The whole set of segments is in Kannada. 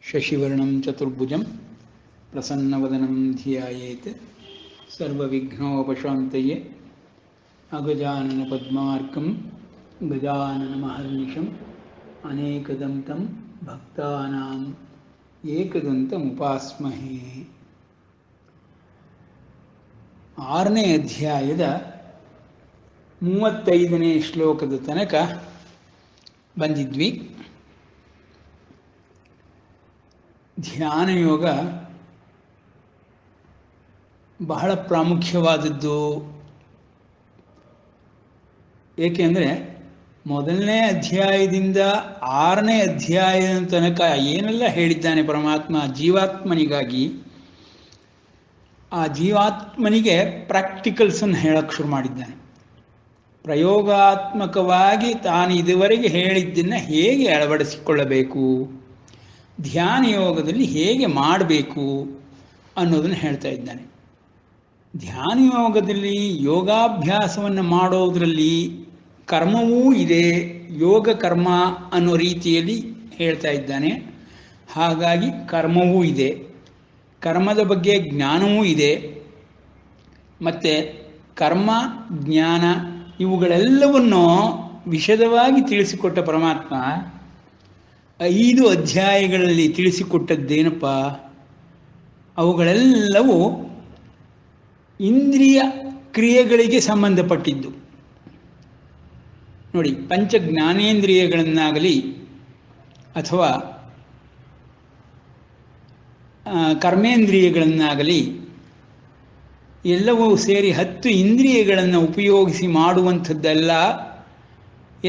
ಶಶಿವರ್ಣಂ ಚತುರ್ಭುಜಂ ಪ್ರಸನ್ನವದನಂ ಧ್ಯಾಯೇತ್ ಸರ್ವವಿಘ್ನೋಪಶಾಂತಯೇ ಅಗಜಾನನ ಪದ್ಮಾರ್ಕಂ ಗಜಾನನ ಮಹರ್ನಿಶಂ ಅನೇಕದಂತಂ ಭಕ್ತಾನಾಂ ಏಕದಂತಮುಪಾಸ್ಮಹೇ. 6ನೇ ಅಧ್ಯಾಯದ 35ನೇ ಶ್ಲೋಕದ ತನಕ ಬಂದಿದ್ವಿ. ಧ್ಯಾನಯೋಗ ಬಹಳ ಪ್ರಾಮುಖ್ಯವಾದದ್ದು. ಏಕೆಂದರೆ ಮೊದಲನೇ ಅಧ್ಯಾಯದಿಂದ 6ನೇ ಅಧ್ಯಾಯದ ತನಕ ಏನೆಲ್ಲ ಹೇಳಿದ್ದಾನೆ ಪರಮಾತ್ಮ ಜೀವಾತ್ಮನಿಗಾಗಿ, ಆ ಜೀವಾತ್ಮನಿಗೆ ಪ್ರಾಕ್ಟಿಕಲ್ಸನ್ನು ಹೇಳಕ್ಕೆ ಶುರು ಮಾಡಿದ್ದಾನೆ. ಪ್ರಯೋಗಾತ್ಮಕವಾಗಿ ತಾನು ಇದುವರೆಗೆ ಹೇಳಿದ್ದನ್ನು ಹೇಗೆ ಅಳವಡಿಸಿಕೊಳ್ಳಬೇಕು, ಧ್ಯಾನ ಯೋಗದಲ್ಲಿ ಹೇಗೆ ಮಾಡಬೇಕು ಅನ್ನೋದನ್ನು ಹೇಳ್ತಾ ಇದ್ದಾನೆ. ಧ್ಯಾನ ಯೋಗದಲ್ಲಿ ಯೋಗಾಭ್ಯಾಸವನ್ನು ಮಾಡೋದರಲ್ಲಿ ಕರ್ಮವೂ ಇದೆ, ಯೋಗ ಕರ್ಮ ಅನ್ನೋ ರೀತಿಯಲ್ಲಿ ಹೇಳ್ತಾ ಇದ್ದಾನೆ. ಹಾಗಾಗಿ ಕರ್ಮವೂ ಇದೆ, ಕರ್ಮದ ಬಗ್ಗೆ ಜ್ಞಾನವೂ ಇದೆ. ಮತ್ತು ಕರ್ಮ ಜ್ಞಾನ ಇವುಗಳೆಲ್ಲವನ್ನೂ ವಿಶದವಾಗಿ ತಿಳಿಸಿಕೊಟ್ಟ ಪರಮಾತ್ಮ 5 ಅಧ್ಯಾಯಗಳಲ್ಲಿ ತಿಳಿಸಿಕೊಟ್ಟದ್ದೇನಪ್ಪ, ಅವುಗಳೆಲ್ಲವೂ ಇಂದ್ರಿಯ ಕ್ರಿಯೆಗಳಿಗೆ ಸಂಬಂಧಪಟ್ಟಿದ್ದು. ನೋಡಿ, ಪಂಚ ಜ್ಞಾನೇಂದ್ರಿಯಗಳನ್ನಾಗಲಿ ಅಥವಾ ಕರ್ಮೇಂದ್ರಿಯಗಳನ್ನಾಗಲಿ ಎಲ್ಲವೂ ಸೇರಿ 10 ಇಂದ್ರಿಯಗಳನ್ನು ಉಪಯೋಗಿಸಿ ಮಾಡುವಂಥದ್ದೆಲ್ಲ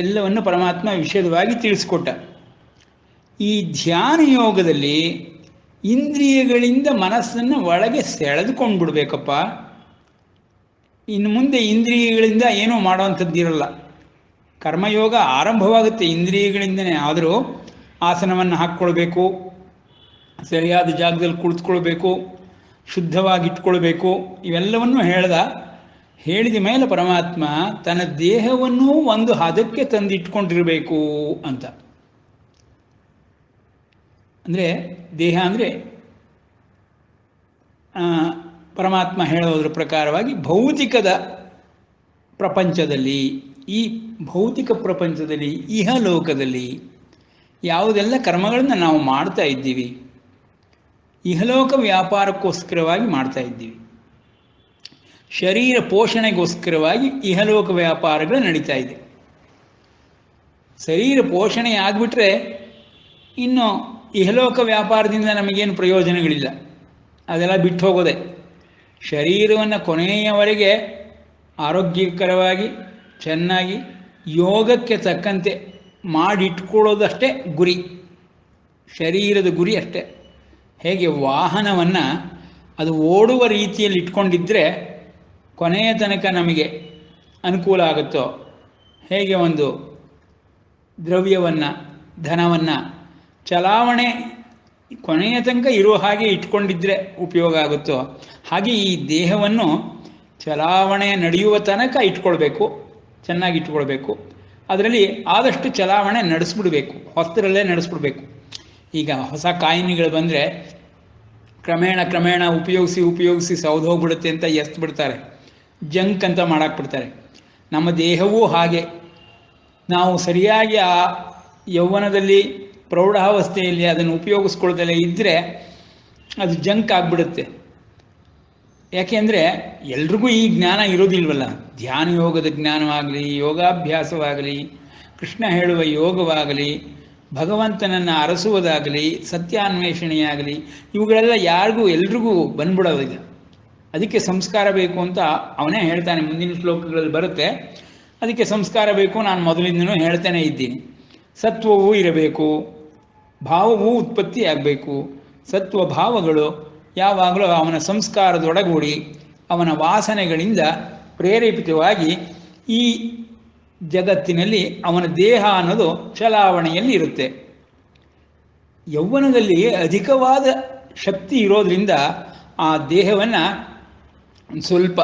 ಎಲ್ಲವನ್ನು ಪರಮಾತ್ಮ ವಿಶದವಾಗಿ ತಿಳಿಸ್ಕೊಟ್ಟ. ಈ ಧ್ಯಾನ ಯೋಗದಲ್ಲಿ ಇಂದ್ರಿಯಗಳಿಂದ ಮನಸ್ಸನ್ನು ಒಳಗೆ ಸೆಳೆದುಕೊಂಡು ಬಿಡಬೇಕಪ್ಪ. ಇನ್ನು ಮುಂದೆ ಇಂದ್ರಿಯಗಳಿಂದ ಏನೂ ಮಾಡುವಂಥದ್ದಿರಲ್ಲ. ಕರ್ಮಯೋಗ ಆರಂಭವಾಗುತ್ತೆ ಇಂದ್ರಿಯಗಳಿಂದನೇ. ಆದರೂ ಆಸನವನ್ನು ಹಾಕ್ಕೊಳ್ಬೇಕು, ಸರಿಯಾದ ಜಾಗದಲ್ಲಿ ಕುಳಿತುಕೊಳ್ಬೇಕು, ಶುದ್ಧವಾಗಿಟ್ಕೊಳ್ಬೇಕು, ಇವೆಲ್ಲವನ್ನೂ ಹೇಳಿದ ಮೇಲೆ ಪರಮಾತ್ಮ ತನ್ನ ದೇಹವನ್ನೂ ಒಂದು ಹದಕ್ಕೆ ತಂದಿಟ್ಕೊಂಡಿರಬೇಕು ಅಂತ. ಅಂದರೆ ದೇಹ ಅಂದರೆ ಪರಮಾತ್ಮ ಹೇಳೋದ್ರ ಪ್ರಕಾರವಾಗಿ ಭೌತಿಕದ ಪ್ರಪಂಚದಲ್ಲಿ, ಈ ಭೌತಿಕ ಪ್ರಪಂಚದಲ್ಲಿ ಇಹಲೋಕದಲ್ಲಿ ಯಾವುದೆಲ್ಲ ಕರ್ಮಗಳನ್ನು ನಾವು ಮಾಡ್ತಾ ಇದ್ದೀವಿ, ಇಹಲೋಕ ವ್ಯಾಪಾರಕ್ಕೋಸ್ಕರವಾಗಿ ಮಾಡ್ತಾ ಇದ್ದೀವಿ. ಶರೀರ ಪೋಷಣೆಗೋಸ್ಕರವಾಗಿ ಇಹಲೋಕ ವ್ಯಾಪಾರಗಳು ನಡೀತಾ ಇದೆ. ಶರೀರ ಪೋಷಣೆ ಆಗಿಬಿಟ್ರೆ ಇನ್ನು ಇಹಲೋಕ ವ್ಯಾಪಾರದಿಂದ ನಮಗೇನು ಪ್ರಯೋಜನಗಳಿಲ್ಲ, ಅದೆಲ್ಲ ಬಿಟ್ಟು ಹೋಗೋದೆ. ಶರೀರವನ್ನು ಕೊನೆಯವರೆಗೆ ಆರೋಗ್ಯಕರವಾಗಿ ಚೆನ್ನಾಗಿ ಯೋಗಕ್ಕೆ ತಕ್ಕಂತೆ ಮಾಡಿಟ್ಕೊಳ್ಳೋದಷ್ಟೇ ಗುರಿ, ಶರೀರದ ಗುರಿ ಅಷ್ಟೇ. ಹೇಗೆ ವಾಹನವನ್ನು ಅದು ಓಡುವ ರೀತಿಯಲ್ಲಿ ಇಟ್ಕೊಂಡಿದ್ದರೆ ಕೊನೆಯ ತನಕ ನಮಗೆ ಅನುಕೂಲ ಆಗುತ್ತೋ, ಹೇಗೆ ಒಂದು ದ್ರವ್ಯವನ್ನು ಧನವನ್ನು ಚಲಾವಣೆ ಕೊನೆಯ ತನಕ ಇರೋ ಹಾಗೆ ಇಟ್ಕೊಂಡಿದ್ರೆ ಉಪಯೋಗ ಆಗುತ್ತೋ, ಹಾಗೆ ಈ ದೇಹವನ್ನು ಚಲಾವಣೆ ನಡೆಯುವ ತನಕ ಇಟ್ಕೊಳ್ಬೇಕು, ಚೆನ್ನಾಗಿ ಇಟ್ಕೊಳ್ಬೇಕು. ಅದರಲ್ಲಿ ಆದಷ್ಟು ಚಲಾವಣೆ ನಡೆಸ್ಬಿಡ್ಬೇಕು, ಹೊಸದರಲ್ಲೇ ನಡೆಸ್ಬಿಡ್ಬೇಕು. ಈಗ ಹೊಸ ಕಾಯಿನ್ಗಳು ಬಂದರೆ ಕ್ರಮೇಣ ಉಪಯೋಗಿಸಿ ಸೌದೋಗ್ಬಿಡುತ್ತೆ ಅಂತ ಎಸ್ತು ಬಿಡ್ತಾರೆ, ಜಂಕ್ ಅಂತ ಮಾಡಾಕ್ಬಿಡ್ತಾರೆ. ನಮ್ಮ ದೇಹವೂ ಹಾಗೆ. ನಾವು ಸರಿಯಾಗಿ ಆ ಯೌವನದಲ್ಲಿ ಪ್ರೌಢಾವಸ್ಥೆಯಲ್ಲಿ ಅದನ್ನು ಉಪಯೋಗಿಸ್ಕೊಳ್ದಲೇ ಇದ್ದರೆ ಅದು ಜಂಕ್ ಆಗಿಬಿಡುತ್ತೆ. ಯಾಕೆಂದರೆ ಎಲ್ರಿಗೂ ಈ ಜ್ಞಾನ ಇರೋದಿಲ್ವಲ್ಲ. ಧ್ಯಾನ ಯೋಗದ ಜ್ಞಾನವಾಗಲಿ, ಯೋಗಾಭ್ಯಾಸವಾಗಲಿ, ಕೃಷ್ಣ ಹೇಳುವ ಯೋಗವಾಗಲಿ, ಭಗವಂತನನ್ನು ಅರಸುವುದಾಗಲಿ, ಸತ್ಯಾನ್ವೇಷಣೆಯಾಗಲಿ, ಇವುಗಳೆಲ್ಲ ಎಲ್ರಿಗೂ ಬಂದ್ಬಿಡೋದಿಲ್ಲ. ಅದಕ್ಕೆ ಸಂಸ್ಕಾರ ಬೇಕು ಅಂತ ಅವನೇ ಹೇಳ್ತಾನೆ, ಮುಂದಿನ ಶ್ಲೋಕಗಳಲ್ಲಿ ಬರುತ್ತೆ. ಅದಕ್ಕೆ ಸಂಸ್ಕಾರ ಬೇಕು, ನಾನು ಮೊದಲಿಂದನೂ ಹೇಳ್ತಾನೆ ಇದ್ದೀನಿ. ಸತ್ವವೂ ಇರಬೇಕು, ಭಾವವೂ ಉತ್ಪತ್ತಿ ಆಗಬೇಕು. ಸತ್ವ ಭಾವಗಳು ಯಾವಾಗಲೂ ಅವನ ಸಂಸ್ಕಾರದೊಡಗೂಡಿ ಅವನ ವಾಸನೆಗಳಿಂದ ಪ್ರೇರೇಪಿತವಾಗಿ ಈ ಜಗತ್ತಿನಲ್ಲಿ ಅವನ ದೇಹ ಅನ್ನೋದು ಚಲಾವಣೆಯಲ್ಲಿ ಇರುತ್ತೆ. ಯೌವನದಲ್ಲಿ ಅಧಿಕವಾದ ಶಕ್ತಿ ಇರೋದ್ರಿಂದ ಆ ದೇಹವನ್ನು ಸ್ವಲ್ಪ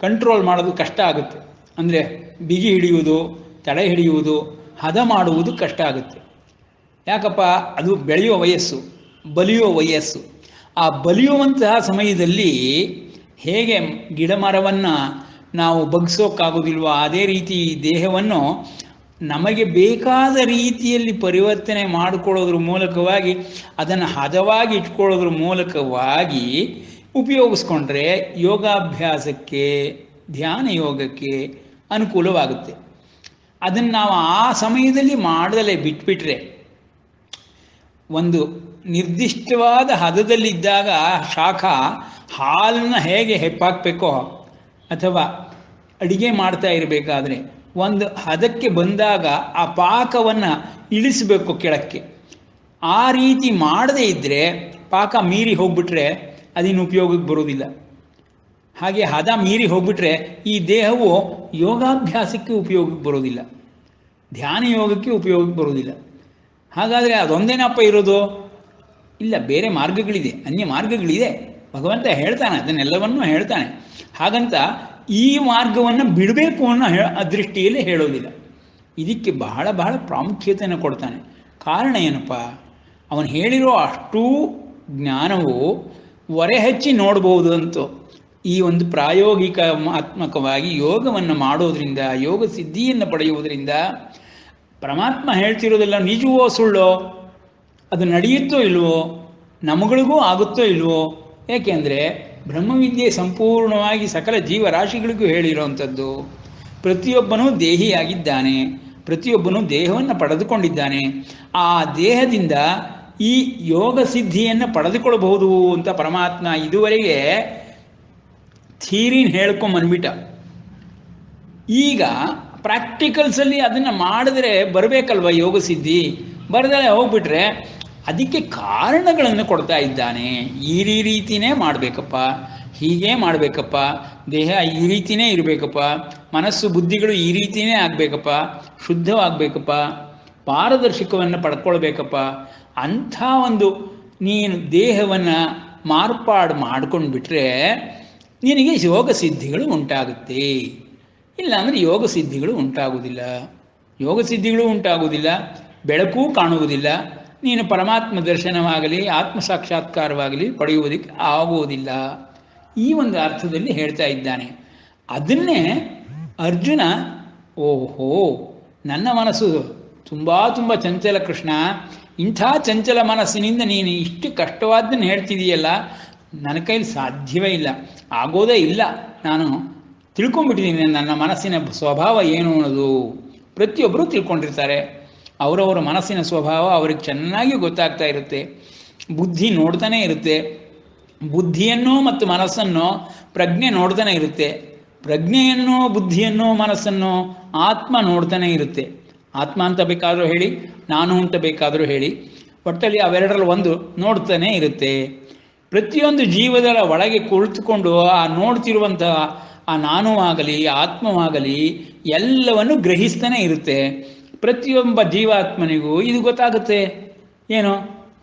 ಕಂಟ್ರೋಲ್ ಮಾಡೋದು ಕಷ್ಟ ಆಗುತ್ತೆ. ಅಂದರೆ ಬಿಗಿ ಹಿಡಿಯುವುದು, ತಡೆ ಹಿಡಿಯುವುದು, ಹದ ಮಾಡುವುದು ಕಷ್ಟ ಆಗುತ್ತೆ. ಯಾಕಪ್ಪ, ಅದು ಬೆಳೆಯುವ ವಯಸ್ಸು. ಬಲಿಯೋ ವಯಸ್ಸು. ಆ ಬಲಿಯುವಂತಹ ಸಮಯದಲ್ಲಿ ಹೇಗೆ ಗಿಡ ಮರವನ್ನು ನಾವು ಬಗ್ಸೋಕ್ಕಾಗೋದಿಲ್ವೋ ಅದೇ ರೀತಿ ದೇಹವನ್ನು ನಮಗೆ ಬೇಕಾದ ರೀತಿಯಲ್ಲಿ ಪರಿವರ್ತನೆ ಮಾಡಿಕೊಳ್ಳೋದ್ರ ಮೂಲಕವಾಗಿ ಅದನ್ನು ಹದವಾಗಿ ಇಟ್ಕೊಳ್ಳೋದ್ರ ಮೂಲಕವಾಗಿ ಉಪಯೋಗಿಸ್ಕೊಂಡ್ರೆ ಯೋಗಾಭ್ಯಾಸಕ್ಕೆ, ಧ್ಯಾನ ಯೋಗಕ್ಕೆ ಅನುಕೂಲವಾಗುತ್ತೆ. ಅದನ್ನು ನಾವು ಆ ಸಮಯದಲ್ಲಿ ಮಾಡದಲ್ಲೇ ಬಿಟ್ಬಿಟ್ರೆ, ಒಂದು ನಿರ್ದಿಷ್ಟವಾದ ಹದದಲ್ಲಿದ್ದಾಗ ಶಾಖ ಹಾಲನ್ನು ಹೇಗೆ ಹೆಪ್ಪಾಕಬೇಕೋ ಅಥವಾ ಅಡಿಗೆ ಮಾಡ್ತಾ ಇರಬೇಕಾದ್ರೆ ಒಂದು ಹದಕ್ಕೆ ಬಂದಾಗ ಆ ಪಾಕವನ್ನು ಇಳಿಸಬೇಕು ಕೆಳಕ್ಕೆ. ಆ ರೀತಿ ಮಾಡದೇ ಇದ್ದರೆ ಪಾಕ ಮೀರಿ ಹೋಗ್ಬಿಟ್ರೆ ಅದಿನ್ನು ಉಪಯೋಗಕ್ಕೆ ಬರೋದಿಲ್ಲ. ಹಾಗೆ ಹದ ಮೀರಿ ಹೋಗ್ಬಿಟ್ರೆ ಈ ದೇಹವು ಯೋಗಾಭ್ಯಾಸಕ್ಕೆ ಉಪಯೋಗಕ್ಕೆ ಬರೋದಿಲ್ಲ, ಧ್ಯಾನ ಯೋಗಕ್ಕೆ ಉಪಯೋಗಕ್ಕೆ ಬರೋದಿಲ್ಲ. ಹಾಗಾದರೆ ಅದೊಂದೇನಪ್ಪ ಇರೋದು? ಇಲ್ಲ, ಬೇರೆ ಮಾರ್ಗಗಳಿದೆ, ಅನ್ಯ ಮಾರ್ಗಗಳಿದೆ. ಭಗವಂತ ಹೇಳ್ತಾನೆ, ಅದನ್ನೆಲ್ಲವನ್ನೂ ಹೇಳ್ತಾನೆ. ಹಾಗಂತ ಈ ಮಾರ್ಗವನ್ನು ಬಿಡಬೇಕು ಅನ್ನೋ ದೃಷ್ಟಿಯಲ್ಲಿ ಹೇಳೋದಿಲ್ಲ. ಇದಕ್ಕೆ ಬಹಳ ಬಹಳ ಪ್ರಾಮುಖ್ಯತೆಯನ್ನು ಕೊಡ್ತಾನೆ. ಕಾರಣ ಏನಪ್ಪ? ಅವನು ಹೇಳಿರೋ ಅಷ್ಟೂ ಜ್ಞಾನವು ಹೊರೆ ಹಚ್ಚಿ ನೋಡ್ಬೋದು ಅಂತೂ. ಈ ಒಂದು ಪ್ರಾಯೋಗಿಕಾತ್ಮಕವಾಗಿ ಯೋಗವನ್ನು ಮಾಡೋದ್ರಿಂದ, ಯೋಗ ಸಿದ್ಧಿಯನ್ನು ಪಡೆಯುವುದರಿಂದ ಪರಮಾತ್ಮ ಹೇಳ್ತಿರೋದೆಲ್ಲ ನಿಜವೋ ಸುಳ್ಳೋ, ಅದು ನಡೆಯುತ್ತೋ ಇಲ್ವೋ, ನಮಗಳಿಗೂ ಆಗುತ್ತೋ ಇಲ್ವೋ? ಏಕೆಂದರೆ ಬ್ರಹ್ಮವಿದ್ಯೆ ಸಂಪೂರ್ಣವಾಗಿ ಸಕಲ ಜೀವರಾಶಿಗಳಿಗೂ ಹೇಳಿರೋವಂಥದ್ದು. ಪ್ರತಿಯೊಬ್ಬನೂ ದೇಹಿಯಾಗಿದ್ದಾನೆ, ಪ್ರತಿಯೊಬ್ಬನೂ ದೇಹವನ್ನು ಪಡೆದುಕೊಂಡಿದ್ದಾನೆ. ಆ ದೇಹದಿಂದ ಈ ಯೋಗ ಸಿದ್ಧಿಯನ್ನು ಪಡೆದುಕೊಳ್ಳಬಹುದು ಅಂತ ಪರಮಾತ್ಮ ಇದುವರೆಗೆ ಥಿಯರಿನ ಹೇಳ್ಕೊಂಬಂದ್ಬಿಟ್ಟ. ಈಗ ಪ್ರಾಕ್ಟಿಕಲ್ಸಲ್ಲಿ ಅದನ್ನು ಮಾಡಿದ್ರೆ ಬರಬೇಕಲ್ವ ಯೋಗ ಸಿದ್ಧಿ. ಬರದಲ್ಲೇ ಹೋಗ್ಬಿಟ್ರೆ ಅದಕ್ಕೆ ಕಾರಣಗಳನ್ನು ಕೊಡ್ತಾ ಇದ್ದಾನೆ. ಈ ರೀತಿಯೇ ಮಾಡಬೇಕಪ್ಪ, ಹೀಗೇ ಮಾಡಬೇಕಪ್ಪ, ದೇಹ ಈ ರೀತಿಯೇ ಇರಬೇಕಪ್ಪ, ಮನಸ್ಸು ಬುದ್ಧಿಗಳು ಈ ರೀತಿಯೇ ಆಗಬೇಕಪ್ಪ, ಶುದ್ಧವಾಗಬೇಕಪ್ಪ, ಪಾರದರ್ಶಕವನ್ನು ಪಡ್ಕೊಳ್ಬೇಕಪ್ಪ. ಅಂಥ ಒಂದು ನೀನು ದೇಹವನ್ನು ಮಾರ್ಪಾಡು ಮಾಡ್ಕೊಂಡು ಬಿಟ್ಟರೆ ನಿನಗೆ ಯೋಗ ಸಿದ್ಧಿಗಳು ಉಂಟಾಗುತ್ತೆ. ಇಲ್ಲಾಂದರೆ ಯೋಗ ಸಿದ್ಧಿಗಳು ಉಂಟಾಗುವುದಿಲ್ಲ. ಯೋಗ ಸಿದ್ಧಿಗಳು ಉಂಟಾಗುವುದಿಲ್ಲ, ಬೆಳಕೂ ಕಾಣುವುದಿಲ್ಲ, ನೀನು ಪರಮಾತ್ಮ ದರ್ಶನವಾಗಲಿ ಆತ್ಮ ಸಾಕ್ಷಾತ್ಕಾರವಾಗಲಿ ಪಡೆಯುವುದಕ್ಕೆ ಆಗುವುದಿಲ್ಲ. ಈ ಒಂದು ಅರ್ಥದಲ್ಲಿ ಹೇಳ್ತಾ ಇದ್ದಾನೆ. ಅದನ್ನೇ ಅರ್ಜುನ, ಓಹೋ ನನ್ನ ಮನಸ್ಸು ತುಂಬ ತುಂಬ ಚಂಚಲ ಕೃಷ್ಣ, ಇಂಥ ಚಂಚಲ ಮನಸ್ಸಿನಿಂದ ನೀನು ಇಷ್ಟು ಕಷ್ಟವಾದ್ದನ್ನು ಹೇಳ್ತಿದೆಯಲ್ಲ, ನನ್ನ ಕೈಲಿ ಸಾಧ್ಯವೇ ಇಲ್ಲ, ಆಗೋದೇ ಇಲ್ಲ. ನಾನು ತಿಳ್ಕೊಂಡ್ಬಿಟ್ಟಿದ್ದೀನಿ ನನ್ನ ಮನಸ್ಸಿನ ಸ್ವಭಾವ ಏನು ಅನ್ನೋದು. ಪ್ರತಿಯೊಬ್ಬರೂ ತಿಳ್ಕೊಂಡಿರ್ತಾರೆ. ಅವರವರ ಮನಸ್ಸಿನ ಸ್ವಭಾವ ಅವ್ರಿಗೆ ಚೆನ್ನಾಗಿ ಗೊತ್ತಾಗ್ತಾ ಇರುತ್ತೆ. ಬುದ್ಧಿ ನೋಡ್ತಾನೆ ಇರುತ್ತೆ. ಬುದ್ಧಿಯನ್ನು ಮತ್ತು ಮನಸ್ಸನ್ನು ಪ್ರಜ್ಞೆ ನೋಡ್ತಾನೆ ಇರುತ್ತೆ. ಪ್ರಜ್ಞೆಯನ್ನು, ಬುದ್ಧಿಯನ್ನು, ಮನಸ್ಸನ್ನು ಆತ್ಮ ನೋಡ್ತಾನೆ ಇರುತ್ತೆ. ಆತ್ಮ ಅಂತ ಬೇಕಾದರೂ ಹೇಳಿ, ನಾನು ಅಂತ ಬೇಕಾದರೂ ಹೇಳಿ, ಒಟ್ಟಲ್ಲಿ ಅವೆರಡರಲ್ಲಿ ಒಂದು ನೋಡ್ತಾನೆ ಇರುತ್ತೆ. ಪ್ರತಿಯೊಂದು ಜೀವದ ಒಳಗೆ ಕುಳಿತುಕೊಂಡು ಆ ನೋಡ್ತಿರುವಂತಹ ಆ ನಾನೂ ಆಗಲಿ ಆತ್ಮವಾಗಲಿ ಎಲ್ಲವನ್ನು ಗ್ರಹಿಸ್ತಾನೆ ಇರುತ್ತೆ. ಪ್ರತಿಯೊಬ್ಬ ಜೀವಾತ್ಮನಿಗೂ ಇದು ಗೊತ್ತಾಗುತ್ತೆ. ಏನು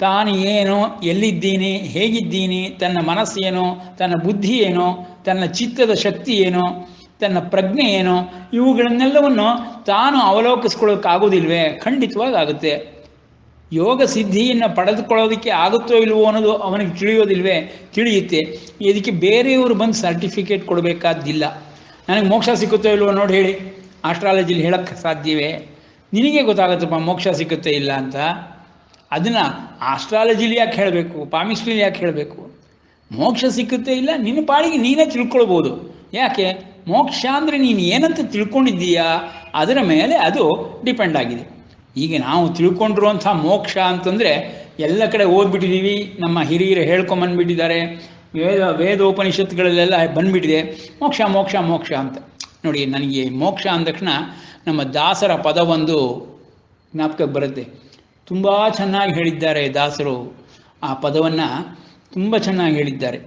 ತಾನು ಏನೋ, ಎಲ್ಲಿದ್ದೀನಿ, ಹೇಗಿದ್ದೀನಿ, ತನ್ನ ಮನಸ್ಸೇನೋ, ತನ್ನ ಬುದ್ಧಿ ಏನೋ, ತನ್ನ ಚಿತ್ತದ ಶಕ್ತಿ ಏನೋ, ತನ್ನ ಪ್ರಜ್ಞೆ ಏನೋ, ಇವುಗಳನ್ನೆಲ್ಲವನ್ನು ತಾನು ಅವಲೋಕಿಸ್ಕೊಳ್ಳೋಕ್ಕಾಗೋದಿಲ್ವೇ? ಖಂಡಿತವಾಗಿ ಆಗುತ್ತೆ. ಯೋಗ ಸಿದ್ಧಿಯನ್ನು ಪಡೆದುಕೊಳ್ಳೋದಕ್ಕೆ ಆಗುತ್ತೋ ಇಲ್ವೋ ಅನ್ನೋದು ಅವನಿಗೆ ತಿಳಿಯೋದಿಲ್ವೇ? ತಿಳಿಯುತ್ತೆ. ಇದಕ್ಕೆ ಬೇರೆಯವರು ಬಂದು ಸರ್ಟಿಫಿಕೇಟ್ ಕೊಡಬೇಕಾದ್ದಿಲ್ಲ. ನನಗೆ ಮೋಕ್ಷ ಸಿಕ್ಕುತ್ತೋ ಇಲ್ವೋ ನೋಡಿ ಹೇಳಿ, ಆಸ್ಟ್ರಾಲಜಿಲಿ ಹೇಳೋಕ್ಕೆ ಸಾಧ್ಯವೇ? ನಿನಗೆ ಗೊತ್ತಾಗುತ್ತಪ್ಪ ಮೋಕ್ಷ ಸಿಕ್ಕುತ್ತೆ ಇಲ್ಲ ಅಂತ. ಅದನ್ನು ಆಸ್ಟ್ರಾಲಜಿಲಿ ಯಾಕೆ ಹೇಳಬೇಕು, ಪಾಮಿಸ್ಟ್ರಿಲಿ ಯಾಕೆ ಹೇಳಬೇಕು? ಮೋಕ್ಷ ಸಿಕ್ಕುತ್ತೆ ಇಲ್ಲ, ನಿನ್ನ ಪಾಡಿಗೆ ನೀನೇ ತಿಳ್ಕೊಳ್ಬೋದು. ಯಾಕೆ? ಮೋಕ್ಷ ಅಂದರೆ ನೀನು ಏನಂತ ತಿಳ್ಕೊಂಡಿದ್ದೀಯಾ ಅದರ ಮೇಲೆ ಅದು ಡಿಪೆಂಡ್ ಆಗಿದೆ. ಈಗ ನಾವು ತಿಳ್ಕೊಂಡಿರುವಂಥ ಮೋಕ್ಷ ಅಂತಂದರೆ ಎಲ್ಲ ಕಡೆ ಓದ್ಬಿಟ್ಟಿದ್ದೀವಿ, ನಮ್ಮ ಹಿರಿಯರು ಹೇಳ್ಕೊಂಬಂದ್ಬಿಟ್ಟಿದ್ದಾರೆ, ವೇದೋಪನಿಷತ್ತುಗಳಲ್ಲೆಲ್ಲ ಬಂದುಬಿಟ್ಟಿದೆ ಮೋಕ್ಷ ಮೋಕ್ಷ ಮೋಕ್ಷ ಅಂತ. ನೋಡಿ, ನನಗೆ ಮೋಕ್ಷ ಅಂದ ತಕ್ಷಣ ನಮ್ಮ ದಾಸರ ಪದವೊಂದು ಜ್ಞಾಪಕಕ್ಕೆ ಬರುತ್ತೆ. ತುಂಬ ಚೆನ್ನಾಗಿ ಹೇಳಿದ್ದಾರೆ ದಾಸರು. ಆ ಪದವನ್ನು ತುಂಬ ಚೆನ್ನಾಗಿ ಹೇಳಿದ್ದಾರೆ.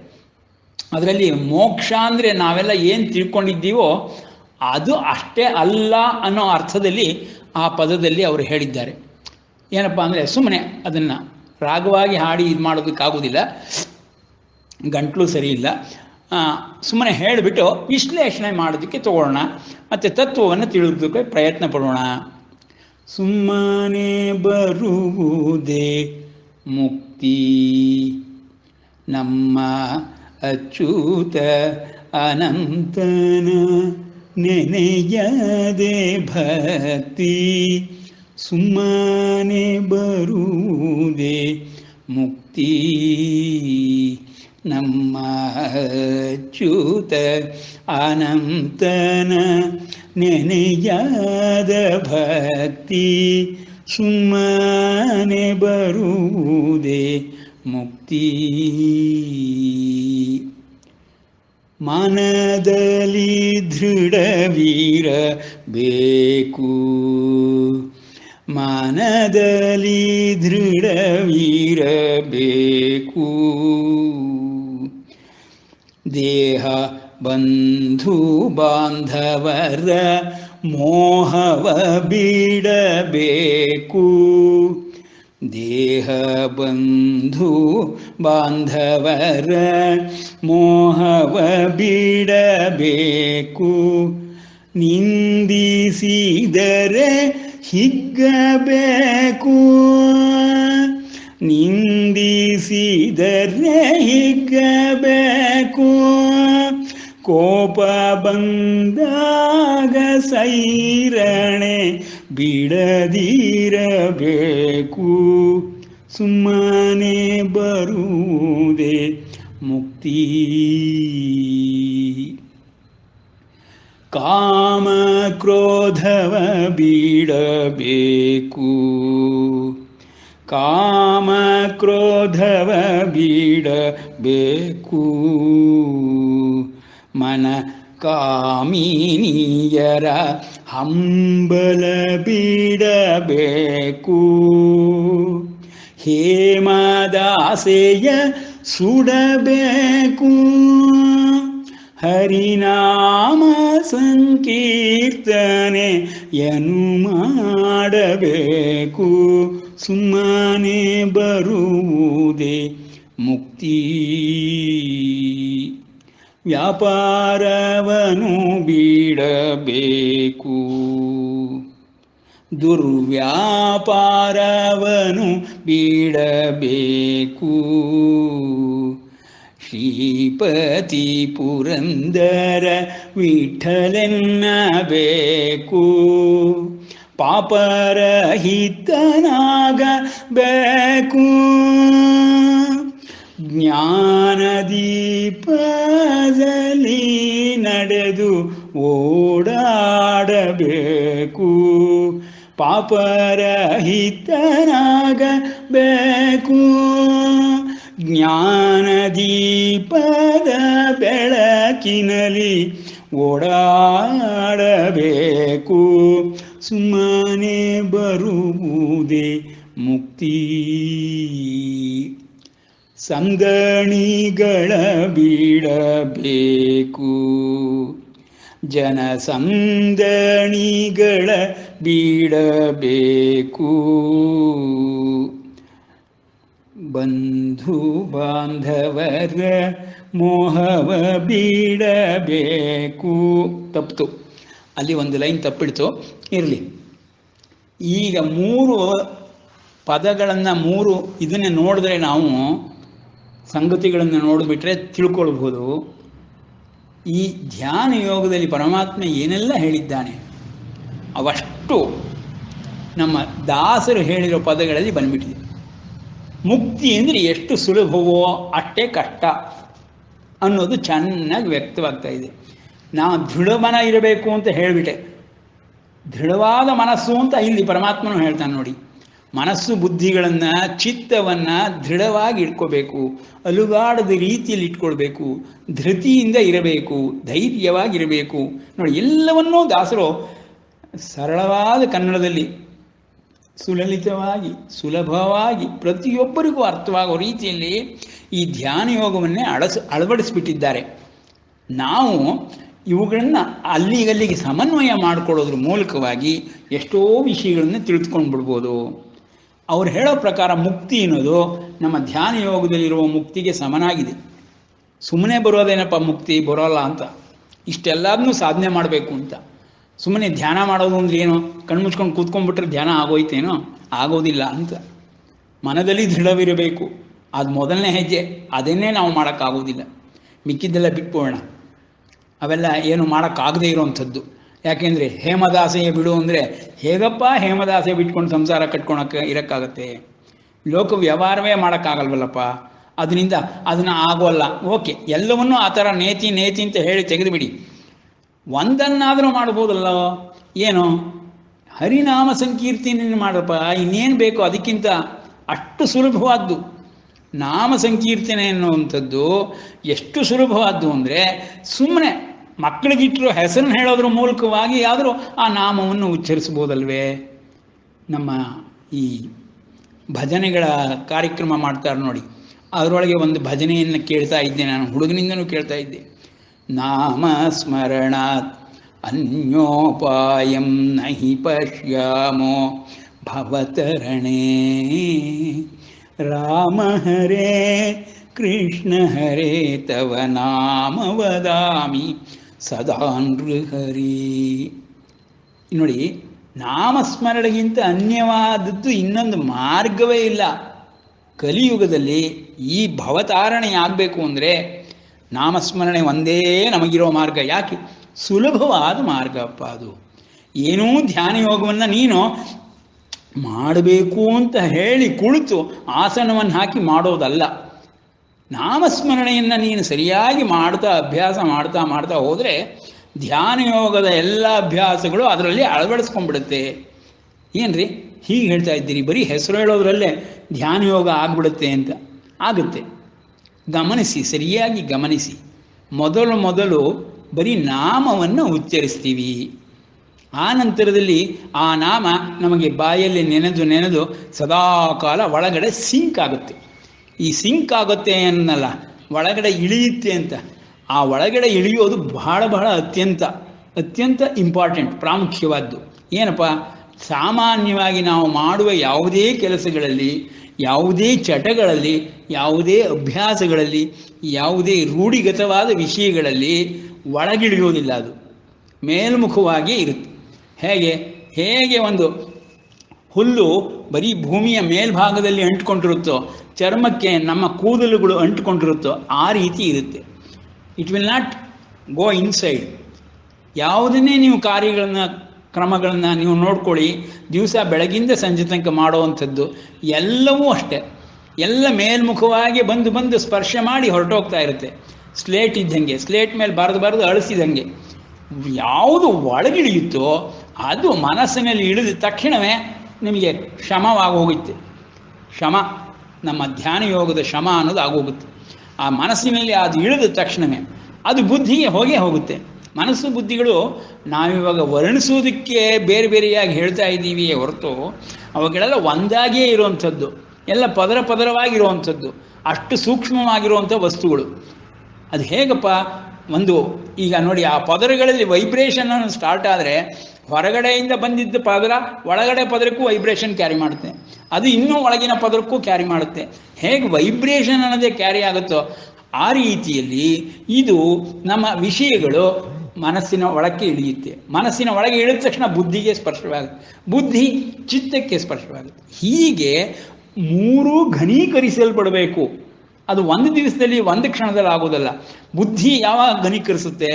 ಅದರಲ್ಲಿ ಮೋಕ್ಷ ಅಂದರೆ ನಾವೆಲ್ಲ ಏನು ತಿಳ್ಕೊಂಡಿದ್ದೀವೋ ಅದು ಅಷ್ಟೇ ಅಲ್ಲ ಅನ್ನೋ ಅರ್ಥದಲ್ಲಿ ಆ ಪದದಲ್ಲಿ ಅವರು ಹೇಳಿದ್ದಾರೆ. ಏನಪ್ಪ ಅಂದರೆ, ಸುಮ್ಮನೆ ಅದನ್ನು ರಾಗವಾಗಿ ಹಾಡಿ ಇದು ಮಾಡೋದಕ್ಕಾಗೋದಿಲ್ಲ, ಗಂಟ್ಲು ಸರಿ ಇಲ್ಲ, ಸುಮ್ಮನೆ ಹೇಳಿಬಿಟ್ಟು ವಿಶ್ಲೇಷಣೆ ಮಾಡೋದಕ್ಕೆ ತಗೊಳ್ಳೋಣ, ಮತ್ತು ತತ್ವವನ್ನು ತಿಳಿಯೋದಕ್ಕೆ ಪ್ರಯತ್ನ ಪಡೋಣ. ಸುಮ್ಮನೆ ಬರುವುದೇ ಮುಕ್ತಿ ಮುಕ್ತಿ. ನಮ್ಮ ಅಚ್ಯುತ ಅನಂತನ ನೆನೆಯದೆ ಭಕ್ತಿ, ಸುಮ್ಮನೆ ಬರುವುದೇ ಮುಕ್ತಿ. ನಮ್ಮ ಅಚ್ಯುತ ಅನಂತನ ನೆನೆಯದ ಭಕ್ತಿ, ಸುಮ್ಮನೆ ಬರುವುದೇ ಮುಕ್ತಿ. ಮನದಲ್ಲಿ ದೃಢವಿರಬೇಕು, ಮನದಲ್ಲಿ ದೃಢವಿರಬೇಕು. ದೇಹ ಬಂಧು ಬಾಂಧವರ ಮೋಹವ ಬಿಡಬೇಕು, ದೇಹ ಬಂಧು ಬಾಂಧವರ ಮೋಹವ ಬಿಡಬೇಕು. ನಿಂದಿಸಿದರೆ ಹಿಗ್ಗಬೇಕು, ನಿಂದಿಸಿದರೆ ಹಿಗ್ಗಬೇಕು. ಕೋಪ ಬಂದಾಗ ಸೈರಣೆ ಬಿಡದಿರಬೇಕು, ಸುಮ್ಮನೆ ಬರುವುದೇ ಮುಕ್ತಿ. ಕಾಮ ಕ್ರೋಧವ ಬಿಡಬೇಕು, ಕಾಮ ಕ್ರೋಧವ ಬಿಡಬೇಕು. ಮನ ಕಾಮಿನಿಯರ ಹಂಬಲ ಬಿಡಬೇಕು, ಹೇಮದಾಸೆಯ ಸುಡಬೇಕು. ಹರಿನಾಮ ಸಂಕೀರ್ತನೆಯನ್ನು ಮಾಡಬೇಕು, ಸುಮ್ಮನೆ ಬರುವುದೇ ಮುಕ್ತಿ. ವ್ಯಾಪಾರವನು ಬಿಡಬೇಕು, ದುರ್ವ್ಯಾಪಾರವನು ಬಿಡಬೇಕು. ಶ್ರೀಪತಿ ಪುರಂದರ ವಿಠಲೆನ್ನಬೇಕು, ಪಾಪರಹಿತನಾಗಬೇಕು. ಜ್ಞಾನದೀಪದಲ್ಲಿ ನಡೆದು ಓಡಾಡಬೇಕು, ಪಾಪರಹಿತನಾಗಬೇಕು. ಜ್ಞಾನದೀಪದ ಬೆಳಕಿನಲ್ಲಿ ಓಡಾಡಬೇಕು, ಸುಮ್ಮನೆ ಬರುವುದೇ ಮುಕ್ತಿ. ಸಂದಣಿಗಳ ಬಿಡಬೇಕು, ಜನಸಂದಣಿಗಳ ಬಿಡಬೇಕು. ಬಂಧು ಬಾಂಧವರ ಮೋಹವ ಬಿಡಬೇಕು. ತಪ್ಪಿತು, ಅಲ್ಲಿ ಒಂದು ಲೈನ್ ತಪ್ಪಿಡ್ತು, ಇರಲಿ. ಈಗ 3 ಪದಗಳನ್ನು 3 ಇದನ್ನೇ ನೋಡಿದ್ರೆ ನಾವು ಸಂಗತಿಗಳನ್ನು ನೋಡಿಬಿಟ್ರೆ ತಿಳ್ಕೊಳ್ಬೋದು. ಈ ಧ್ಯಾನ ಯೋಗದಲ್ಲಿ ಪರಮಾತ್ಮ ಏನೆಲ್ಲ ಹೇಳಿದ್ದಾನೆ ಅವಷ್ಟು ನಮ್ಮ ದಾಸರು ಹೇಳಿರೋ ಪದಗಳಲ್ಲಿ ಬಂದ್ಬಿಟ್ಟಿದೆ. ಮುಕ್ತಿ ಅಂದರೆ ಎಷ್ಟು ಸುಲಭವೋ ಅಷ್ಟೇ ಕಷ್ಟ ಅನ್ನೋದು ಚೆನ್ನಾಗಿ ವ್ಯಕ್ತವಾಗ್ತಾ ಇದೆ. ನಾವು ದೃಢಮನ ಇರಬೇಕು ಅಂತ ಹೇಳಿಬಿಟ್ಟೆ, ದೃಢವಾದ ಮನಸ್ಸು ಅಂತ ಇಲ್ಲಿ ಪರಮಾತ್ಮನು ಹೇಳ್ತಾನೆ ನೋಡಿ. ಮನಸ್ಸು ಬುದ್ಧಿಗಳನ್ನು ಚಿತ್ತವನ್ನು ದೃಢವಾಗಿ ಇಟ್ಕೋಬೇಕು, ಅಲುಗಾಡದ ರೀತಿಯಲ್ಲಿ ಇಟ್ಕೊಳ್ಬೇಕು, ಧೃತಿಯಿಂದ ಇರಬೇಕು, ಧೈರ್ಯವಾಗಿರಬೇಕು ನೋಡಿ. ಎಲ್ಲವನ್ನೂ ದಾಸರು ಸರಳವಾದ ಕನ್ನಡದಲ್ಲಿ ಸುಲಲಿತವಾಗಿ ಸುಲಭವಾಗಿ ಪ್ರತಿಯೊಬ್ಬರಿಗೂ ಅರ್ಥವಾಗೋ ರೀತಿಯಲ್ಲಿ ಈ ಧ್ಯಾನ ಯೋಗವನ್ನೇ ಅಳವಡಿಸಿಬಿಟ್ಟಿದ್ದಾರೆ. ನಾವು ಇವುಗಳನ್ನು ಅಲ್ಲಿಗಲ್ಲಿಗೆ ಸಮನ್ವಯ ಮಾಡಿಕೊಳ್ಳೋದ್ರ ಮೂಲಕವಾಗಿ ಎಷ್ಟೋ ವಿಷಯಗಳನ್ನು ತಿಳಿದುಕೊಂಡು ಬಿಡ್ಬೋದು. ಅವ್ರು ಹೇಳೋ ಪ್ರಕಾರ ಮುಕ್ತಿ ಅನ್ನೋದು ನಮ್ಮ ಧ್ಯಾನ ಯೋಗದಲ್ಲಿರುವ ಮುಕ್ತಿಗೆ ಸಮನಾಗಿದೆ. ಸುಮ್ಮನೆ ಬರೋದೇನಪ್ಪ ಮುಕ್ತಿ ಬರೋಲ್ಲ ಅಂತ, ಇಷ್ಟೆಲ್ಲದನ್ನೂ ಸಾಧನೆ ಮಾಡಬೇಕು ಅಂತ. ಸುಮ್ಮನೆ ಧ್ಯಾನ ಮಾಡೋದು ಅಂದ್ರೆ ಏನು, ಕಣ್ಮುಚ್ಕೊಂಡು ಕೂತ್ಕೊಂಡ್ಬಿಟ್ರೆ ಧ್ಯಾನ ಆಗೋಯ್ತೇನೋ, ಆಗೋದಿಲ್ಲ ಅಂತ. ಮನದಲ್ಲಿ ದೃಢವಿರಬೇಕು, ಅದು ಮೊದಲನೇ ಹೆಜ್ಜೆ, ಅದನ್ನೇ ನಾವು ಮಾಡೋಕ್ಕಾಗೋದಿಲ್ಲ. ಮಿಕ್ಕಿದ್ದೆಲ್ಲ ಬಿಟ್ಬೋಣ, ಅವೆಲ್ಲ ಏನು ಮಾಡೋಕ್ಕಾಗದೇ ಇರೋವಂಥದ್ದು. ಯಾಕೆಂದರೆ ಹೇಮದಾಸೆಯ ಬಿಡು ಅಂದರೆ ಹೇಗಪ್ಪ ಹೇಮದಾಸೆ ಬಿಟ್ಕೊಂಡು ಸಂಸಾರ ಕಟ್ಕೊಳಕ್ಕೆ ಇರೋಕ್ಕಾಗತ್ತೆ? ಲೋಕ ವ್ಯವಹಾರವೇ ಮಾಡೋಕ್ಕಾಗಲ್ವಲ್ಲಪ್ಪ. ಅದರಿಂದ ಅದನ್ನು ಆಗೋಲ್ಲ. ಓಕೆ, ಎಲ್ಲವನ್ನೂ ಆ ಥರ ನೇತಿ ನೇತಿ ಅಂತ ಹೇಳಿ ತೆಗೆದುಬಿಡಿ. ಒಂದನ್ನಾದರೂ ಮಾಡ್ಬೋದಲ್ಲ. ಏನು? ಹರಿನಾಮ ಸಂಕೀರ್ತನೆಯನ್ನು ಮಾಡಪ್ಪ, ಇನ್ನೇನು ಬೇಕು ಅದಕ್ಕಿಂತ? ಅಷ್ಟು ಸುಲಭವಾದ್ದು ನಾಮ ಸಂಕೀರ್ತನೆ ಅನ್ನುವಂಥದ್ದು. ಎಷ್ಟು ಸುಲಭವಾದ್ದು ಅಂದರೆ ಸುಮ್ಮನೆ ಮಕ್ಕಳಿಗಿಟ್ಟರು ಹೆಸರನ್ನು ಹೇಳೋದ್ರ ಮೂಲಕವಾಗಿ ಆದರೂ ಆ ನಾಮವನ್ನು ಉಚ್ಚರಿಸ್ಬೋದಲ್ವೇ? ನಮ್ಮ ಈ ಭಜನೆಗಳ ಕಾರ್ಯಕ್ರಮ ಮಾಡ್ತಾರೆ ನೋಡಿ, ಅದರೊಳಗೆ ಒಂದು ಭಜನೆಯನ್ನು ಕೇಳ್ತಾ ಇದ್ದೆ, ನಾನು ಹುಡುಗನಿಂದನೂ ಕೇಳ್ತಾ ಇದ್ದೆ. ನಾಮ ಸ್ಮರಣಾತ್ ಅನ್ಯೋಪಾಯಂ ನಹಿ ಪಶ್ಯಾಮೋ ಭವತರಣೇ ರಾಮ ಹರೇ ಕೃಷ್ಣ ಹರೇ ತವ ನಾಮ ವದಾಮಿ ಸದಾ ನೃಹರಿ. ನೋಡಿ, ನಾಮಸ್ಮರಣೆಗಿಂತ ಅನ್ಯವಾದದ್ದು ಇನ್ನೊಂದು ಮಾರ್ಗವೇ ಇಲ್ಲ. ಕಲಿಯುಗದಲ್ಲಿ ಈ ಭವತಾರಣೆ ಆಗಬೇಕು ಅಂದರೆ ನಾಮಸ್ಮರಣೆ ಒಂದೇ ನಮಗಿರೋ ಮಾರ್ಗ. ಯಾಕೆ? ಸುಲಭವಾದ ಮಾರ್ಗ ಅಪ್ಪ ಅದು. ಏನೂ ಧ್ಯಾನ ಯೋಗವನ್ನು ನೀನು ಮಾಡಬೇಕು ಅಂತ ಹೇಳಿ ಕುಳಿತು ಆಸನವನ್ನು ಹಾಕಿ ಮಾಡೋದಲ್ಲ. ನಾಮಸ್ಮರಣೆಯನ್ನು ನೀನು ಸರಿಯಾಗಿ ಮಾಡ್ತಾ ಅಭ್ಯಾಸ ಮಾಡ್ತಾ ಮಾಡ್ತಾ ಹೋದರೆ ಧ್ಯಾನ ಯೋಗದ ಎಲ್ಲ ಅಭ್ಯಾಸಗಳು ಅದರಲ್ಲಿ ಅಳವಡಿಸ್ಕೊಂಡ್ಬಿಡುತ್ತೆ. ಏನ್ರಿ ಹೀಗೆ ಹೇಳ್ತಾ ಇದ್ದೀರಿ? ಬರೀ ಹೆಸರು ಹೇಳೋದ್ರಲ್ಲೇ ಧ್ಯಾನ ಯೋಗ ಆಗ್ಬಿಡುತ್ತೆ ಅಂತ? ಆಗುತ್ತೆ. ಗಮನಿಸಿ, ಸರಿಯಾಗಿ ಗಮನಿಸಿ. ಮೊದಲು ಬರೀ ನಾಮವನ್ನು ಉಚ್ಚರಿಸ್ತೀವಿ. ಆ ನಂತರದಲ್ಲಿ ಆ ನಾಮ ನಮಗೆ ಬಾಯಲ್ಲಿ ನೆನೆದು ಸದಾಕಾಲ ಒಳಗಡೆ ಸಿಂಕ್ ಆಗುತ್ತೆ. ಈ ಸಿಂಕ್ ಆಗುತ್ತೆ ಅನ್ನಲ್ಲ, ಒಳಗಡೆ ಇಳಿಯುತ್ತೆ ಅಂತ. ಆ ಒಳಗಡೆ ಇಳಿಯೋದು ಬಹಳ ಅತ್ಯಂತ ಇಂಪಾರ್ಟೆಂಟ್, ಪ್ರಾಮುಖ್ಯವಾದ್ದು. ಏನಪ್ಪ? ಸಾಮಾನ್ಯವಾಗಿ ನಾವು ಮಾಡುವ ಯಾವುದೇ ಕೆಲಸಗಳಲ್ಲಿ, ಯಾವುದೇ ಚಟಗಳಲ್ಲಿ, ಯಾವುದೇ ಅಭ್ಯಾಸಗಳಲ್ಲಿ, ಯಾವುದೇ ರೂಢಿಗತವಾದ ವಿಷಯಗಳಲ್ಲಿ ಒಳಗಿಳಿಯೋದಿಲ್ಲ. ಅದು ಮೇಲ್ಮುಖವಾಗಿ ಇರುತ್ತೆ. ಹೇಗೆ ಒಂದು ಹುಲ್ಲು ಬರೀ ಭೂಮಿಯ ಮೇಲ್ಭಾಗದಲ್ಲಿ ಅಂಟ್ಕೊಂಡಿರುತ್ತೋ, ಚರ್ಮಕ್ಕೆ ನಮ್ಮ ಕೂದಲುಗಳು ಅಂಟ್ಕೊಂಡಿರುತ್ತೋ, ಆ ರೀತಿ ಇರುತ್ತೆ. It will not go inside. ಯಾವುದನ್ನೇ ನೀವು ಕ್ರಮಗಳನ್ನು ನೀವು ನೋಡ್ಕೊಳ್ಳಿ, ದಿವಸ ಬೆಳಗಿಂದ ಸಂಜೆ ತನಕ ಮಾಡುವಂಥದ್ದು ಎಲ್ಲವೂ ಅಷ್ಟೇ. ಎಲ್ಲ ಮೇಲ್ಮುಖವಾಗಿ ಬಂದು ಸ್ಪರ್ಶ ಮಾಡಿ ಹೊರಟೋಗ್ತಾ ಇರುತ್ತೆ. ಸ್ಲೇಟ್ ಇದ್ದಂಗೆ, ಸ್ಲೇಟ್ ಮೇಲೆ ಬರೆದು ಅಳಿಸಿದಂಗೆ. ಯಾವುದು ಒಳಗಿಳಿಯುತ್ತೋ ಅದು ಮನಸ್ಸಿನಲ್ಲಿ ಇಳಿದ ತಕ್ಷಣವೇ ನಿಮಗೆ ಶಮವಾಗಿ ಹೋಗುತ್ತೆ. ಶಮ, ನಮ್ಮ ಧ್ಯಾನ ಯೋಗದ ಶಮ ಅನ್ನೋದು ಆಗೋಗುತ್ತೆ. ಆ ಮನಸ್ಸಿನಲ್ಲಿ ಅದು ಇಳಿದ ತಕ್ಷಣವೇ ಅದು ಬುದ್ಧಿಗೆ ಹೋಗುತ್ತೆ. ಮನಸ್ಸು ಬುದ್ಧಿಗಳು ನಾವಿವಾಗ ವರ್ಣಿಸೋದಕ್ಕೆ ಬೇರೆ ಬೇರೆಯಾಗಿ ಹೇಳ್ತಾ ಇದ್ದೀವಿ ಹೊರತು ಅವುಗಳೆಲ್ಲ ಒಂದಾಗಿಯೇ ಇರುವಂಥದ್ದು, ಎಲ್ಲ ಪದರವಾಗಿರುವಂಥದ್ದು, ಅಷ್ಟು ಸೂಕ್ಷ್ಮವಾಗಿರುವಂಥ ವಸ್ತುಗಳು. ಅದು ಹೇಗಪ್ಪ? ಈಗ ನೋಡಿ, ಆ ಪದರಗಳಲ್ಲಿ ವೈಬ್ರೇಷನ್ ಸ್ಟಾರ್ಟ್ ಆದರೆ ಹೊರಗಡೆಯಿಂದ ಬಂದಿದ್ದ ಪದರ ಒಳಗಡೆ ಪದರಕ್ಕೂ ವೈಬ್ರೇಷನ್ ಕ್ಯಾರಿ ಮಾಡುತ್ತೆ, ಅದು ಇನ್ನೂ ಒಳಗಿನ ಪದರಕ್ಕೂ ಕ್ಯಾರಿ ಮಾಡುತ್ತೆ. ಹೇಗೆ ವೈಬ್ರೇಷನ್ ಅನ್ನೋದೇ ಕ್ಯಾರಿ ಆಗುತ್ತೋ ಆ ರೀತಿಯಲ್ಲಿ ಇದು ನಮ್ಮ ವಿಷಯಗಳು ಮನಸ್ಸಿನ ಒಳಕ್ಕೆ ಇಳಿಯುತ್ತೆ. ಮನಸ್ಸಿನ ಒಳಗೆ ಇಳಿದ ತಕ್ಷಣ ಬುದ್ಧಿಗೆ ಸ್ಪರ್ಶವಾಗುತ್ತೆ, ಬುದ್ಧಿ ಚಿತ್ತಕ್ಕೆ ಸ್ಪರ್ಶವಾಗುತ್ತೆ. ಹೀಗೆ ಮೂರೂ ಘನೀಕರಿಸಲ್ಪಡಬೇಕು. ಅದು ಒಂದು ದಿವಸದಲ್ಲಿ ಒಂದು ಕ್ಷಣದಲ್ಲಿ ಆಗೋದಲ್ಲ. ಬುದ್ಧಿ ಯಾವಾಗ ಘನೀಕರಿಸುತ್ತೆ?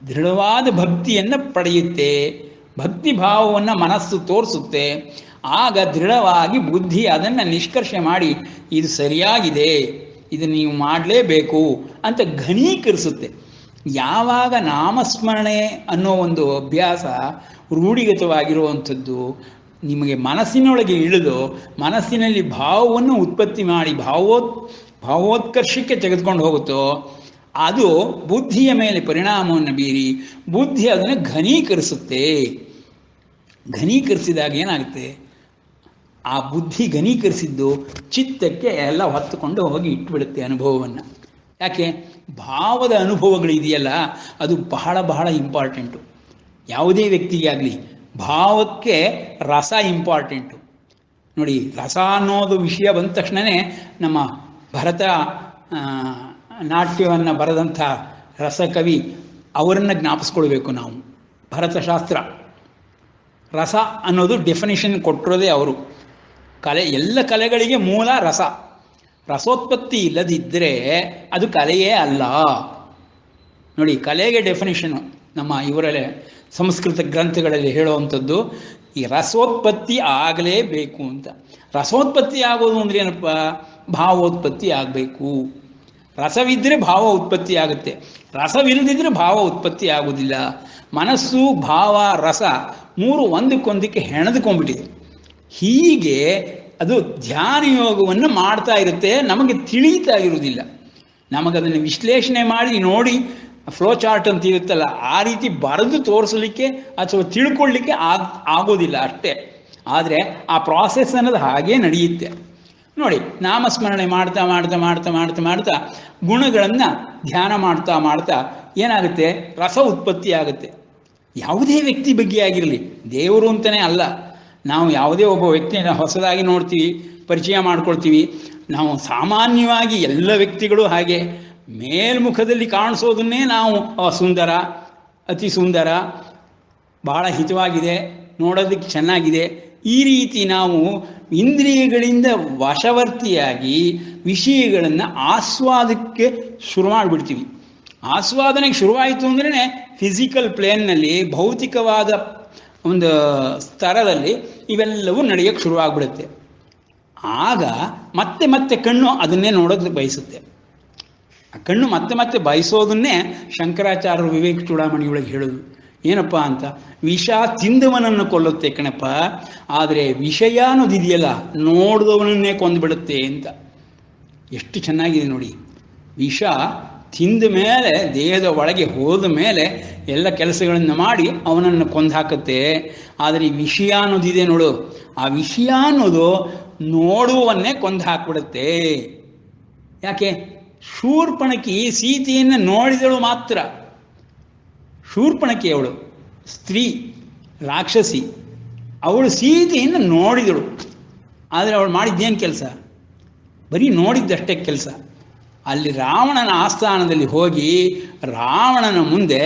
ದೃಢವಾದ ಭಕ್ತಿಯನ್ನು ಪಡೆಯುತ್ತೆ, ಭಕ್ತಿ ಭಾವವನ್ನು ಮನಸ್ಸು ತೋರಿಸುತ್ತೆ. ಆಗ ದೃಢವಾಗಿ ಬುದ್ಧಿ ಅದನ್ನು ನಿಷ್ಕರ್ಷೆ ಮಾಡಿ ಇದು ಸರಿಯಾಗಿದೆ, ಇದು ನೀವು ಮಾಡಲೇಬೇಕು ಅಂತ ಘನೀಕರಿಸುತ್ತೆ. ಯಾವಾಗ ನಾಮಸ್ಮರಣೆ ಅನ್ನೋ ಒಂದು ಅಭ್ಯಾಸ ರೂಢಿಗತವಾಗಿರುವಂಥದ್ದು ನಿಮಗೆ ಮನಸ್ಸಿನೊಳಗೆ ಇಳಿದು ಮನಸ್ಸಿನಲ್ಲಿ ಭಾವವನ್ನು ಉತ್ಪತ್ತಿ ಮಾಡಿ ಭಾವೋತ್ಕರ್ಷಕ್ಕೆ ತೆಗೆದುಕೊಂಡು ಹೋಗುತ್ತೋ ಅದು ಬುದ್ಧಿಯ ಮೇಲೆ ಪರಿಣಾಮವನ್ನು ಬೀರಿ ಬುದ್ಧಿ ಅದನ್ನು ಘನೀಕರಿಸುತ್ತೆ. ಘನೀಕರಿಸಿದಾಗ ಏನಾಗುತ್ತೆ? ಆ ಬುದ್ಧಿ ಘನೀಕರಿಸಿದ್ದು ಚಿತ್ತಕ್ಕೆ ಎಲ್ಲ ಹೊತ್ತುಕೊಂಡು ಹೋಗಿ ಇಟ್ಬಿಡುತ್ತೆ ಅನುಭವವನ್ನು. ಯಾಕೆ? ಭಾವದ ಅನುಭವಗಳಿದೆಯಲ್ಲ ಅದು ಬಹಳ ಇಂಪಾರ್ಟೆಂಟು. ಯಾವುದೇ ವ್ಯಕ್ತಿಗಾಗಲಿ ಭಾವಕ್ಕೆ ರಸ ಇಂಪಾರ್ಟೆಂಟು. ನೋಡಿ, ರಸ ಅನ್ನೋದು ವಿಷಯ ಬಂದ ತಕ್ಷಣವೇ ನಮ್ಮ ಭರತ ನಾಟ್ಯವನ್ನು ಬರೆದಂಥ ರಸಕವಿ ಅವರನ್ನು ಜ್ಞಾಪಿಸ್ಕೊಳ್ಬೇಕು ನಾವು. ಭರತಶಾಸ್ತ್ರ ರಸ ಅನ್ನೋದು ಡೆಫಿನಿಷನ್ ಕೊಟ್ಟಿರೋದೇ ಅವರು. ಎಲ್ಲ ಕಲೆಗಳಿಗೆ ಮೂಲ ರಸ. ರಸೋತ್ಪತ್ತಿ ಇಲ್ಲದಿದ್ದರೆ ಅದು ಕಲೆಯೇ ಅಲ್ಲ. ನೋಡಿ, ಕಲೆಗೆ ಡೆಫಿನಿಷನು ನಮ್ಮ ಇವರಲ್ಲೇ ಸಂಸ್ಕೃತ ಗ್ರಂಥಗಳಲ್ಲಿ ಹೇಳುವಂಥದ್ದು ಈ ರಸೋತ್ಪತ್ತಿ ಆಗಲೇಬೇಕು ಅಂತ. ರಸೋತ್ಪತ್ತಿ ಆಗೋದು ಅಂದರೆ ಏನಪ್ಪ? ಭಾವೋತ್ಪತ್ತಿ ಆಗಬೇಕು. ರಸವಿದ್ದರೆ ಭಾವ ಉತ್ಪತ್ತಿ ಆಗುತ್ತೆ, ರಸವಿಲ್ಲದಿದ್ದರೆ ಭಾವ ಉತ್ಪತ್ತಿ ಆಗೋದಿಲ್ಲ. ಮನಸ್ಸು, ಭಾವ, ರಸ ಮೂರು ಒಂದಕ್ಕೊಂದಕ್ಕೆ ಹೆಣೆದುಕೊಂಡ್ಬಿಟ್ಟಿದೆ. ಹೀಗೆ ಅದು ಧ್ಯಾನ ಯೋಗವನ್ನು ಮಾಡ್ತಾ ಇರುತ್ತೆ, ನಮಗೆ ತಿಳಿತಾ ಇರುವುದಿಲ್ಲ. ನಮಗದನ್ನು ವಿಶ್ಲೇಷಣೆ ಮಾಡಿ ನೋಡಿ ಫ್ಲೋ ಚಾರ್ಟ್ ಅಂತ ಇರುತ್ತಲ್ಲ, ಆ ರೀತಿ ಬರೆದು ತೋರಿಸಲಿಕ್ಕೆ ಅಥವಾ ತಿಳ್ಕೊಳ್ಳಿಕ್ಕೆ ಆಗೋದಿಲ್ಲ ಅಷ್ಟೇ. ಆದರೆ ಆ ಪ್ರಾಸೆಸ್ ಅನ್ನೋದು ಹಾಗೇ ನಡೆಯುತ್ತೆ. ನೋಡಿ, ನಾಮಸ್ಮರಣೆ ಮಾಡ್ತಾ ಮಾಡ್ತಾ ಮಾಡ್ತಾ ಮಾಡ್ತಾ ಮಾಡ್ತಾ ಗುಣಗಳನ್ನು ಧ್ಯಾನ ಮಾಡ್ತಾ ಮಾಡ್ತಾ ಏನಾಗುತ್ತೆ? ರಸ ಉತ್ಪತ್ತಿ ಆಗುತ್ತೆ. ಯಾವುದೇ ವ್ಯಕ್ತಿ ಬಗ್ಗೆ ಆಗಿರಲಿ, ದೇವರು ಅಂತಲೇ ಅಲ್ಲ, ನಾವು ಯಾವುದೇ ಒಬ್ಬ ವ್ಯಕ್ತಿನ ಹೊಸದಾಗಿ ನೋಡ್ತೀವಿ, ಪರಿಚಯ ಮಾಡ್ಕೊಳ್ತೀವಿ. ನಾವು ಸಾಮಾನ್ಯವಾಗಿ ಎಲ್ಲ ವ್ಯಕ್ತಿಗಳು ಹಾಗೆ ಮೇಲ್ಮುಖದಲ್ಲಿ ಕಾಣಿಸೋದನ್ನೇ ನಾವು ಸುಂದರ, ಅತಿ ಸುಂದರ, ಭಾಳ ಹಿತವಾಗಿದೆ, ನೋಡೋದಕ್ಕೆ ಚೆನ್ನಾಗಿದೆ, ಈ ರೀತಿ ನಾವು ಇಂದ್ರಿಯಗಳಿಂದ ವಶವರ್ತಿಯಾಗಿ ವಿಷಯಗಳನ್ನು ಆಸ್ವಾದಕ್ಕೆ ಶುರು ಮಾಡಿಬಿಡ್ತೀವಿ. ಆಸ್ವಾದನೆಗೆ ಶುರುವಾಯಿತು ಅಂದ್ರೇ ಫಿಸಿಕಲ್ ಪ್ಲೇನ್ನಲ್ಲಿ, ಭೌತಿಕವಾದ ಒಂದು ಸ್ತರದಲ್ಲಿ ಇವೆಲ್ಲವೂ ನಡೆಯೋಕ್ಕೆ ಶುರುವಾಗ್ಬಿಡುತ್ತೆ. ಆಗ ಮತ್ತೆ ಮತ್ತೆ ಕಣ್ಣು ಅದನ್ನೇ ನೋಡೋದಕ್ಕೆ ಬಯಸುತ್ತೆ. ಆ ಕಣ್ಣು ಮತ್ತೆ ಮತ್ತೆ ಬಯಸೋದನ್ನೇ ಶಂಕರಾಚಾರ್ಯರು ವಿವೇಕ ಚೂಡಾಮಣಿಯೊಳಗೆ ಹೇಳೋದು ಏನಪ್ಪ ಅಂತ, ವಿಷ ತಿಂದವನನ್ನು ಕೊಲ್ಲುತ್ತೆ ಕಣಪ್ಪ, ಆದರೆ ವಿಷಯ ಅನ್ನೋದಿದೆಯಲ್ಲ ನೋಡಿದವನನ್ನೇ ಕೊಂದುಬಿಡುತ್ತೆ ಅಂತ. ಎಷ್ಟು ಚೆನ್ನಾಗಿದೆ ನೋಡಿ. ವಿಷ ತಿಂದ ಮೇಲೆ, ದೇಹದ ಒಳಗೆ ಹೋದ ಮೇಲೆ ಎಲ್ಲ ಕೆಲಸಗಳನ್ನು ಮಾಡಿ ಅವನನ್ನು ಕೊಂದು ಹಾಕುತ್ತೆ. ಆದರೆ ಈ ವಿಷಯ ಅನ್ನೋದಿದೆ ನೋಡು, ಆ ವಿಷಯ ಅನ್ನೋದು ನೋಡುವವನ್ನೇ ಕೊಂದು ಹಾಕ್ಬಿಡುತ್ತೆ. ಯಾಕೆ? ಶೂರ್ಪಣಕಿ ಸೀತೆಯನ್ನು ನೋಡಿದಳು ಮಾತ್ರ. ಶೂರ್ಪಣಕಿ ಅವಳು ಸ್ತ್ರೀ, ರಾಕ್ಷಸಿ, ಅವಳು ಸೀತೆಯನ್ನು ನೋಡಿದಳು. ಆದರೆ ಅವಳು ಮಾಡಿದ್ದೇನು ಕೆಲಸ? ಬರೀ ನೋಡಿದ್ದಷ್ಟೇ ಕೆಲಸ. ಅಲ್ಲಿ ರಾವಣನ ಆಸ್ಥಾನದಲ್ಲಿ ಹೋಗಿ ರಾವಣನ ಮುಂದೆ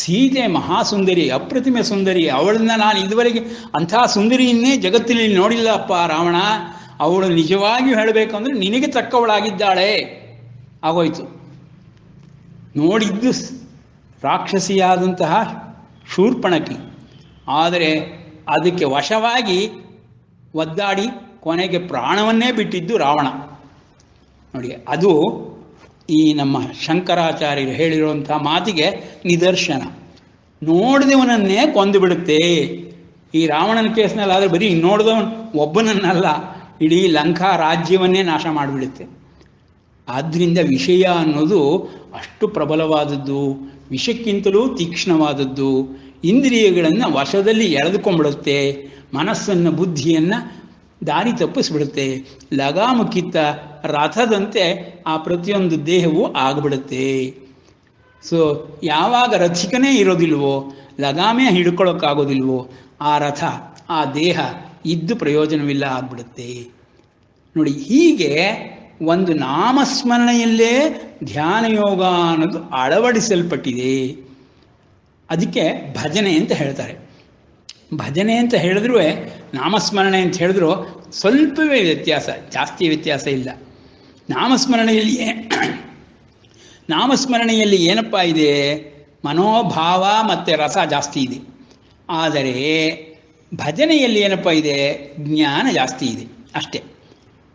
ಸೀತೆ ಮಹಾಸುಂದರಿ, ಅಪ್ರತಿಮೆ ಸುಂದರಿ, ಅವಳನ್ನ ನಾನು ಇದುವರೆಗೆ ಅಂಥ ಸುಂದರಿಯನ್ನೇ ಜಗತ್ತಿನಲ್ಲಿ ನೋಡಿಲ್ಲಪ್ಪ ರಾವಣ, ಅವಳು ನಿಜವಾಗಿಯೂ ಹೇಳಬೇಕಂದ್ರೆ ನಿನಗೆ ತಕ್ಕವಳಾಗಿದ್ದಾಳೆ ಆಗೋಯ್ತು. ನೋಡಿದ್ದು ರಾಕ್ಷಸಿಯಾದಂತಹ ಶೂರ್ಪಣಕಿ, ಆದರೆ ಅದಕ್ಕೆ ವಶವಾಗಿ ಒದ್ದಾಡಿ ಕೊನೆಗೆ ಪ್ರಾಣವನ್ನೇ ಬಿಟ್ಟಿದ್ದು ರಾವಣ. ನೋಡಿ, ಅದು ಈ ನಮ್ಮ ಶಂಕರಾಚಾರ್ಯರು ಹೇಳಿರುವಂಥ ಮಾತಿಗೆ ನಿದರ್ಶನ. ನೋಡಿದವನನ್ನೇ ಕೊಂದು ಬಿಡುತ್ತೆ. ಈ ರಾವಣನ ಕೇಸ್ನಲ್ಲಿ ಆದರೆ ಬರೀ ನೋಡಿದವನು ಒಬ್ಬನನ್ನಲ್ಲ, ಇಡೀ ಲಂಕಾ ರಾಜ್ಯವನ್ನೇ ನಾಶ ಮಾಡಿಬಿಡುತ್ತೆ. ಆದ್ದರಿಂದ ವಿಷಯ ಅನ್ನೋದು ಅಷ್ಟು ಪ್ರಬಲವಾದದ್ದು, ವಿಷಕ್ಕಿಂತಲೂ ತೀಕ್ಷ್ಣವಾದದ್ದು, ಇಂದ್ರಿಯಗಳನ್ನು ವಶದಲ್ಲಿ ಎಳೆದುಕೊಂಡ್ಬಿಡುತ್ತೆ, ಮನಸ್ಸನ್ನು, ಬುದ್ಧಿಯನ್ನು ದಾರಿ ತಪ್ಪಿಸ್ಬಿಡುತ್ತೆ. ಲಗಾಮು ಕಿತ್ತ ರಥದಂತೆ ಆ ಪ್ರತಿಯೊಂದು ದೇಹವೂ ಆಗಿಬಿಡುತ್ತೆ. ಸೊ ಯಾವಾಗ ರಥಿಕನೇ ಇರೋದಿಲ್ವೋ, ಲಗಾಮೇ ಹಿಡ್ಕೊಳ್ಳೋಕ್ಕಾಗೋದಿಲ್ವೋ, ಆ ರಥ, ಆ ದೇಹ ಇದ್ದು ಪ್ರಯೋಜನವಿಲ್ಲ ಆಗ್ಬಿಡುತ್ತೆ. ನೋಡಿ, ಹೀಗೆ ಒಂದು ನಾಮಸ್ಮರಣೆಯಲ್ಲೇ ಧ್ಯಾನ ಯೋಗ ಅನ್ನೋದು ಅಳವಡಿಸಲ್ಪಟ್ಟಿದೆ. ಅದಕ್ಕೆ ಭಜನೆ ಅಂತ ಹೇಳ್ತಾರೆ. ಭಜನೆ ಅಂತ ಹೇಳಿದ್ರೂ, ನಾಮಸ್ಮರಣೆ ಅಂತ ಹೇಳಿದ್ರು ಸ್ವಲ್ಪವೇ ವ್ಯತ್ಯಾಸ, ಜಾಸ್ತಿ ವ್ಯತ್ಯಾಸ ಇಲ್ಲ. ನಾಮಸ್ಮರಣೆಯಲ್ಲಿ ಏನಪ್ಪ ಇದೆ? ಮನೋಭಾವ ಮತ್ತು ರಸ ಜಾಸ್ತಿ ಇದೆ. ಆದರೆ ಭಜನೆಯಲ್ಲಿ ಏನಪ್ಪ ಇದೆ? ಜ್ಞಾನ ಜಾಸ್ತಿ ಇದೆ ಅಷ್ಟೇ.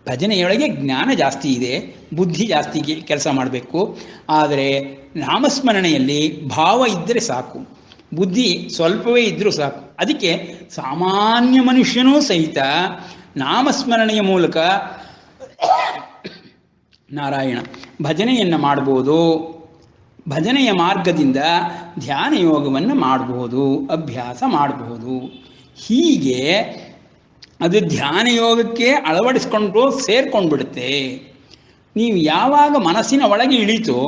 ಭಜನೆಯೊಳಗೆ ಜ್ಞಾನ ಜಾಸ್ತಿ ಇದೆ, ಬುದ್ಧಿ ಜಾಸ್ತಿ ಕೆಲಸ ಮಾಡಬೇಕು. ಆದರೆ ನಾಮಸ್ಮರಣೆಯಲ್ಲಿ ಭಾವ ಇದ್ದರೆ ಸಾಕು, ಬುದ್ಧಿ ಸ್ವಲ್ಪವೇ ಇದ್ದರೂ ಸಾಕು. ಅದಕ್ಕೆ ಸಾಮಾನ್ಯ ಮನುಷ್ಯನೂ ಸಹಿತ ನಾಮಸ್ಮರಣೆಯ ಮೂಲಕ ನಾರಾಯಣ ಭಜನೆಯನ್ನು ಮಾಡ್ಬೋದು. ಭಜನೆಯ ಮಾರ್ಗದಿಂದ ಧ್ಯಾನ ಯೋಗವನ್ನು ಮಾಡಬಹುದು, ಅಭ್ಯಾಸ ಮಾಡಬಹುದು. ಹೀಗೆ ಅದು ಧ್ಯಾನ ಯೋಗಕ್ಕೆ ಅಳವಡಿಸ್ಕೊಂಡು ಸೇರ್ಕೊಂಡ್ಬಿಡುತ್ತೆ. ನೀವು ಯಾವಾಗ ಮನಸ್ಸಿನ ಒಳಗೆ ಇಳೀತೋ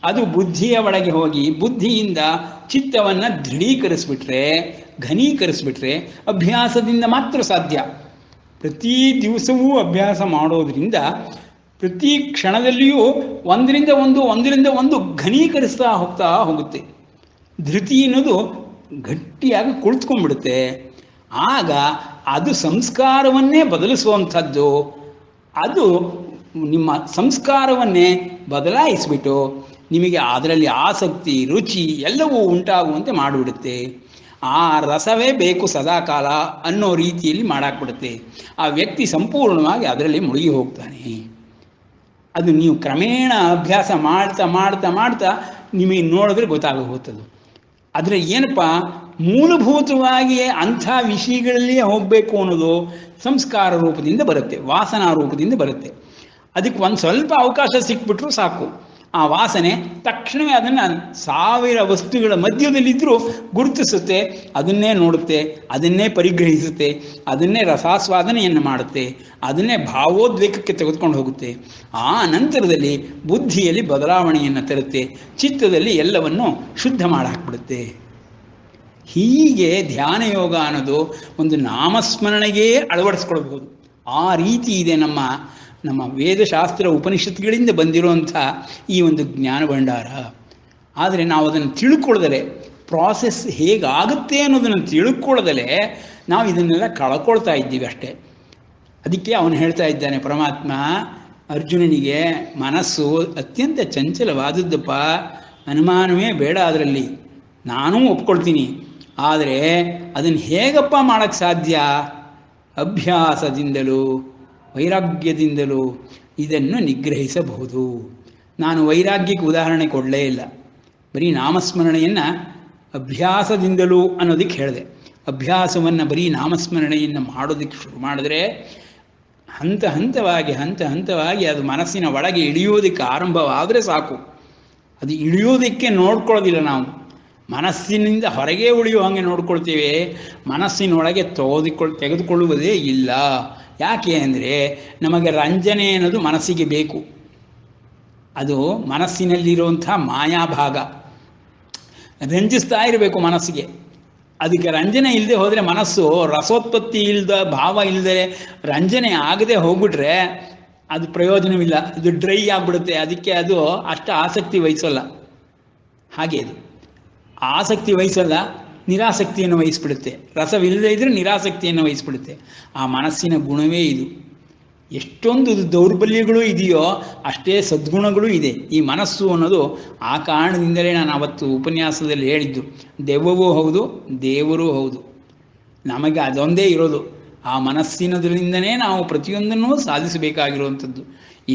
ಅದು ಬುದ್ಧಿಯ ಒಳಗೆ ಹೋಗಿ ಬುದ್ಧಿಯಿಂದ ಚಿತ್ತವನ್ನು ದೃಢೀಕರಿಸ್ಬಿಟ್ರೆ, ಘನೀಕರಿಸ್ಬಿಟ್ರೆ ಅಭ್ಯಾಸದಿಂದ ಮಾತ್ರ ಸಾಧ್ಯ. ಪ್ರತಿ ದಿವಸವೂ ಅಭ್ಯಾಸ ಮಾಡೋದ್ರಿಂದ ಪ್ರತಿ ಕ್ಷಣದಲ್ಲಿಯೂ ಒಂದರಿಂದ ಒಂದು ಘನೀಕರಿಸ್ತಾ ಹೋಗುತ್ತೆ. ಧೃತಿ ಅನ್ನೋದು ಗಟ್ಟಿಯಾಗಿ ಕುಳಿತುಕೊಂಡ್ಬಿಡುತ್ತೆ. ಆಗ ಅದು ಸಂಸ್ಕಾರವನ್ನೇ ಬದಲಿಸುವಂಥದ್ದು. ಅದು ನಿಮ್ಮ ಸಂಸ್ಕಾರವನ್ನೇ ಬದಲಾಯಿಸಿಬಿಟ್ಟು ನಿಮಗೆ ಅದರಲ್ಲಿ ಆಸಕ್ತಿ ರುಚಿ ಎಲ್ಲವೂ ಉಂಟಾಗುವಂತೆ ಮಾಡಿಬಿಡುತ್ತೆ. ಆ ರಸವೇ ಬೇಕು ಸದಾಕಾಲ ಅನ್ನೋ ರೀತಿಯಲ್ಲಿ ಮಾಡಾಕ್ಬಿಡುತ್ತೆ. ಆ ವ್ಯಕ್ತಿ ಸಂಪೂರ್ಣವಾಗಿ ಅದರಲ್ಲಿ ಮುಳುಗಿ ಹೋಗ್ತಾನೆ. ಅದು ನೀವು ಕ್ರಮೇಣ ಅಭ್ಯಾಸ ಮಾಡ್ತಾ ಮಾಡ್ತಾ ಮಾಡ್ತಾ ನಿಮಗೆ ನೋಡಿದ್ರೆ ಗೊತ್ತಾಗೋಗುತ್ತದು. ಆದರೆ ಏನಪ್ಪ, ಮೂಲಭೂತವಾಗಿ ಅಂಥ ವಿಷಯಗಳಲ್ಲಿಯೇ ಹೋಗಬೇಕು ಅನ್ನೋದು ಸಂಸ್ಕಾರ ರೂಪದಿಂದ ಬರುತ್ತೆ, ವಾಸನಾ ರೂಪದಿಂದ ಬರುತ್ತೆ. ಅದಕ್ಕೆ ಒಂದು ಸ್ವಲ್ಪ ಅವಕಾಶ ಸಿಕ್ಬಿಟ್ರೂ ಸಾಕು, ಆ ವಾಸನೆ ತಕ್ಷಣವೇ ಅದನ್ನು 1000 ವಸ್ತುಗಳ ಮಧ್ಯದಲ್ಲಿದ್ದರೂ ಗುರುತಿಸುತ್ತೆ, ಅದನ್ನೇ ನೋಡುತ್ತೆ, ಅದನ್ನೇ ಪರಿಗ್ರಹಿಸುತ್ತೆ, ಅದನ್ನೇ ರಸಾಸ್ವಾದನೆಯನ್ನು ಮಾಡುತ್ತೆ, ಅದನ್ನೇ ಭಾವೋದ್ವೇಗಕ್ಕೆ ತೆಗೆದುಕೊಂಡು ಹೋಗುತ್ತೆ. ಆ ನಂತರದಲ್ಲಿ ಬುದ್ಧಿಯಲ್ಲಿ ಬದಲಾವಣೆಯನ್ನು ತರುತ್ತೆ, ಚಿತ್ತದಲ್ಲಿ ಎಲ್ಲವನ್ನು ಶುದ್ಧ ಮಾಡಾಕ್ಬಿಡುತ್ತೆ. ಹೀಗೆ ಧ್ಯಾನ ಯೋಗ ಅನ್ನೋದು ಒಂದು ನಾಮಸ್ಮರಣೆಗೇ ಅಳವಡಿಸ್ಕೊಳ್ಬಹುದು. ಆ ರೀತಿ ಇದೆ ನಮ್ಮ ವೇದಶಾಸ್ತ್ರ ಉಪನಿಷತ್ತುಗಳಿಂದ ಬಂದಿರುವಂಥ ಈ ಒಂದು ಜ್ಞಾನ ಭಂಡಾರ. ಆದರೆ ನಾವು ಅದನ್ನು ತಿಳ್ಕೊಳ್ಳದಲೆ, ಪ್ರಾಸೆಸ್ ಹೇಗಾಗುತ್ತೆ ಅನ್ನೋದನ್ನು ತಿಳ್ಕೊಳ್ಳದಲೆ ನಾವು ಇದನ್ನೆಲ್ಲ ಕಳ್ಕೊಳ್ತಾ ಇದ್ದೀವಿ ಅಷ್ಟೇ. ಅದಕ್ಕೆ ಅವನು ಹೇಳ್ತಾ ಇದ್ದಾನೆ ಪರಮಾತ್ಮ ಅರ್ಜುನನಿಗೆ, ಮನಸ್ಸು ಅತ್ಯಂತ ಚಂಚಲವಾದದ್ದಪ್ಪ, ಅನುಮಾನವೇ ಬೇಡ ಅದರಲ್ಲಿ, ನಾನೂ ಒಪ್ಕೊಳ್ತೀನಿ. ಆದರೆ ಅದನ್ನು ಹೇಗಪ್ಪ ಮಾಡೋಕ್ಕೆ ಸಾಧ್ಯ? ಅಭ್ಯಾಸದಿಂದಲೂ ವೈರಾಗ್ಯದಿಂದಲೂ ಇದನ್ನು ನಿಗ್ರಹಿಸಬಹುದು. ನಾನು ವೈರಾಗ್ಯಕ್ಕೆ ಉದಾಹರಣೆ ಕೊಡಲೇ ಇಲ್ಲ, ಬರೀ ನಾಮಸ್ಮರಣೆಯನ್ನು ಅಭ್ಯಾಸದಿಂದಲೂ ಅನ್ನೋದಕ್ಕೆ ಹೇಳಿದೆ. ಅಭ್ಯಾಸವನ್ನು ಬರೀ ನಾಮಸ್ಮರಣೆಯನ್ನು ಮಾಡೋದಕ್ಕೆ ಶುರು ಮಾಡಿದ್ರೆ ಹಂತ ಹಂತವಾಗಿ ಅದು ಮನಸ್ಸಿನ ಒಳಗೆ ಇಳಿಯೋದಕ್ಕೆ ಆರಂಭವಾದರೆ ಸಾಕು. ಅದು ಇಳಿಯೋದಕ್ಕೆ ನೋಡ್ಕೊಳ್ಳೋದಿಲ್ಲ ನಾವು, ಮನಸ್ಸಿನಿಂದ ಹೊರಗೆ ಉಳಿಯೋ ಹಾಗೆ ನೋಡ್ಕೊಳ್ತೇವೆ, ಮನಸ್ಸಿನೊಳಗೆ ತೆಗೆದುಕೊಳ್ಳುವುದೇ ಇಲ್ಲ. ಯಾಕೆ ಅಂದರೆ ನಮಗೆ ರಂಜನೆ ಅನ್ನೋದು ಮನಸ್ಸಿಗೆ ಬೇಕು. ಅದು ಮನಸ್ಸಿನಲ್ಲಿರುವಂಥ ಮಾಯಾಭಾಗ, ರಂಜಿಸ್ತಾ ಇರಬೇಕು ಮನಸ್ಸಿಗೆ. ಅದಕ್ಕೆ ರಂಜನೆ ಇಲ್ಲದೆ ಹೋದರೆ ಮನಸ್ಸು ರಸೋತ್ಪತ್ತಿ ಇಲ್ಲದ ಭಾವ ಇಲ್ಲದೆ ರಂಜನೆ ಆಗದೆ ಹೋಗ್ಬಿಟ್ರೆ ಅದು ಪ್ರಯೋಜನವಿಲ್ಲ, ಅದು ಡ್ರೈ ಆಗಿಬಿಡುತ್ತೆ. ಅದಕ್ಕೆ ಅದು ಅಷ್ಟು ಆಸಕ್ತಿ ವಹಿಸೋಲ್ಲ. ಹಾಗೆ ಅದು ಆಸಕ್ತಿ ವಹಿಸಲ್ಲ, ನಿರಾಸಕ್ತಿಯನ್ನು ವಹಿಸ್ಬಿಡುತ್ತೆ. ರಸವಿಲ್ಲದೆ ಇದ್ದರೆ ನಿರಾಸಕ್ತಿಯನ್ನು ವಹಿಸ್ಬಿಡುತ್ತೆ. ಆ ಮನಸ್ಸಿನ ಗುಣವೇ ಇದು. ಎಷ್ಟೊಂದು ದೌರ್ಬಲ್ಯಗಳು ಇದೆಯೋ ಅಷ್ಟೇ ಸದ್ಗುಣಗಳು ಇದೆ ಈ ಮನಸ್ಸು ಅನ್ನೋದು. ಆ ಕಾರಣದಿಂದಲೇ ನಾನು ಅವತ್ತು ಉಪನ್ಯಾಸದಲ್ಲಿ ಹೇಳಿದ್ದು, ದೆವ್ವವೂ ಹೌದು ದೇವರೂ ಹೌದು. ನಮಗೆ ಅದೊಂದೇ ಇರೋದು, ಆ ಮನಸ್ಸಿನದರಿಂದನೇ ನಾವು ಪ್ರತಿಯೊಂದನ್ನು ಸಾಧಿಸಬೇಕಾಗಿರುವಂಥದ್ದು.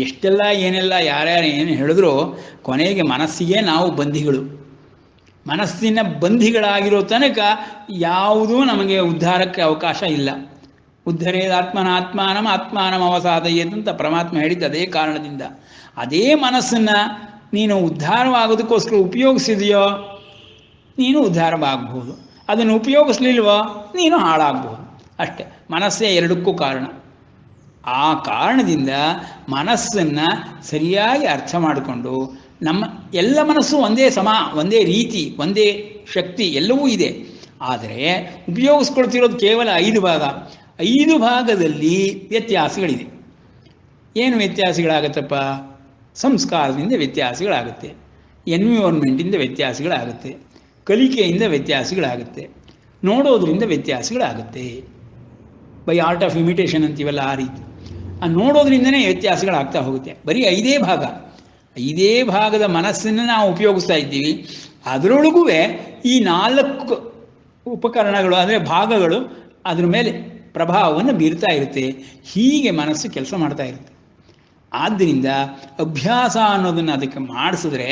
ಎಷ್ಟೆಲ್ಲ ಏನೆಲ್ಲ ಯಾರ್ಯಾರು ಏನು ಹೇಳಿದ್ರೂ ಕೊನೆಗೆ ಮನಸ್ಸಿಗೆ ನಾವು ಬಂಧಿಗಳು. ಮನಸ್ಸಿನ ಬಂಧಿಗಳಾಗಿರೋ ತನಕ ಯಾವುದೂ ನಮಗೆ ಉದ್ಧಾರಕ್ಕೆ ಅವಕಾಶ ಇಲ್ಲ. ಉದ್ಧರೇದಾತ್ಮನಾತ್ಮಾನಂ ಆತ್ಮಾನಂ ಅವಸಾದಯೇತ್ ಅಂತ ಪರಮಾತ್ಮ ಹೇಳಿದ್ದು ಅದೇ ಕಾರಣದಿಂದ. ಅದೇ ಮನಸ್ಸನ್ನು ನೀನು ಉದ್ಧಾರವಾಗೋದಕ್ಕೋಸ್ಕರ ಉಪಯೋಗಿಸಿದೆಯೋ ನೀನು ಉದ್ಧಾರವಾಗಬಹುದು, ಅದನ್ನು ಉಪಯೋಗಿಸ್ಲಿಲ್ವೋ ನೀನು ಹಾಳಾಗಬಹುದು. ಅಷ್ಟೇ, ಮನಸ್ಸೇ ಎರಡಕ್ಕೂ ಕಾರಣ. ಆ ಕಾರಣದಿಂದ ಮನಸ್ಸನ್ನು ಸರಿಯಾಗಿ ಅರ್ಥ ಮಾಡಿಕೊಂಡು, ನಮ್ಮ ಎಲ್ಲ ಮನಸ್ಸು ಒಂದೇ ಸಮ, ಒಂದೇ ರೀತಿ, ಒಂದೇ ಶಕ್ತಿ ಎಲ್ಲವೂ ಇದೆ. ಆದರೆ ಉಪಯೋಗಿಸ್ಕೊಳ್ತಿರೋದು ಕೇವಲ 5 ಭಾಗ. 5 ಭಾಗದಲ್ಲಿ ವ್ಯತ್ಯಾಸಗಳಿದೆ. ಏನು ವ್ಯತ್ಯಾಸಗಳಾಗುತ್ತಪ್ಪ? ಸಂಸ್ಕಾರದಿಂದ ವ್ಯತ್ಯಾಸಗಳಾಗುತ್ತೆ, ಎನ್ವಿರಾನ್ಮೆಂಟಿಂದ ವ್ಯತ್ಯಾಸಗಳಾಗುತ್ತೆ, ಕಲಿಕೆಯಿಂದ ವ್ಯತ್ಯಾಸಗಳಾಗುತ್ತೆ, ನೋಡೋದ್ರಿಂದ ವ್ಯತ್ಯಾಸಗಳಾಗುತ್ತೆ. ಬೈ ಆರ್ಟ್ ಆಫ್ ಇಮಿಟೇಷನ್ ಅಂತೀವಲ್ಲ ಆ ರೀತಿ. ಆ ನೋಡೋದ್ರಿಂದನೇ ವ್ಯತ್ಯಾಸಗಳಾಗ್ತಾ ಹೋಗುತ್ತೆ. ಬರೀ 5 ಭಾಗ, 5 ಭಾಗದ ಮನಸ್ಸನ್ನು ನಾವು ಉಪಯೋಗಿಸ್ತಾ ಇದ್ದೀವಿ. ಅದರೊಳಗೂ ಈ 4 ಉಪಕರಣಗಳು ಅಂದರೆ ಭಾಗಗಳು ಅದ್ರ ಮೇಲೆ ಪ್ರಭಾವವನ್ನು ಬೀರ್ತಾ ಇರುತ್ತೆ. ಹೀಗೆ ಮನಸ್ಸು ಕೆಲಸ ಮಾಡ್ತಾ ಇರುತ್ತೆ. ಆದ್ದರಿಂದ ಅಭ್ಯಾಸ ಅನ್ನೋದನ್ನು ಅದಕ್ಕೆ ಮಾಡಿಸಿದ್ರೆ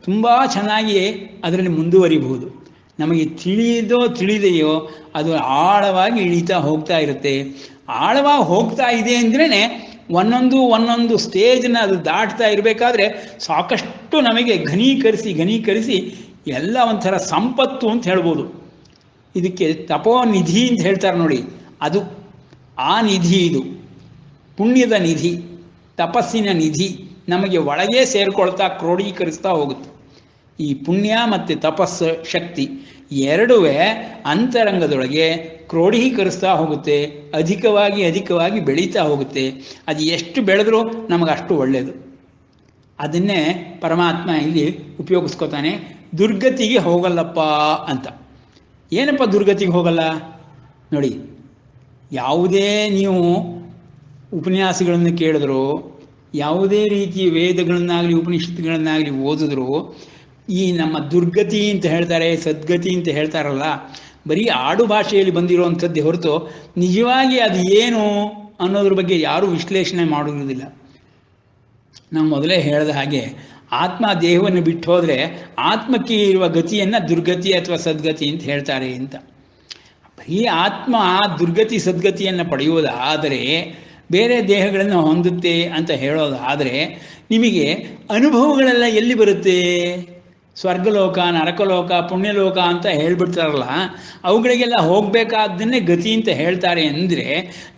ತುಂಬ ಚೆನ್ನಾಗಿ ಅದರಲ್ಲಿ ಮುಂದುವರಿಬಹುದು. ನಮಗೆ ತಿಳಿದೆಯೋ ಅದು ಆಳವಾಗಿ ಇಳಿತಾ ಹೋಗ್ತಾ ಇರುತ್ತೆ. ಆಳವಾಗಿ ಹೋಗ್ತಾ ಇದೆ ಅಂದ್ರೇ ಒಂದೊಂದು ಸ್ಟೇಜನ್ನ ಅದು ದಾಟ್ತಾ ಇರಬೇಕಾದ್ರೆ ಸಾಕಷ್ಟು ನಮಗೆ ಘನೀಕರಿಸಿ ಎಲ್ಲ ಒಂಥರ ಸಂಪತ್ತು ಅಂತ ಹೇಳ್ಬೋದು. ಇದಕ್ಕೆ ತಪೋನಿಧಿ ಅಂತ ಹೇಳ್ತಾರೆ ನೋಡಿ, ಅದು ಆ ನಿಧಿ. ಇದು ಪುಣ್ಯದ ನಿಧಿ, ತಪಸ್ಸಿನ ನಿಧಿ ನಮಗೆ ಒಳಗೆ ಸೇರಿಕೊಳ್ತಾ ಕ್ರೋಢೀಕರಿಸ್ತಾ ಹೋಗುತ್ತೆ. ಈ ಪುಣ್ಯ ಮತ್ತು ತಪಸ್ಸು ಶಕ್ತಿ ಎರಡೂ ಅಂತರಂಗದೊಳಗೆ ಕ್ರೋಢೀಕರಿಸ್ತಾ ಹೋಗುತ್ತೆ, ಅಧಿಕವಾಗಿ ಬೆಳೀತಾ ಹೋಗುತ್ತೆ. ಅದು ಎಷ್ಟು ಬೆಳೆದ್ರೂ ನಮಗಷ್ಟು ಒಳ್ಳೆಯದು. ಅದನ್ನೇ ಪರಮಾತ್ಮ ಇಲ್ಲಿ ಉಪಯೋಗಿಸ್ಕೋತಾನೆ. ದುರ್ಗತಿಗೆ ಹೋಗಲ್ಲಪ್ಪ ಅಂತ. ಏನಪ್ಪ ದುರ್ಗತಿಗೆ ಹೋಗಲ್ಲ? ನೋಡಿ, ಯಾವುದೇ ನೀವು ಉಪನ್ಯಾಸಗಳನ್ನು ಕೇಳಿದ್ರು, ಯಾವುದೇ ರೀತಿಯ ವೇದಗಳನ್ನಾಗಲಿ ಉಪನಿಷತ್ತುಗಳನ್ನಾಗಲಿ ಓದಿದ್ರು, ಈ ನಮ್ಮ ದುರ್ಗತಿ ಅಂತ ಹೇಳ್ತಾರೆ, ಸದ್ಗತಿ ಅಂತ ಹೇಳ್ತಾರಲ್ಲ, ಬರೀ ಆಡು ಭಾಷೆಯಲ್ಲಿ ಬಂದಿರುವಂಥದ್ದೇ ಹೊರತು ನಿಜವಾಗಿ ಅದು ಏನು ಅನ್ನೋದ್ರ ಬಗ್ಗೆ ಯಾರೂ ವಿಶ್ಲೇಷಣೆ ಮಾಡೋದಿಲ್ಲ. ನಾವು ಮೊದಲೇ ಹೇಳಿದ ಹಾಗೆ ಆತ್ಮ ದೇಹವನ್ನು ಬಿಟ್ಟು ಹೋದರೆ ಆತ್ಮಕ್ಕೆ ಇರುವ ಗತಿಯನ್ನು ದುರ್ಗತಿ ಅಥವಾ ಸದ್ಗತಿ ಅಂತ ಹೇಳ್ತಾರೆ ಅಂತ. ಬರೀ ಆತ್ಮ ದುರ್ಗತಿ ಸದ್ಗತಿಯನ್ನು ಪಡೆಯುವುದಾದರೆ, ಬೇರೆ ದೇಹಗಳನ್ನು ಹೊಂದುತ್ತೆ ಅಂತ ಹೇಳೋದಾದರೆ, ನಿಮಗೆ ಅನುಭವಗಳೆಲ್ಲ ಎಲ್ಲಿ ಬರುತ್ತೆ? ಸ್ವರ್ಗಲೋಕ, ನರಕಲೋಕ, ಪುಣ್ಯಲೋಕ ಅಂತ ಹೇಳ್ಬಿಡ್ತಾರಲ್ಲ, ಅವುಗಳಿಗೆಲ್ಲ ಹೋಗಬೇಕಾದ್ದನ್ನೇ ಗತಿ ಅಂತ ಹೇಳ್ತಾರೆ. ಅಂದರೆ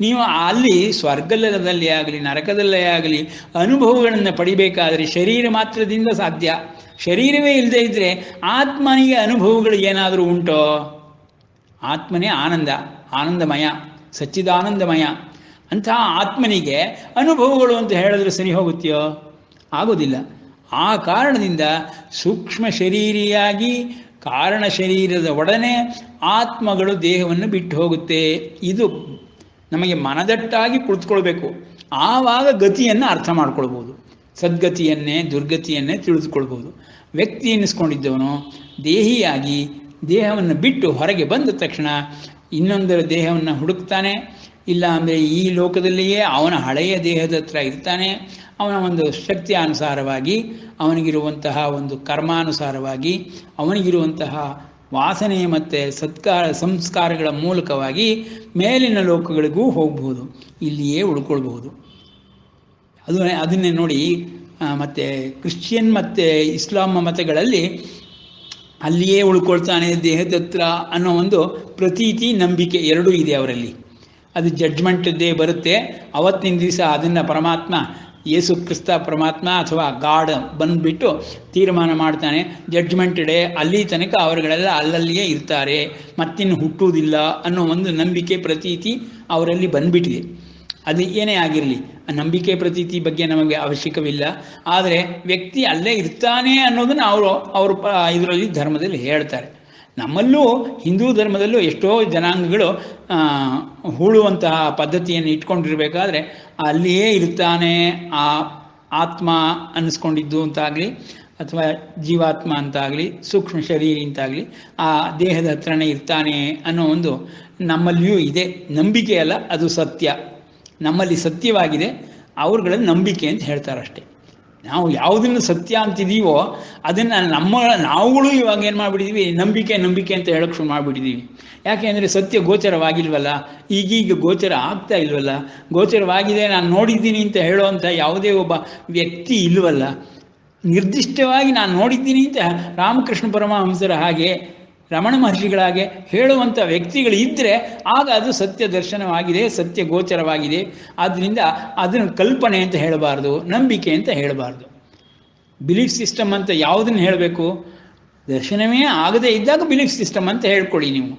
ನೀವು ಅಲ್ಲಿ ಸ್ವರ್ಗಲದಲ್ಲಿ ಆಗಲಿ ನರಕದಲ್ಲೇ ಆಗಲಿ ಅನುಭವಗಳನ್ನು ಪಡಿಬೇಕಾದರೆ ಶರೀರ ಮಾತ್ರದಿಂದ ಸಾಧ್ಯ. ಶರೀರವೇ ಇಲ್ಲದೆ ಇದ್ದರೆ ಆತ್ಮನಿಗೆ ಅನುಭವಗಳು ಏನಾದರೂ ಉಂಟೋ? ಆತ್ಮನೇ ಆನಂದಮಯ, ಸಚ್ಚಿದಾನಂದಮಯ. ಅಂತಹ ಆತ್ಮನಿಗೆ ಅನುಭವಗಳು ಅಂತ ಹೇಳಿದ್ರೆ ಸರಿ ಹೋಗುತ್ತೆಯೋ? ಆಗೋದಿಲ್ಲ. ಆ ಕಾರಣದಿಂದ ಸೂಕ್ಷ್ಮ ಶರೀರಿಯಾಗಿ ಕಾರಣ ಶರೀರದ ಒಡನೆ ಆತ್ಮಗಳು ದೇಹವನ್ನು ಬಿಟ್ಟು ಹೋಗುತ್ತೆ. ಇದು ನಮಗೆ ಮನದಟ್ಟಾಗಿ ಕುಳಿತುಕೊಳ್ಬೇಕು. ಆವಾಗ ಗತಿಯನ್ನು ಅರ್ಥ ಮಾಡ್ಕೊಳ್ಬೋದು, ಸದ್ಗತಿಯನ್ನೇ ದುರ್ಗತಿಯನ್ನೇ ತಿಳಿದುಕೊಳ್ಬೋದು. ವ್ಯಕ್ತಿ ಎನ್ನಿಸ್ಕೊಂಡಿದ್ದವನು ದೇಹಿಯಾಗಿ ದೇಹವನ್ನು ಬಿಟ್ಟು ಹೊರಗೆ ಬಂದ ತಕ್ಷಣ ಇನ್ನೊಂದರ ದೇಹವನ್ನು ಹುಡುಕ್ತಾನೆ. ಇಲ್ಲ ಅಂದರೆ ಈ ಲೋಕದಲ್ಲಿಯೇ ಅವನ ಹಳೆಯ ದೇಹದ ಹತ್ರ ಇರ್ತಾನೆ. ಅವನ ಒಂದು ಶಕ್ತಿಯ ಅನುಸಾರವಾಗಿ, ಅವನಿಗಿರುವಂತಹ ಒಂದು ಕರ್ಮಾನುಸಾರವಾಗಿ, ಅವನಿಗಿರುವಂತಹ ವಾಸನೆ ಮತ್ತು ಸಂಸ್ಕಾರಗಳ ಮೂಲಕವಾಗಿ ಮೇಲಿನ ಲೋಕಗಳಿಗೂ ಹೋಗ್ಬೋದು, ಇಲ್ಲಿಯೇ ಉಳ್ಕೊಳ್ಬಹುದು. ಅದನ್ನೇ ನೋಡಿ, ಮತ್ತು ಕ್ರಿಶ್ಚಿಯನ್ ಮತ್ತು ಇಸ್ಲಾಂ ಮತಗಳಲ್ಲಿ ಅಲ್ಲಿಯೇ ಉಳ್ಕೊಳ್ತಾನೆ ದೇಹದ ಹತ್ರ ಅನ್ನೋ ಒಂದು ಪ್ರತೀತಿ, ನಂಬಿಕೆ ಎರಡೂ ಇದೆ ಅವರಲ್ಲಿ. ಅದು ಜಡ್ಜ್ಮೆಂಟ್ ಡೇ ಬರುತ್ತೆ, ಅವತ್ತಿನ ದಿವಸ ಅದನ್ನು ಪರಮಾತ್ಮ, ಯೇಸು ಕ್ರಿಸ್ತ ಪರಮಾತ್ಮ ಅಥವಾ ಗಾಡ್ ಬಂದುಬಿಟ್ಟು ತೀರ್ಮಾನ ಮಾಡ್ತಾನೆ. ಜಡ್ಜ್ಮೆಂಟ್ ಡೇ ಅಲ್ಲಿ ತನಕ ಅವರುಗಳೆಲ್ಲ ಅಲ್ಲಲ್ಲಿಯೇ ಇರ್ತಾರೆ, ಮತ್ತಿನ್ನು ಹುಟ್ಟುವುದಿಲ್ಲ ಅನ್ನೋ ಒಂದು ನಂಬಿಕೆ ಪ್ರತೀತಿ ಅವರಲ್ಲಿ ಬಂದುಬಿಟ್ಟಿದೆ. ಅದು ಏನೇ ಆಗಿರಲಿ, ಆ ನಂಬಿಕೆ ಪ್ರತೀತಿ ಬಗ್ಗೆ ನಮಗೆ ಅವಶ್ಯಕವಿಲ್ಲ. ಆದರೆ ವ್ಯಕ್ತಿ ಅಲ್ಲೇ ಇರ್ತಾನೆ ಅನ್ನೋದನ್ನು ಅವರು ಇದರಲ್ಲಿ ಧರ್ಮದಲ್ಲಿ ಹೇಳ್ತಾರೆ. ನಮ್ಮಲ್ಲೂ ಹಿಂದೂ ಧರ್ಮದಲ್ಲೂ ಎಷ್ಟೋ ಜನಾಂಗಗಳು ಹೂಳುವಂತಹ ಪದ್ಧತಿಯನ್ನು ಇಟ್ಕೊಂಡಿರಬೇಕಾದ್ರೆ ಅಲ್ಲಿಯೇ ಇರ್ತಾನೆ ಆ ಆತ್ಮ ಅನ್ನಿಸ್ಕೊಂಡಿದ್ದು ಅಂತಾಗಲಿ, ಅಥವಾ ಜೀವಾತ್ಮ ಅಂತಾಗಲಿ, ಸೂಕ್ಷ್ಮ ಶರೀರ ಅಂತಾಗಲಿ ಆ ದೇಹದ ಹತ್ರನೇ ಇರ್ತಾನೆ ಅನ್ನೋ ಒಂದು ನಮ್ಮಲ್ಲಿಯೂ ಇದೆ. ನಂಬಿಕೆ ಅಲ್ಲ, ಅದು ಸತ್ಯ. ನಮ್ಮಲ್ಲಿ ಸತ್ಯವಾಗಿದೆ, ಅವ್ರುಗಳ ನಂಬಿಕೆ ಅಂತ ಹೇಳ್ತಾರಷ್ಟೆ. ನಾವು ಯಾವುದನ್ನು ಸತ್ಯ ಅಂತಿದ್ದೀವೋ ಅದನ್ನು ನಾವುಗಳು ಇವಾಗ ಏನು ಮಾಡಿಬಿಟ್ಟಿದ್ದೀವಿ, ನಂಬಿಕೆ ಅಂತ ಹೇಳೋಕ್ಕೆ ಶುರು ಮಾಡಿಬಿಟ್ಟಿದ್ದೀವಿ. ಯಾಕೆ ಅಂದರೆ ಸತ್ಯ ಗೋಚರವಾಗಿಲ್ವಲ್ಲ, ಈಗೀಗ ಗೋಚರ ಆಗ್ತಾ ಇಲ್ವಲ್ಲ. ಗೋಚರವಾಗಿದೆ, ನಾನು ನೋಡಿದ್ದೀನಿ ಅಂತ ಹೇಳೋವಂಥ ಯಾವುದೇ ಒಬ್ಬ ವ್ಯಕ್ತಿ ಇಲ್ವಲ್ಲ. ನಿರ್ದಿಷ್ಟವಾಗಿ ನಾನು ನೋಡಿದ್ದೀನಿ ಅಂತ ರಾಮಕೃಷ್ಣ ಪರಮಹಂಸರ ಹಾಗೆ, ರಮಣ ಮಹರ್ಷಿಗಳಾಗೆ ಹೇಳುವಂಥ ವ್ಯಕ್ತಿಗಳು ಇದ್ದರೆ ಆಗ ಅದು ಸತ್ಯ ದರ್ಶನವಾಗಿದೆ, ಸತ್ಯ ಗೋಚರವಾಗಿದೆ. ಆದ್ದರಿಂದ ಅದನ್ನು ಕಲ್ಪನೆ ಅಂತ ಹೇಳಬಾರ್ದು, ನಂಬಿಕೆ ಅಂತ ಹೇಳಬಾರ್ದು. ಬಿಲೀಫ್ ಸಿಸ್ಟಮ್ ಅಂತ ಯಾವುದನ್ನು ಹೇಳಬೇಕು? ದರ್ಶನವೇ ಆಗದೇ ಇದ್ದಾಗ ಬಿಲೀಫ್ ಸಿಸ್ಟಮ್ ಅಂತ ಹೇಳ್ಕೊಳ್ಳಿ ನೀವು.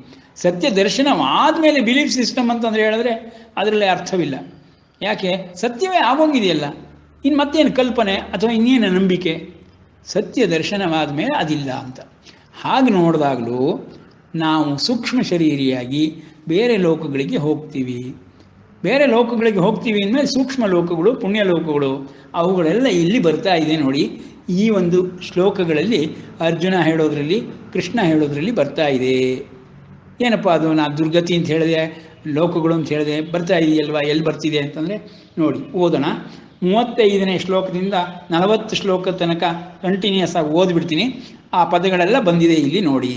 ಸತ್ಯ ದರ್ಶನವಾದ ಮೇಲೆ ಬಿಲೀಫ್ ಸಿಸ್ಟಮ್ ಅಂತಂದರೆ ಹೇಳಿದ್ರೆ ಅದರಲ್ಲಿ ಅರ್ಥವಿಲ್ಲ. ಯಾಕೆ? ಸತ್ಯವೇ ಆಗೋಂಗಿದೆಯಲ್ಲ, ಇನ್ನು ಮತ್ತೇನು ಕಲ್ಪನೆ ಅಥವಾ ಇನ್ನೇನು ನಂಬಿಕೆ? ಸತ್ಯ ದರ್ಶನವಾದ ಮೇಲೆ ಅದಿಲ್ಲ ಅಂತ. ಹಾಗೆ ನೋಡಿದಾಗಲೂ ನಾವು ಸೂಕ್ಷ್ಮ ಶರೀರಿಯಾಗಿ ಬೇರೆ ಲೋಕಗಳಿಗೆ ಹೋಗ್ತೀವಿ. ಬೇರೆ ಲೋಕಗಳಿಗೆ ಹೋಗ್ತೀವಿ ಅಂದಮೇಲೆ ಸೂಕ್ಷ್ಮ ಲೋಕಗಳು, ಪುಣ್ಯ ಲೋಕಗಳು, ಅವುಗಳೆಲ್ಲ ಇಲ್ಲಿ ಬರ್ತಾ ಇದೆ ನೋಡಿ. ಈ ಒಂದು ಶ್ಲೋಕಗಳಲ್ಲಿ ಅರ್ಜುನ ಹೇಳೋದ್ರಲ್ಲಿ, ಕೃಷ್ಣ ಹೇಳೋದ್ರಲ್ಲಿ ಬರ್ತಾ ಇದೆ. ಏನಪ್ಪ ಅದು? ನಾನು ದುರ್ಗತಿ ಅಂತ ಹೇಳಿದೆ, ಲೋಕಗಳು ಅಂತ ಹೇಳಿದೆ, ಬರ್ತಾ ಇದೆಯಲ್ವಾ? ಎಲ್ಲಿ ಬರ್ತಿದೆ ಅಂತಂದರೆ ನೋಡಿ, ಓದೋಣ. 35ನೇ ಶ್ಲೋಕದಿಂದ 40 ಶ್ಲೋಕ ತನಕ ಕಂಟಿನ್ಯೂಸ್ ಆಗಿ ಓದ್ಬಿಡ್ತೀನಿ. ಆ ಪದಗಳೆಲ್ಲ ಬಂದಿದೆ ಇಲ್ಲಿ ನೋಡಿ.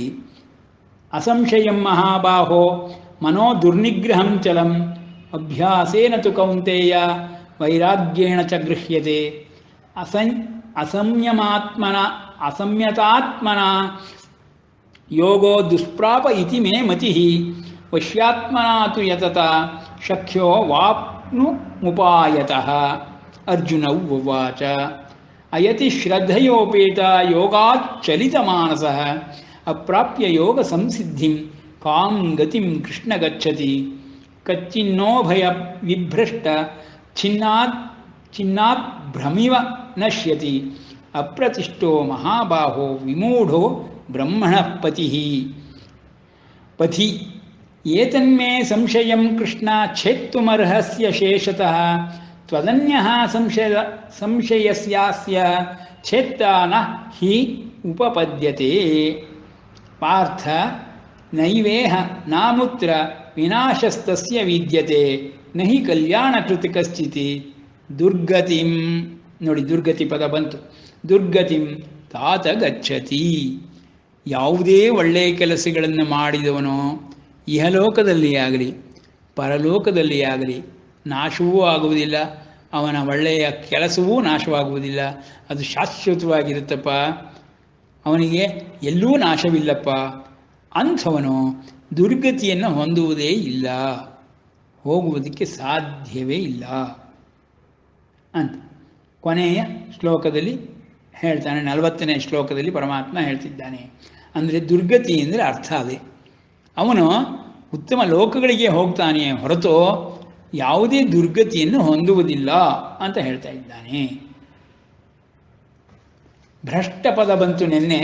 ಅಸಂಶಯಂ ಮಹಾಬಾಹೋ ಮನೋ ದುರ್ನಿಗ್ರಹಂ ಚಲಂ ಅಭ್ಯಾಸೇನ ತು ಕೌಂತೆಯ ವೈರಾಗ್ಯೇಣ ಚ ಗೃಹ್ಯತೆ ಅಸಂಯತಾತ್ಮನ ಯೋಗೋ ದುಷ್ಪ್ರಾಪ ಇತಿ ಮೇ ಮತಿ ವಶ್ಯಾತ್ಮನಾ ತು ಯತತ ಶಕ್ಯೋ ವಾಪ್ನು ಮುಪಾಯತಃ. ಅರ್ಜುನ ಉವಾಚ ಅಯತಿ ಶ್ರದ್ಧಯೋಪೇತ ಯೋಗಾಚ್ಚಲಿತಮಾನಸಃ ಅಪ್ರಾಪ್ಯ ಯೋಗ ಸಂಸಿದ್ಧಿಂ ಕಾಂ ಗತಿಂ ಕೃಷ್ಣ ಗಚ್ಚತಿ. ಕಚ್ಚಿನ್ನೋ ಭಯ ವಿಭ್ರಷ್ಟ ಚಿನ್ನಾತ್ ಭ್ರಮಿವ ನಶ್ಯತಿ. ಅಪ್ರತಿಷ್ಠೋ ಮಹಾಬಾಹೋ ವಿಮೂಢೋ ಬ್ರಹ್ಮಣ ಪತಿ. ಏತನ್ಮೇ ಸಂಶಯಂ ಕೃಷ್ಣ ಛೇತ್ತುಮರ್ಹಸ್ಯ ಶೇಷತಃ ತ್ವದನ್ಯಃ ಸಂಶಯಸ್ಯಾಸ್ಯ ಛೇತ್ತಾನ ಹಿ ಉಪಪದ್ಯತೆ ಪಾರ್ಥ ನೈವೇಹ ನಾಮುತ್ರ ವಿನಾಶಸ್ತಸ್ಯ ವಿದ್ಯತೆ ನಹಿ ಕಲ್ಯಾಣಕೃತಿ ಕಶ್ಚಿತಿ ದುರ್ಗತಿಂ. ನೋಡಿ, ದುರ್ಗತಿ ಪದ ಬಂತು. ದುರ್ಗತಿಂ ತಾತ ಗಚ್ಚತಿ. ಯಾವುದೇ ಒಳ್ಳೆಯ ಕೆಲಸಗಳನ್ನು ಮಾಡಿದವನೋ ಇಹಲೋಕದಲ್ಲಿ ಆಗಲಿ ಪರಲೋಕದಲ್ಲಿ ಆಗಲಿ ನಾಶವೂ ಆಗುವುದಿಲ್ಲ, ಅವನ ಒಳ್ಳೆಯ ಕೆಲಸವೂ ನಾಶವಾಗುವುದಿಲ್ಲ. ಅದು ಶಾಶ್ವತವಾಗಿರುತ್ತಪ್ಪ, ಅವನಿಗೆ ಎಲ್ಲೂ ನಾಶವಿಲ್ಲಪ್ಪ. ಅಂಥವನು ದುರ್ಗತಿಯನ್ನು ಹೊಂದುವುದೇ ಇಲ್ಲ, ಹೋಗುವುದಕ್ಕೆ ಸಾಧ್ಯವೇ ಇಲ್ಲ ಅಂತ ಕೊನೆಯ ಶ್ಲೋಕದಲ್ಲಿ ಹೇಳ್ತಾನೆ. 40ನೇ ಶ್ಲೋಕದಲ್ಲಿ ಪರಮಾತ್ಮ ಹೇಳ್ತಿದ್ದಾನೆ. ಅಂದರೆ ದುರ್ಗತಿ ಅಂದರೆ ಅರ್ಥ ಅದೇ, ಅವನು ಉತ್ತಮ ಲೋಕಗಳಿಗೆ ಹೋಗ್ತಾನೆ ಹೊರತು ಯಾವುದೇ ದುರ್ಗತಿಯನ್ನು ಹೊಂದುವುದಿಲ್ಲ ಅಂತ ಹೇಳ್ತಾ ಇದ್ದಾನೆ. ಭ್ರಷ್ಟ ಪದ ಬಂತು ನಿನ್ನೆ,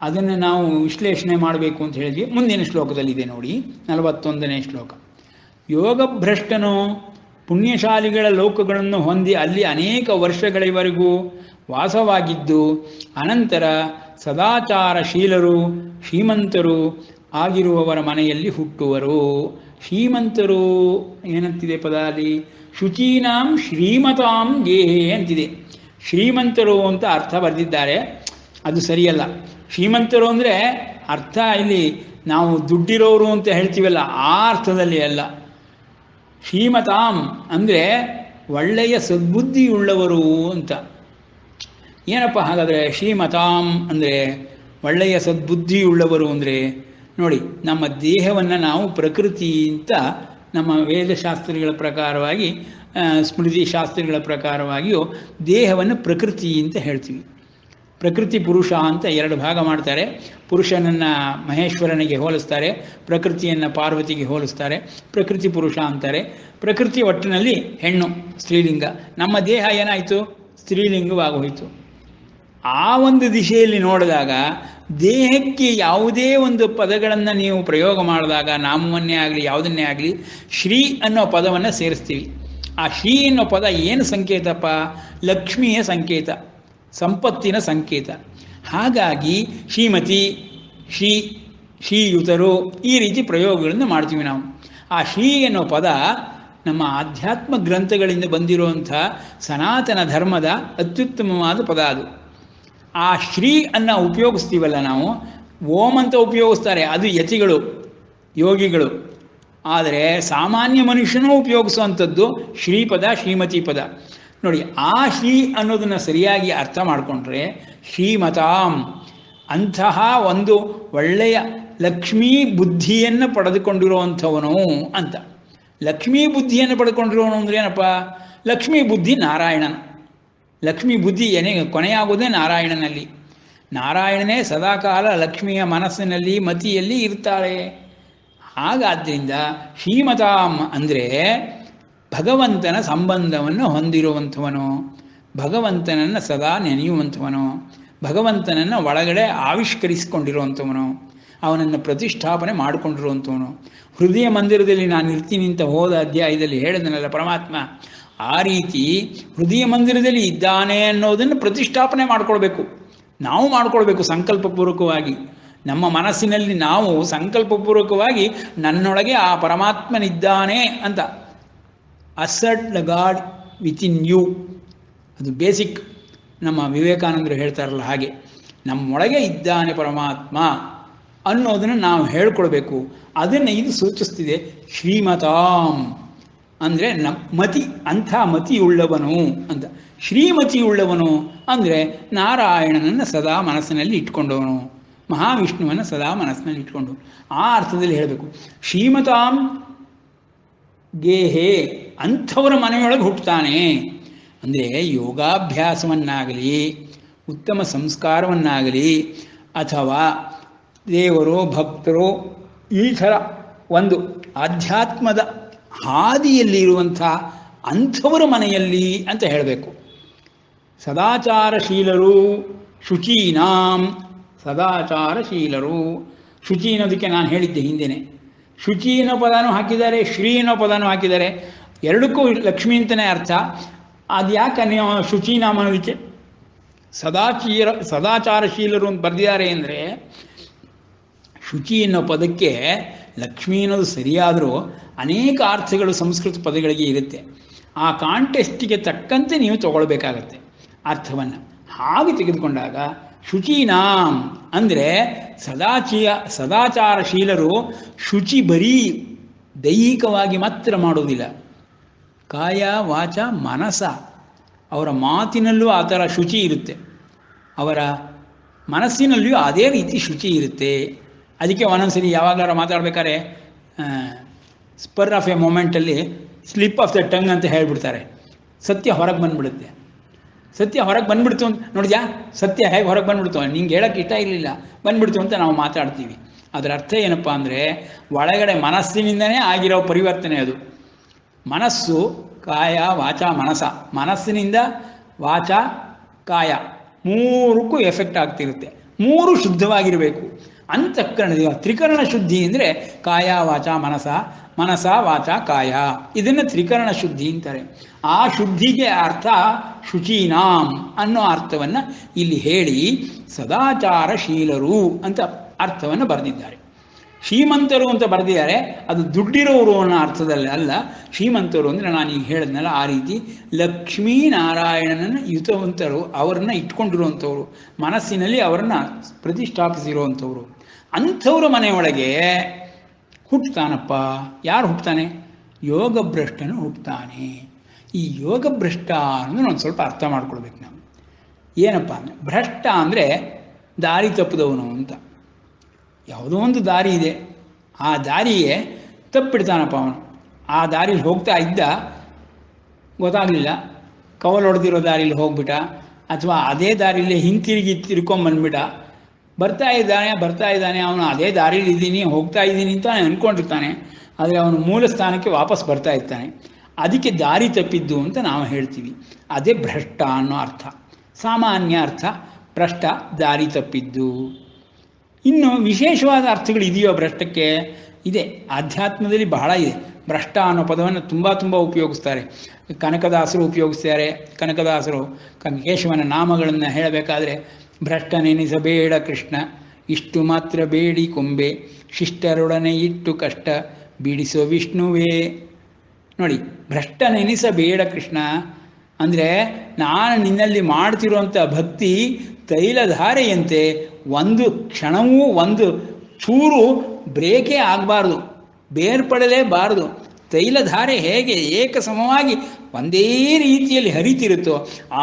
ಅದನ್ನು ನಾವು ವಿಶ್ಲೇಷಣೆ ಮಾಡಬೇಕು ಅಂತ ಹೇಳಿದ್ವಿ. ಮುಂದಿನ ಶ್ಲೋಕದಲ್ಲಿದೆ ನೋಡಿ, 41ನೇ ಶ್ಲೋಕ. ಯೋಗಭ್ರಷ್ಟನು ಪುಣ್ಯಶಾಲಿಗಳ ಲೋಕಗಳನ್ನು ಹೊಂದಿ ಅಲ್ಲಿ ಅನೇಕ ವರ್ಷಗಳವರೆಗೂ ವಾಸವಾಗಿದ್ದು ಅನಂತರ ಸದಾಚಾರಶೀಲರು ಶ್ರೀಮಂತರು ಆಗಿರುವವರ ಮನೆಯಲ್ಲಿ ಹುಟ್ಟುವರು. ಶ್ರೀಮಂತರು ಏನಂತಿದೆ ಪದ ಅಲ್ಲಿ? ಶುಚೀನಾಂ ಶ್ರೀಮತಾಂ ಗೇಹೆ ಅಂತಿದೆ. ಶ್ರೀಮಂತರು ಅಂತ ಅರ್ಥ ಬರೆದಿದ್ದಾರೆ, ಅದು ಸರಿಯಲ್ಲ. ಶ್ರೀಮಂತರು ಅಂದರೆ ಅರ್ಥ ಇಲ್ಲಿ ನಾವು ದುಡ್ಡಿರೋರು ಅಂತ ಹೇಳ್ತೀವಲ್ಲ, ಆ ಅರ್ಥದಲ್ಲಿ ಅಲ್ಲ. ಶ್ರೀಮತಾಂ ಅಂದರೆ ಒಳ್ಳೆಯ ಸದ್ಬುದ್ಧಿಯುಳ್ಳವರು ಅಂತ. ಏನಪ್ಪ ಹಾಗಾದರೆ ಶ್ರೀಮತಾಂ ಅಂದರೆ ಒಳ್ಳೆಯ ಸದ್ಬುದ್ಧಿಯುಳ್ಳವರು ಅಂದರೆ? ನೋಡಿ, ನಮ್ಮ ದೇಹವನ್ನು ನಾವು ಪ್ರಕೃತಿ ಅಂತ ನಮ್ಮ ವೇದಶಾಸ್ತ್ರಗಳ ಪ್ರಕಾರವಾಗಿ, ಸ್ಮೃತಿ ಶಾಸ್ತ್ರಗಳ ಪ್ರಕಾರವಾಗಿಯೂ ದೇಹವನ್ನು ಪ್ರಕೃತಿ ಅಂತ ಹೇಳ್ತೀವಿ. ಪ್ರಕೃತಿ ಪುರುಷ ಅಂತ 2 ಭಾಗ ಮಾಡ್ತಾರೆ. ಪುರುಷನನ್ನು ಮಹೇಶ್ವರನಿಗೆ ಹೋಲಿಸ್ತಾರೆ, ಪ್ರಕೃತಿಯನ್ನು ಪಾರ್ವತಿಗೆ ಹೋಲಿಸ್ತಾರೆ. ಪ್ರಕೃತಿ ಪುರುಷ ಅಂತಾರೆ. ಪ್ರಕೃತಿ ಒಟ್ಟಿನಲ್ಲಿ ಹೆಣ್ಣು, ಸ್ತ್ರೀಲಿಂಗ. ನಮ್ಮ ದೇಹ ಏನಾಯಿತು? ಸ್ತ್ರೀಲಿಂಗವಾಗೋಯಿತು. ಆ ಒಂದು ದಿಶೆಯಲ್ಲಿ ನೋಡಿದಾಗ ದೇಹಕ್ಕೆ ಯಾವುದೇ ಒಂದು ಪದಗಳನ್ನು ನೀವು ಪ್ರಯೋಗ ಮಾಡಿದಾಗ, ನಾಮವನ್ನೇ ಆಗಲಿ ಯಾವುದನ್ನೇ ಆಗಲಿ, ಶ್ರೀ ಅನ್ನೋ ಪದವನ್ನು ಸೇರಿಸ್ತೀವಿ. ಆ ಶ್ರೀ ಅನ್ನೋ ಪದ ಏನು ಸಂಕೇತಪ್ಪ? ಲಕ್ಷ್ಮಿಯ ಸಂಕೇತ, ಸಂಪತ್ತಿನ ಸಂಕೇತ. ಹಾಗಾಗಿ ಶ್ರೀಮತಿ, ಶ್ರೀಯುತರು ಈ ರೀತಿ ಪ್ರಯೋಗಗಳನ್ನು ಮಾಡ್ತೀವಿ ನಾವು. ಆ ಶ್ರೀ ಅನ್ನೋ ಪದ ನಮ್ಮ ಆಧ್ಯಾತ್ಮ ಗ್ರಂಥಗಳಿಂದ ಬಂದಿರುವಂಥ ಸನಾತನ ಧರ್ಮದ ಅತ್ಯುತ್ತಮವಾದ ಪದ ಅದು. ಆ ಶ್ರೀ ಅನ್ನು ಉಪಯೋಗಿಸ್ತೀವಲ್ಲ ನಾವು, ಓಂ ಅಂತ ಉಪಯೋಗಿಸ್ತಾರೆ, ಅದು ಯತಿಗಳು, ಯೋಗಿಗಳು. ಆದರೆ ಸಾಮಾನ್ಯ ಮನುಷ್ಯನೂ ಉಪಯೋಗಿಸುವಂಥದ್ದು ಶ್ರೀಪದ, ಶ್ರೀಮತಿ ಪದ. ನೋಡಿ, ಆ ಶ್ರೀ ಅನ್ನೋದನ್ನು ಸರಿಯಾಗಿ ಅರ್ಥ ಮಾಡಿಕೊಂಡ್ರೆ ಶ್ರೀಮತಾಂ, ಅಂತಹ ಒಂದು ಒಳ್ಳೆಯ ಲಕ್ಷ್ಮೀ ಬುದ್ಧಿಯನ್ನು ಪಡೆದುಕೊಂಡಿರುವಂಥವನು ಅಂತ. ಲಕ್ಷ್ಮೀ ಬುದ್ಧಿಯನ್ನು ಪಡೆದುಕೊಂಡಿರೋನು ಅಂದರೆ ಏನಪ್ಪ? ಲಕ್ಷ್ಮೀ ಬುದ್ಧಿ ನಾರಾಯಣನ. ಲಕ್ಷ್ಮೀ ಬುದ್ಧಿ ಕೊನೆಯಾಗುವುದೇ ನಾರಾಯಣನಲ್ಲಿ. ನಾರಾಯಣನೇ ಸದಾಕಾಲ ಲಕ್ಷ್ಮಿಯ ಮನಸ್ಸಿನಲ್ಲಿ, ಮತಿಯಲ್ಲಿ ಇರ್ತಾಳೆ. ಹಾಗಾದ್ದರಿಂದ ಶ್ರೀಮತಾಂ ಅಂದರೆ ಭಗವಂತನ ಸಂಬಂಧವನ್ನು ಹೊಂದಿರುವಂಥವನು, ಭಗವಂತನನ್ನು ಸದಾ ನೆನೆಯುವಂಥವನು, ಭಗವಂತನನ್ನು ಒಳಗಡೆ ಆವಿಷ್ಕರಿಸಿಕೊಂಡಿರುವಂಥವನು, ಅವನನ್ನು ಪ್ರತಿಷ್ಠಾಪನೆ ಮಾಡಿಕೊಂಡಿರುವಂಥವನು. ಹೃದಯ ಮಂದಿರದಲ್ಲಿ ನಾನು ಇರ್ತೀನಿ ಅಂತ ಹೋದ ಅಧ್ಯಾಯದಲ್ಲಿ ಹೇಳಿದನಲ್ಲ ಪರಮಾತ್ಮ, ಆ ರೀತಿ ಹೃದಯ ಮಂದಿರದಲ್ಲಿ ಇದ್ದಾನೆ ಅನ್ನೋದನ್ನು ಪ್ರತಿಷ್ಠಾಪನೆ ಮಾಡಿಕೊಳ್ಬೇಕು. ನಾವು ಮಾಡಿಕೊಳ್ಬೇಕು ಸಂಕಲ್ಪಪೂರ್ವಕವಾಗಿ. ನಮ್ಮ ಮನಸ್ಸಿನಲ್ಲಿ ನಾವು ಸಂಕಲ್ಪಪೂರ್ವಕವಾಗಿ ನನ್ನೊಳಗೆ ಆ ಪರಮಾತ್ಮನಿದ್ದಾನೆ ಅಂತ, assert the god within you. ಅದು ಬೇಸಿಕ್. ನಮ್ಮ ವಿವೇಕಾನಂದರು ಹೇಳ್ತಾರಲ್ಲ ಹಾಗೆ, ನಮ್ಮೊಳಗೆ ಇದ್ದಾನೆ ಪರಮಾತ್ಮ ಅನ್ನೋದನ್ನು ನಾವು ಹೇಳ್ಕೊಳ್ಬೇಕು. ಅದನ್ನು ಇದು ಸೂಚಿಸ್ತಿದೆ. ಶ್ರೀಮತಾಂ ಅಂದರೆ ಮತಿ, ಅಂಥ ಮತಿಯುಳ್ಳವನು ಅಂತ. ಶ್ರೀಮತಿಯುಳ್ಳವನು ಅಂದರೆ ನಾರಾಯಣನನ್ನು ಸದಾ ಮನಸ್ಸಿನಲ್ಲಿ ಇಟ್ಕೊಂಡವನು, ಮಹಾವಿಷ್ಣುವನ್ನು ಸದಾ ಮನಸ್ಸಿನಲ್ಲಿ ಇಟ್ಕೊಂಡು. ಆ ಅರ್ಥದಲ್ಲಿ ಹೇಳಬೇಕು. ಶ್ರೀಮತಾಂ ಗೇಹೆ, ಅಂಥವರ ಮನೆಯೊಳಗೆ ಹುಟ್ಟುತ್ತಾನೆ ಅಂದರೆ ಯೋಗಾಭ್ಯಾಸವನ್ನಾಗಲಿ, ಉತ್ತಮ ಸಂಸ್ಕಾರವನ್ನಾಗಲಿ, ಅಥವಾ ದೇವರು, ಭಕ್ತರು, ಈ ಥರ ಒಂದು ಆಧ್ಯಾತ್ಮದ ಹಾದಿಯಲ್ಲಿ ಇರುವಂಥ ಅಂಥವರ ಮನೆಯಲ್ಲಿ ಅಂತ ಹೇಳಬೇಕು. ಸದಾಚಾರಶೀಲರು, ಶುಚೀನಾಂ, ಸದಾಚಾರಶೀಲರು. ಶುಚಿ ಅನ್ನೋದಕ್ಕೆ ನಾನು ಹೇಳಿದ್ದೆ ಹಿಂದೆಯೇ, ಶುಚಿ ಅನ್ನೋ ಪದನೂ ಹಾಕಿದ್ದಾರೆ, ಶ್ರೀ ಅನ್ನೋ ಪದನೂ ಹಾಕಿದ್ದಾರೆ. ಎರಡಕ್ಕೂ ಲಕ್ಷ್ಮಿ ಅಂತಲೇ ಅರ್ಥ. ಅದು ಯಾಕೆ ನೀವು ಶುಚಿ ನಾಮನದಕ್ಕೆ ಸದಾಚಾರಶೀಲರು ಅಂತ ಬರೆದಿದ್ದಾರೆ ಅಂದರೆ, ಶುಚಿ ಅನ್ನೋ ಪದಕ್ಕೆ ಲಕ್ಷ್ಮಿ ಅನ್ನೋದು ಸರಿಯಾದರೂ ಅನೇಕ ಅರ್ಥಗಳು ಸಂಸ್ಕೃತ ಪದಗಳಿಗೆ ಇರುತ್ತೆ. ಆ ಕಾಂಟೆಸ್ಟಿಗೆ ತಕ್ಕಂತೆ ನೀವು ತಗೊಳ್ಬೇಕಾಗತ್ತೆ ಅರ್ಥವನ್ನು. ಹಾಗೆ ತೆಗೆದುಕೊಂಡಾಗ ಶುಚೀನಾಂ ಅಂದರೆ ಸದಾಚಾರಶೀಲರು ಶುಚಿ ಬರೀ ದೈಹಿಕವಾಗಿ ಮಾತ್ರ ಮಾಡೋದಿಲ್ಲ, ಕಾಯ ವಾಚ ಮನಸ, ಅವರ ಮಾತಿನಲ್ಲೂ ಆ ಥರ ಶುಚಿ ಇರುತ್ತೆ, ಅವರ ಮನಸ್ಸಿನಲ್ಲಿಯೂ ಅದೇ ರೀತಿ ಶುಚಿ ಇರುತ್ತೆ. ಅದಕ್ಕೆ ಒಂದೊಂದ್ಸರಿ ಯಾವಾಗಲಾರ ಮಾತಾಡ್ಬೇಕಾದ್ರೆ ಸ್ಪರ್ ಆಫ್ ಎ ಮೊಮೆಂಟಲ್ಲಿ ಸ್ಲಿಪ್ ಆಫ್ ದ ಟಂಗ್ ಅಂತ ಹೇಳ್ಬಿಡ್ತಾರೆ. ಸತ್ಯ ಹೊರಗೆ ಬಂದ್ಬಿಡುತ್ತೆ. ಸತ್ಯ ಹೊರಗೆ ಬಂದ್ಬಿಡ್ತು ಅಂತ ನೋಡಿದ್ಯಾ, ಸತ್ಯ ಹೇಗೆ ಹೊರಗೆ ಬಂದ್ಬಿಡ್ತು, ನಿಂಗೆ ಹೇಳೋಕ್ಕೆ ಇಷ್ಟ ಇರಲಿಲ್ಲ, ಬಂದ್ಬಿಡ್ತು ಅಂತ ನಾವು ಮಾತಾಡ್ತೀವಿ. ಅದರ ಅರ್ಥ ಏನಪ್ಪ ಅಂದರೆ, ಒಳಗಡೆ ಮನಸ್ಸಿನಿಂದನೇ ಆಗಿರೋ ಪರಿವರ್ತನೆ ಅದು. ಮನಸ್ಸು ಕಾಯ ವಾಚ ಮನಸ, ಮನಸ್ಸಿನಿಂದ ವಾಚ ಕಾಯ ಮೂರಕ್ಕೂ ಎಫೆಕ್ಟ್ ಆಗ್ತಿರುತ್ತೆ. ಮೂರು ಶುದ್ಧವಾಗಿರಬೇಕು. ಅಂತಃಕರಣ ತ್ರಿಕರಣ ಶುದ್ಧಿ ಅಂದರೆ ಕಾಯ ವಾಚ ಮನಸ, ಮನಸ ವಾಚ ಕಾಯ, ಇದನ್ನು ತ್ರಿಕರಣ ಶುದ್ಧಿ ಅಂತಾರೆ. ಆ ಶುದ್ಧಿಗೆ ಅರ್ಥ ಶುಚೀನಾಂ ಅನ್ನೋ ಅರ್ಥವನ್ನು ಇಲ್ಲಿ ಹೇಳಿ ಸದಾಚಾರಶೀಲರು ಅಂತ ಅರ್ಥವನ್ನು ಬರೆದಿದ್ದಾರೆ. ಶ್ರೀಮಂತರು ಅಂತ ಬರೆದಿದ್ದಾರೆ, ಅದು ದುಡ್ಡಿರೋರು ಅನ್ನೋ ಅರ್ಥದಲ್ಲಿ ಅಲ್ಲ. ಶ್ರೀಮಂತರು ಅಂದರೆ ನಾನು ಈಗ ಹೇಳಿದ್ನಲ್ಲ ಆ ರೀತಿ ಲಕ್ಷ್ಮೀನಾರಾಯಣನ ಯುತವಂತರು, ಅವರನ್ನು ಇಟ್ಕೊಂಡಿರುವಂಥವ್ರು, ಮನಸ್ಸಿನಲ್ಲಿ ಅವರನ್ನು ಪ್ರತಿಷ್ಠಾಪಿಸಿರುವಂಥವ್ರು. ಅಂಥವ್ರ ಮನೆಯೊಳಗೆ ಹುಟ್ಟುತ್ತಾನಪ್ಪ. ಯಾರು ಹುಟ್ಟುತ್ತಾನೆ? ಯೋಗಭ್ರಷ್ಟನು ಹುಟ್ಟುತ್ತಾನೆ. ಈ ಯೋಗಭ್ರಷ್ಟ ಅನ್ನೋದು ಒಂದು ಸ್ವಲ್ಪ ಅರ್ಥ ಮಾಡ್ಕೊಳ್ಬೇಕು ನಾವು. ಏನಪ್ಪ ಅಂದರೆ, ಭ್ರಷ್ಟ ಅಂದರೆ ದಾರಿ ತಪ್ಪಿದವನು ಅಂತ. ಯಾವುದೋ ಒಂದು ದಾರಿ ಇದೆ, ಆ ದಾರಿಯೇ ತಪ್ಪಿಡ್ತಾನಪ್ಪ ಅವನು. ಆ ದಾರಿಲಿ ಹೋಗ್ತಾ ಇದ್ದ, ಗೊತ್ತಾಗಲಿಲ್ಲ, ಕವಲು ಹೊಡೆದಿರೋ ದಾರಿಲಿ ಹೋಗ್ಬಿಟ್ಟ, ಅಥವಾ ಅದೇ ದಾರಿಲಿ ಹಿಂತಿರುಗಿ ತಿರ್ಕೊಂಬಂದ್ಬಿಟ್ಟ. ಬರ್ತಾ ಇದ್ದಾನೆ, ಅವನು ಅದೇ ದಾರಿಲಿ ಇದ್ದೀನಿ, ಹೋಗ್ತಾ ಇದ್ದೀನಿ ಅಂತ ಅಂದ್ಕೊಂಡಿರ್ತಾನೆ. ಆದರೆ ಅವನು ಮೂಲ ಸ್ಥಾನಕ್ಕೆ ವಾಪಸ್ ಬರ್ತಾ ಇರ್ತಾನೆ. ಅದಕ್ಕೆ ದಾರಿ ತಪ್ಪಿದ್ದು ಅಂತ ನಾವು ಹೇಳ್ತೀವಿ. ಅದೇ ಭ್ರಷ್ಟ ಅನ್ನೋ ಅರ್ಥ. ಸಾಮಾನ್ಯ ಅರ್ಥ ಭ್ರಷ್ಟ, ದಾರಿ ತಪ್ಪಿದ್ದು. ಇನ್ನು ವಿಶೇಷವಾದ ಅರ್ಥಗಳು ಇದೆಯೋ ಭ್ರಷ್ಟಕ್ಕೆ? ಇದೆ. ಆಧ್ಯಾತ್ಮದಲ್ಲಿ ಬಹಳ ಇದೆ. ಭ್ರಷ್ಟ ಅನ್ನೋ ಪದವನ್ನು ತುಂಬ ಉಪಯೋಗಿಸ್ತಾರೆ. ಕನಕದಾಸರು ಉಪಯೋಗಿಸ್ತಾರೆ. ಕನಕದಾಸರು ಕೇಶವನ ನಾಮಗಳನ್ನು ಹೇಳಬೇಕಾದ್ರೆ, ಭ್ರಷ್ಟನೆನಿಸಬೇಡ ಕೃಷ್ಣ, ಇಷ್ಟು ಮಾತ್ರ ಬೇಡಿ ಕೊಂಬೆ, ಶಿಷ್ಟರೊಡನೆ ಇಟ್ಟು ಕಷ್ಟ ಬಿಡಿಸೋ ವಿಷ್ಣುವೇ. ನೋಡಿ, ಭ್ರಷ್ಟನೆನಿಸಬೇಡ ಕೃಷ್ಣ ಅಂದರೆ, ನಾನು ನಿನ್ನಲ್ಲಿ ಮಾಡ್ತಿರುವಂಥ ಭಕ್ತಿ ತೈಲಧಾರೆಯಂತೆ ಒಂದು ಕ್ಷಣವೂ ಒಂದು ಚೂರು ಬ್ರೇಕೇ ಆಗಬಾರ್ದು, ಬೇರ್ಪಡಲೇಬಾರದು. ತೈಲಧಾರೆ ಹೇಗೆ ಏಕಸಮವಾಗಿ ಒಂದೇ ರೀತಿಯಲ್ಲಿ ಹರಿತಿರುತ್ತೋ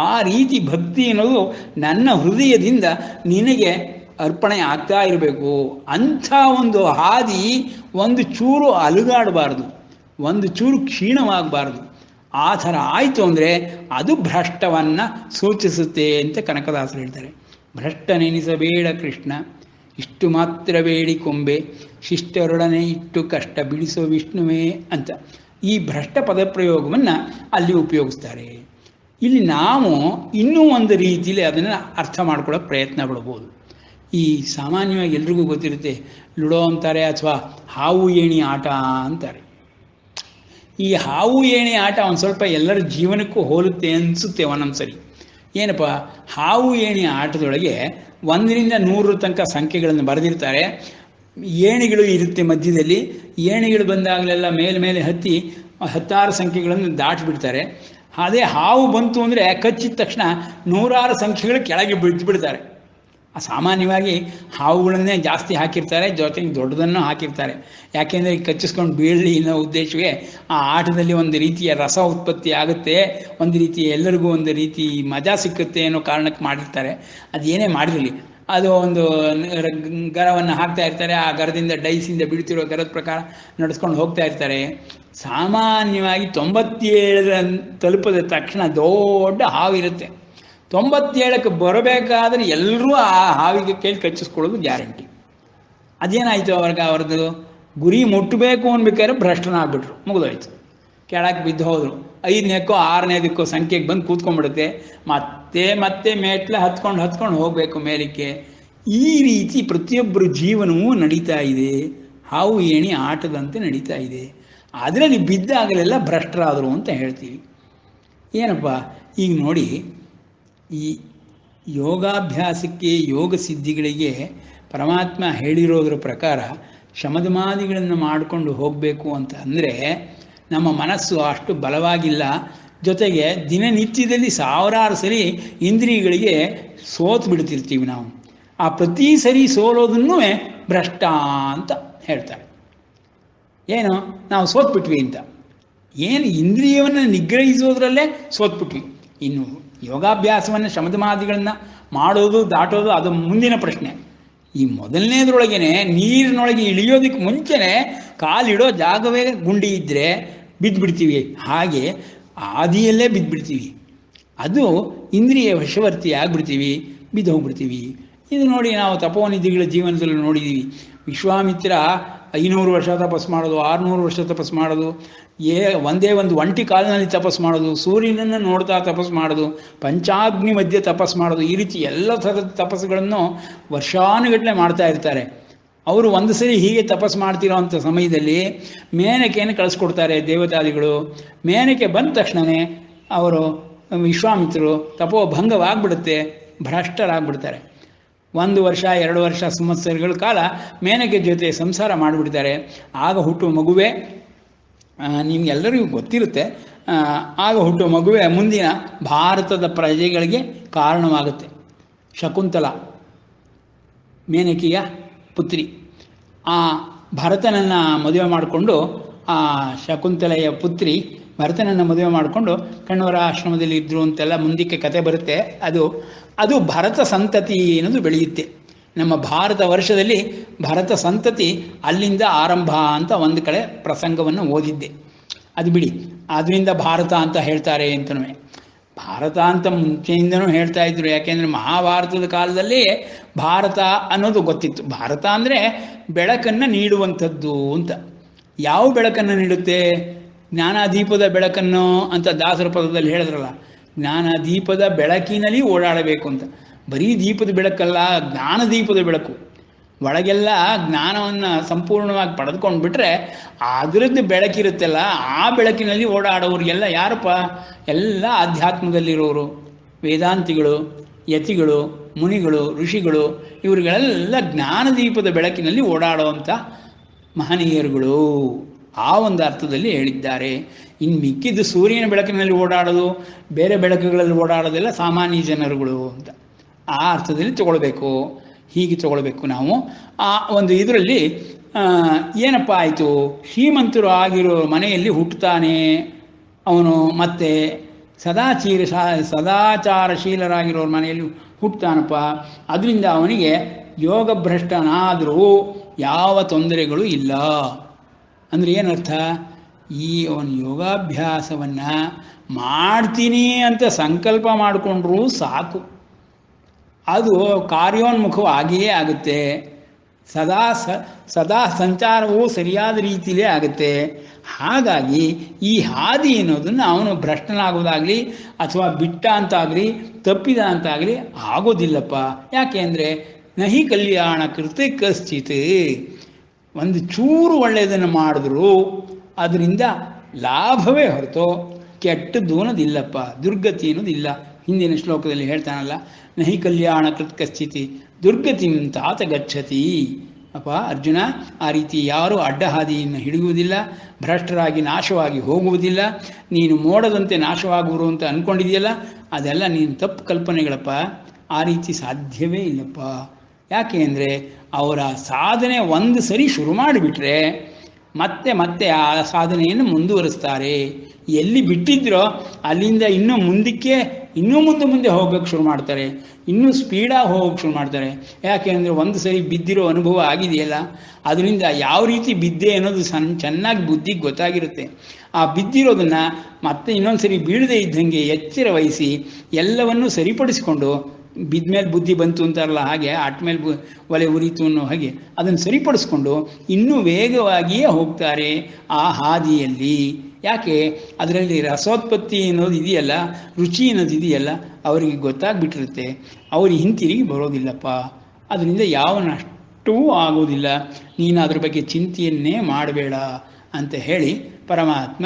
ಆ ರೀತಿ ಭಕ್ತಿ ಅನ್ನೋದು ನನ್ನ ಹೃದಯದಿಂದ ನಿನಗೆ ಅರ್ಪಣೆ ಆಗ್ತಾ ಇರಬೇಕು. ಅಂಥ ಒಂದು ಹಾದಿ ಒಂದು ಚೂರು ಅಲುಗಾಡಬಾರ್ದು, ಒಂದು ಚೂರು ಕ್ಷೀಣವಾಗಬಾರ್ದು. ಆ ಥರ ಆಯಿತು ಅಂದರೆ ಅದು ಭ್ರಷ್ಟವನ್ನು ಸೂಚಿಸುತ್ತೆ ಅಂತ ಕನಕದಾಸರು ಹೇಳ್ತಾರೆ. ಭ್ರಷ್ಟನೆನಿಸಬೇಡ ಕೃಷ್ಣ, ಇಷ್ಟು ಮಾತ್ರ ಬೇಡಿ ಕೊಂಬೆ, ಶಿಷ್ಟರೊಡನೆ ಇಟ್ಟು ಕಷ್ಟ ಬಿಡಿಸೋ ವಿಷ್ಣುವೇ ಅಂತ ಈ ಭ್ರಷ್ಟ ಪದಪ್ರಯೋಗವನ್ನು ಅಲ್ಲಿ ಉಪಯೋಗಿಸ್ತಾರೆ. ಇಲ್ಲಿ ನಾವು ಇನ್ನೂ ಒಂದು ರೀತಿಯಲ್ಲಿ ಅದನ್ನು ಅರ್ಥ ಮಾಡ್ಕೊಳ್ಳೋ ಪ್ರಯತ್ನ ಪಡ್ಬೋದು. ಈ ಸಾಮಾನ್ಯವಾಗಿ ಎಲ್ರಿಗೂ ಗೊತ್ತಿರುತ್ತೆ, ಲುಡೋ ಅಂತಾರೆ ಅಥವಾ ಹಾವು ಏಣಿ ಆಟ ಅಂತಾರೆ. ಈ ಹಾವು ಏಣಿ ಆಟ ಒಂದು ಸ್ವಲ್ಪ ಎಲ್ಲರ ಜೀವನಕ್ಕೂ ಹೋಲುತ್ತೆ ಅನಿಸುತ್ತೆ ಒಂದೊಂದು ಸರಿ. ಏನಪ್ಪ, ಹಾವು ಏಣಿ ಆಟದೊಳಗೆ 1ರಿಂದ 100 ತನಕ ಸಂಖ್ಯೆಗಳನ್ನು ಬರೆದಿರ್ತಾರೆ. ಏಣಿಗಳು ಇರುತ್ತೆ ಮಧ್ಯದಲ್ಲಿ. ಏಣಿಗಳು ಬಂದಾಗಲೆಲ್ಲ ಮೇಲೆ ಹತ್ತಿ 16 ಸಂಖ್ಯೆಗಳನ್ನು ದಾಟಿಬಿಡ್ತಾರೆ. ಅದೇ ಹಾವು ಬಂತು ಅಂದರೆ ಕಚ್ಚಿದ ತಕ್ಷಣ 106 ಸಂಖ್ಯೆಗಳು ಕೆಳಗೆ ಬಿಡ್ತಾರೆ. ಸಾಮಾನ್ಯವಾಗಿ ಹಾವುಗಳನ್ನೇ ಜಾಸ್ತಿ ಹಾಕಿರ್ತಾರೆ, ಜೊತೆಗೆ ದೊಡ್ಡದನ್ನು ಹಾಕಿರ್ತಾರೆ. ಯಾಕೆಂದರೆ ಕಚ್ಚಿಸ್ಕೊಂಡು ಬೀಳಲಿ ಅನ್ನೋ ಉದ್ದೇಶವೇ ಆ ಆಟದಲ್ಲಿ ಒಂದು ರೀತಿಯ ರಸ ಉತ್ಪತ್ತಿ ಆಗುತ್ತೆ, ಒಂದು ರೀತಿ ಎಲ್ಲರಿಗೂ ಒಂದು ರೀತಿ ಮಜಾ ಸಿಕ್ಕುತ್ತೆ ಅನ್ನೋ ಕಾರಣಕ್ಕೆ ಮಾಡಿರ್ತಾರೆ. ಅದೇನೇ ಮಾಡಿರಲಿ, ಅದು ಒಂದು ಗರವನ್ನು ಹಾಕ್ತಾ ಇರ್ತಾರೆ. ಆ ಗರದಿಂದ ಡೈಸಿಂದ ಬಿಡ್ತಿರೋ ಗರದ ಪ್ರಕಾರ ನಡೆಸ್ಕೊಂಡು ಹೋಗ್ತಾ ಇರ್ತಾರೆ. ಸಾಮಾನ್ಯವಾಗಿ 97 ತಲುಪಿದ ತಕ್ಷಣ ದೊಡ್ಡ ಹಾವಿರುತ್ತೆ. 97ಕ್ಕೆ ಬರಬೇಕಾದ್ರೆ ಎಲ್ಲರೂ ಆ ಹಾವಿಗೆ ಕೈಲಿ ಕಚ್ಚಿಸ್ಕೊಳ್ಳೋದು ಗ್ಯಾರಂಟಿ. ಅದೇನಾಯಿತು, ಅವ್ರದ್ದು ಗುರಿ ಮುಟ್ಟಬೇಕು ಅನ್ಬೇಕಾದ್ರೆ ಭ್ರಷ್ಟನಾಗ್ಬಿಟ್ರು, ಮುಗಿದೋಯ್ತು. ಕೆಳಕ್ಕೆ ಬಿದ್ದು ಹೋದರು. 5ನೇದಕ್ಕೋ 6ನೇದಕ್ಕೋ ಸಂಖ್ಯೆಗೆ ಬಂದು ಕೂತ್ಕೊಂಡ್ಬಿಡುತ್ತೆ. ಮತ್ತೆ ಮೆಟ್ಲ ಹತ್ಕೊಂಡು ಹೋಗಬೇಕು ಮೇಲಕ್ಕೆ. ಈ ರೀತಿ ಪ್ರತಿಯೊಬ್ಬರ ಜೀವನವೂ ನಡೀತಾ ಇದೆ. ಹಾವು ಏಣಿ ಆಟದಂತೆ ನಡೀತಾ ಇದೆ. ಅದರಲ್ಲಿ ಬಿದ್ದಾಗಲೆಲ್ಲ ಭ್ರಷ್ಟರಾದರು ಅಂತ ಹೇಳ್ತೀವಿ. ಏನಪ್ಪ ಈಗ ನೋಡಿ, ಈ ಯೋಗಾಭ್ಯಾಸಕ್ಕೆ ಯೋಗ ಸಿದ್ಧಿಗಳಿಗೆ ಪರಮಾತ್ಮ ಹೇಳಿರೋದ್ರ ಪ್ರಕಾರ ಶಮದಮಾದಿಗಳನ್ನು ಮಾಡಿಕೊಂಡು ಹೋಗಬೇಕು ಅಂತ ಅಂದರೆ ನಮ್ಮ ಮನಸ್ಸು ಅಷ್ಟು ಬಲವಾಗಿಲ್ಲ. ಜೊತೆಗೆ ದಿನನಿತ್ಯದಲ್ಲಿ ಸಾವಿರಾರು ಸರಿ ಇಂದ್ರಿಯಗಳಿಗೆ ಸೋತು ಬಿಡ್ತಿರ್ತೀವಿ ನಾವು. ಆ ಪ್ರತಿ ಸರಿ ಸೋಲೋದನ್ನೂ ಭ್ರಷ್ಟ ಅಂತ ಹೇಳ್ತಾರೆ. ಏನು, ನಾವು ಸೋತ್ಬಿಟ್ವಿ ಅಂತ. ಏನು ಇಂದ್ರಿಯವನ್ನು ನಿಗ್ರಹಿಸೋದ್ರಲ್ಲೇ ಸೋತ್ಬಿಟ್ವಿ. ಇನ್ನು ಯೋಗಾಭ್ಯಾಸವನ್ನು ಶಮದಮಾದಿಗಳನ್ನು ಮಾಡೋದು ದಾಟೋದು ಅದು ಮುಂದಿನ ಪ್ರಶ್ನೆ. ಈ ಮೊದಲನೇದ್ರೊಳಗೇ ನೀರಿನೊಳಗೆ ಇಳಿಯೋದಕ್ಕೆ ಮುಂಚೆನೇ ಕಾಲಿಡೋ ಜಾಗವೇ ಗುಂಡಿ ಇದ್ದರೆ ಬಿದ್ದುಬಿಡ್ತೀವಿ. ಹಾಗೆ ಆದಿಯಲ್ಲೇ ಬಿದ್ದುಬಿಡ್ತೀವಿ. ಅದು ಇಂದ್ರಿಯ ವಶವರ್ತಿ ಆಗ್ಬಿಡ್ತೀವಿ, ಬಿದ್ದು ಹೋಗ್ಬಿಡ್ತೀವಿ. ಇದು ನೋಡಿ, ನಾವು ತಪೋನಿಧಿಗಳ ಜೀವನದಲ್ಲಿ ನೋಡಿದ್ದೀವಿ. ವಿಶ್ವಾಮಿತ್ರ 500 ವರ್ಷ ತಪಸ್ಸು ಮಾಡೋದು, 600 ವರ್ಷ ತಪಸ್ಸು ಮಾಡೋದು, ಒಂದೇ ಒಂದು ಒಂಟಿ ಕಾಲಿನಲ್ಲಿ ತಪಸ್ಸು ಮಾಡೋದು, ಸೂರ್ಯನನ್ನು ನೋಡ್ತಾ ತಪಸ್ಸು ಮಾಡೋದು, ಪಂಚಾಗ್ನಿ ಮಧ್ಯೆ ತಪಸ್ಸು ಮಾಡೋದು, ಈ ರೀತಿ ಎಲ್ಲ ಥರದ ತಪಸ್ಸುಗಳನ್ನು ವರ್ಷಾನುಗಟ್ಟಲೆ ಮಾಡ್ತಾ ಇರ್ತಾರೆ. ಅವರು ಒಂದು ಸರಿ ಹೀಗೆ ತಪಸ್ಸು ಮಾಡ್ತಿರೋ ಅಂಥ ಸಮಯದಲ್ಲಿ ಮೇನಕೆಯನ್ನು ಕಳಿಸ್ಕೊಡ್ತಾರೆ ದೇವತಾದಿಗಳು. ಮೇನಕೆ ಬಂದ ತಕ್ಷಣವೇ ಅವರು ವಿಶ್ವಾಮಿತ್ರರು ತಪೋಭಂಗವಾಗ್ಬಿಡುತ್ತೆ, ಭ್ರಷ್ಟರಾಗ್ಬಿಡ್ತಾರೆ. 1 ವರ್ಷ 2 ವರ್ಷ ಸಂವತ್ಸರಗಳ ಕಾಲ ಮೇನಕೆ ಜೊತೆ ಸಂಸಾರ ಮಾಡಿಬಿಡ್ತಾರೆ. ಆಗ ಹುಟ್ಟುವ ಮಗುವೇ, ನಿಮಗೆಲ್ಲರಿಗೂ ಗೊತ್ತಿರುತ್ತೆ, ಆಗ ಹುಟ್ಟುವ ಮಗುವೇ ಮುಂದಿನ ಭಾರತದ ಪ್ರಜೆಗಳಿಗೆ ಕಾರಣವಾಗುತ್ತೆ. ಶಕುಂತಲ ಮೇನಕೆಯ ಪುತ್ರಿ. ಆ ಭರತನನ್ನು ಮದುವೆ ಮಾಡಿಕೊಂಡು, ಆ ಶಕುಂತಲೆಯ ಪುತ್ರಿ ಭರತನನ್ನು ಮದುವೆ ಮಾಡಿಕೊಂಡು ಕಣ್ವರ ಆಶ್ರಮದಲ್ಲಿ ಇದ್ದರು ಅಂತೆಲ್ಲ ಮುಂದಕ್ಕೆ ಕತೆ ಬರುತ್ತೆ. ಅದು ಭರತ ಸಂತತಿ ಅನ್ನೋದು ಬೆಳೆಯುತ್ತೆ. ನಮ್ಮ ಭಾರತ ವರ್ಷದಲ್ಲಿ ಭರತ ಸಂತತಿ ಅಲ್ಲಿಂದ ಆರಂಭ ಅಂತ ಒಂದು ಕಡೆ ಪ್ರಸಂಗವನ್ನು ಓದಿದ್ದೆ. ಅದು ಬಿಡಿ, ಅದರಿಂದ ಭಾರತ ಅಂತ ಹೇಳ್ತಾರೆ ಅಂತನೂ. ಭಾರತ ಅಂತ ಮುಂಚೆಯಿಂದನೂ ಹೇಳ್ತಾ ಇದ್ರು. ಯಾಕೆಂದರೆ ಮಹಾಭಾರತದ ಕಾಲದಲ್ಲಿ ಭಾರತ ಅನ್ನೋದು ಗೊತ್ತಿತ್ತು. ಭಾರತ ಅಂದರೆ ಬೆಳಕನ್ನು ನೀಡುವಂಥದ್ದು ಅಂತ. ಯಾವ ಬೆಳಕನ್ನು ನೀಡುತ್ತೆ? ಜ್ಞಾನದೀಪದ ಬೆಳಕನ್ನು ಅಂತ ದಾಸರ ಪದದಲ್ಲಿ ಹೇಳಿದ್ರಲ್ಲ, ಜ್ಞಾನದೀಪದ ಬೆಳಕಿನಲ್ಲಿ ಓಡಾಡಬೇಕು ಅಂತ. ಬರೀ ದೀಪದ ಬೆಳಕಲ್ಲ, ಜ್ಞಾನದೀಪದ ಬೆಳಕು. ಒಳಗೆಲ್ಲ ಜ್ಞಾನವನ್ನು ಸಂಪೂರ್ಣವಾಗಿ ಪಡೆದುಕೊಂಡು ಬಿಟ್ಟರೆ ಅದರದ್ದು ಬೆಳಕಿರುತ್ತಲ್ಲ, ಆ ಬೆಳಕಿನಲ್ಲಿ ಓಡಾಡೋರಿಗೆಲ್ಲ ಯಾರಪ್ಪ? ಎಲ್ಲ ಆಧ್ಯಾತ್ಮದಲ್ಲಿರೋರು, ವೇದಾಂತಿಗಳು, ಯತಿಗಳು, ಮುನಿಗಳು, ಋಷಿಗಳು, ಇವರುಗಳೆಲ್ಲ ಜ್ಞಾನದೀಪದ ಬೆಳಕಿನಲ್ಲಿ ಓಡಾಡುವಂಥ ಮಹನೀಯರುಗಳು. ಆ ಒಂದು ಅರ್ಥದಲ್ಲಿ ಹೇಳಿದ್ದಾರೆ. ಇನ್ನು ಮಿಕ್ಕಿದ್ದು ಸೂರ್ಯನ ಬೆಳಕಿನಲ್ಲಿ ಓಡಾಡೋದು, ಬೇರೆ ಬೆಳಕುಗಳಲ್ಲಿ ಓಡಾಡೋದೆಲ್ಲ ಸಾಮಾನ್ಯ ಜನರುಗಳು ಅಂತ ಆ ಅರ್ಥದಲ್ಲಿ ತಗೊಳ್ಬೇಕು. ಹೀಗೆ ತಗೊಳ್ಬೇಕು ನಾವು. ಆ ಒಂದು ಇದರಲ್ಲಿ ಏನಪ್ಪ ಆಯಿತು, ಶ್ರೀಮಂತರು ಆಗಿರೋ ಮನೆಯಲ್ಲಿ ಹುಟ್ಟುತ್ತಾನೆ ಅವನು, ಮತ್ತೆ ಸದಾಚಾರಶೀಲರಾಗಿರೋರ ಮನೆಯಲ್ಲಿ ಹುಟ್ಟುತ್ತಾನಪ್ಪ. ಅದರಿಂದ ಅವನಿಗೆ ಯೋಗ ಭ್ರಷ್ಟನಾದರೂ ಯಾವ ತೊಂದರೆಗಳು ಇಲ್ಲ. ಅಂದರೆ ಏನರ್ಥ? ಈ ಅವನು ಯೋಗಾಭ್ಯಾಸವನ್ನು ಮಾಡ್ತೀನಿ ಅಂತ ಸಂಕಲ್ಪ ಮಾಡಿಕೊಂಡ್ರೂ ಸಾಕು, ಅದು ಕಾರ್ಯೋನ್ಮುಖವಾಗಿಯೇ ಆಗುತ್ತೆ. ಸದಾ ಸಂಚಾರವು ಸರಿಯಾದ ರೀತಿಯಲ್ಲೇ ಆಗುತ್ತೆ. ಹಾಗಾಗಿ ಈ ಹಾದಿ ಅನ್ನೋದನ್ನು ಅವನು ಭ್ರಷ್ಟನಾಗೋದಾಗಲಿ ಅಥವಾ ಬಿಟ್ಟ ಅಂತಾಗಲಿ ತಪ್ಪಿದ ಅಂತಾಗಲಿ ಆಗೋದಿಲ್ಲಪ್ಪ. ಯಾಕೆ ಅಂದರೆ ನಹಿ ಕಲ್ಯಾಣ ಕೃತೆ ಕಶ್ಚಿತ್. ಒಂದು ಚೂರು ಒಳ್ಳೆಯದನ್ನು ಮಾಡಿದ್ರು ಅದರಿಂದ ಲಾಭವೇ ಹೊರತು ಕೆಟ್ಟದ್ದು ಅನ್ನೋದಿಲ್ಲಪ್ಪ, ದುರ್ಗತಿ ಅನ್ನೋದಿಲ್ಲ. ಹಿಂದಿನ ಶ್ಲೋಕದಲ್ಲಿ ಹೇಳ್ತಾನಲ್ಲ, ನಹಿ ಕಲ್ಯಾಣ ಕೃತ್ ಕಶ್ಚಿತಿ ದುರ್ಗತಿಂ ತಾತ ಗಚ್ಚತಿ. ಅಪ್ಪ ಅರ್ಜುನ, ಆ ರೀತಿ ಯಾರೂ ಅಡ್ಡಹಾದಿಯನ್ನು ಹಿಡಿಯುವುದಿಲ್ಲ, ಭ್ರಷ್ಟರಾಗಿ ನಾಶವಾಗಿ ಹೋಗುವುದಿಲ್ಲ. ನೀನು ಮೋಡದಂತೆ ನಾಶವಾಗುವರು ಅಂತ ಅಂದ್ಕೊಂಡಿದೆಯಲ್ಲ, ಅದೆಲ್ಲ ನೀನು ತಪ್ಪು ಕಲ್ಪನೆಗಳಪ್ಪ. ಆ ರೀತಿ ಸಾಧ್ಯವೇ ಇಲ್ಲಪ್ಪ. ಯಾಕೆ ಅಂದರೆ ಅವರ ಸಾಧನೆ ಒಂದು ಸರಿ ಶುರು ಮಾಡಿಬಿಟ್ರೆ ಮತ್ತೆ ಮತ್ತೆ ಆ ಸಾಧನೆಯನ್ನು ಮುಂದುವರಿಸ್ತಾರೆ. ಎಲ್ಲಿ ಬಿಟ್ಟಿದ್ರೋ ಅಲ್ಲಿಂದ ಇನ್ನೂ ಮುಂದಕ್ಕೆ, ಇನ್ನೂ ಮುಂದೆ ಹೋಗೋಕ್ಕೆ ಶುರು ಮಾಡ್ತಾರೆ, ಇನ್ನೂ ಸ್ಪೀಡಾಗಿ ಹೋಗೋಕ್ಕೆ ಶುರು ಮಾಡ್ತಾರೆ. ಯಾಕೆ ಅಂದರೆ ಒಂದು ಸರಿ ಬಿದ್ದಿರೋ ಅನುಭವ ಆಗಿದೆಯಲ್ಲ, ಅದರಿಂದ ಯಾವ ರೀತಿ ಬಿದ್ದೆ ಅನ್ನೋದು ಚೆನ್ನಾಗಿ ಬುದ್ಧಿಗೆ ಗೊತ್ತಾಗಿರುತ್ತೆ. ಆ ಬಿದ್ದಿರೋದನ್ನು ಮತ್ತೆ ಇನ್ನೊಂದು ಸರಿ ಬೀಳದೇ ಇದ್ದಂಗೆ ಎಚ್ಚರ ವಹಿಸಿ ಎಲ್ಲವನ್ನೂ ಸರಿಪಡಿಸಿಕೊಂಡು, ಬಿದ್ಮೇಲೆ ಬುದ್ಧಿ ಬಂತು ಅಂತಾರಲ್ಲ ಹಾಗೆ, ಆಟ್ಮೇಲೆ ಒಲೆ ಉರಿತು ಅನ್ನೋ ಹಾಗೆ ಅದನ್ನು ಸರಿಪಡಿಸ್ಕೊಂಡು ಇನ್ನೂ ವೇಗವಾಗಿಯೇ ಹೋಗ್ತಾರೆ ಆ ಹಾದಿಯಲ್ಲಿ. ಯಾಕೆ? ಅದರಲ್ಲಿ ರಸೋತ್ಪತ್ತಿ ಅನ್ನೋದು ಇದೆಯಲ್ಲ, ರುಚಿ ಅನ್ನೋದು ಇದೆಯಲ್ಲ, ಅವರಿಗೆ ಗೊತ್ತಾಗ್ಬಿಟ್ಟಿರುತ್ತೆ. ಅವ್ರಿಗೆ ಹಿಂತಿರುಗಿ ಬರೋದಿಲ್ಲಪ್ಪ. ಅದರಿಂದ ಯಾವ ಒಟ್ಟೂ ಆಗುವುದಿಲ್ಲ, ನೀನು ಅದ್ರ ಬಗ್ಗೆ ಚಿಂತೆಯನ್ನೇ ಮಾಡಬೇಡ ಅಂತ ಹೇಳಿ ಪರಮಾತ್ಮ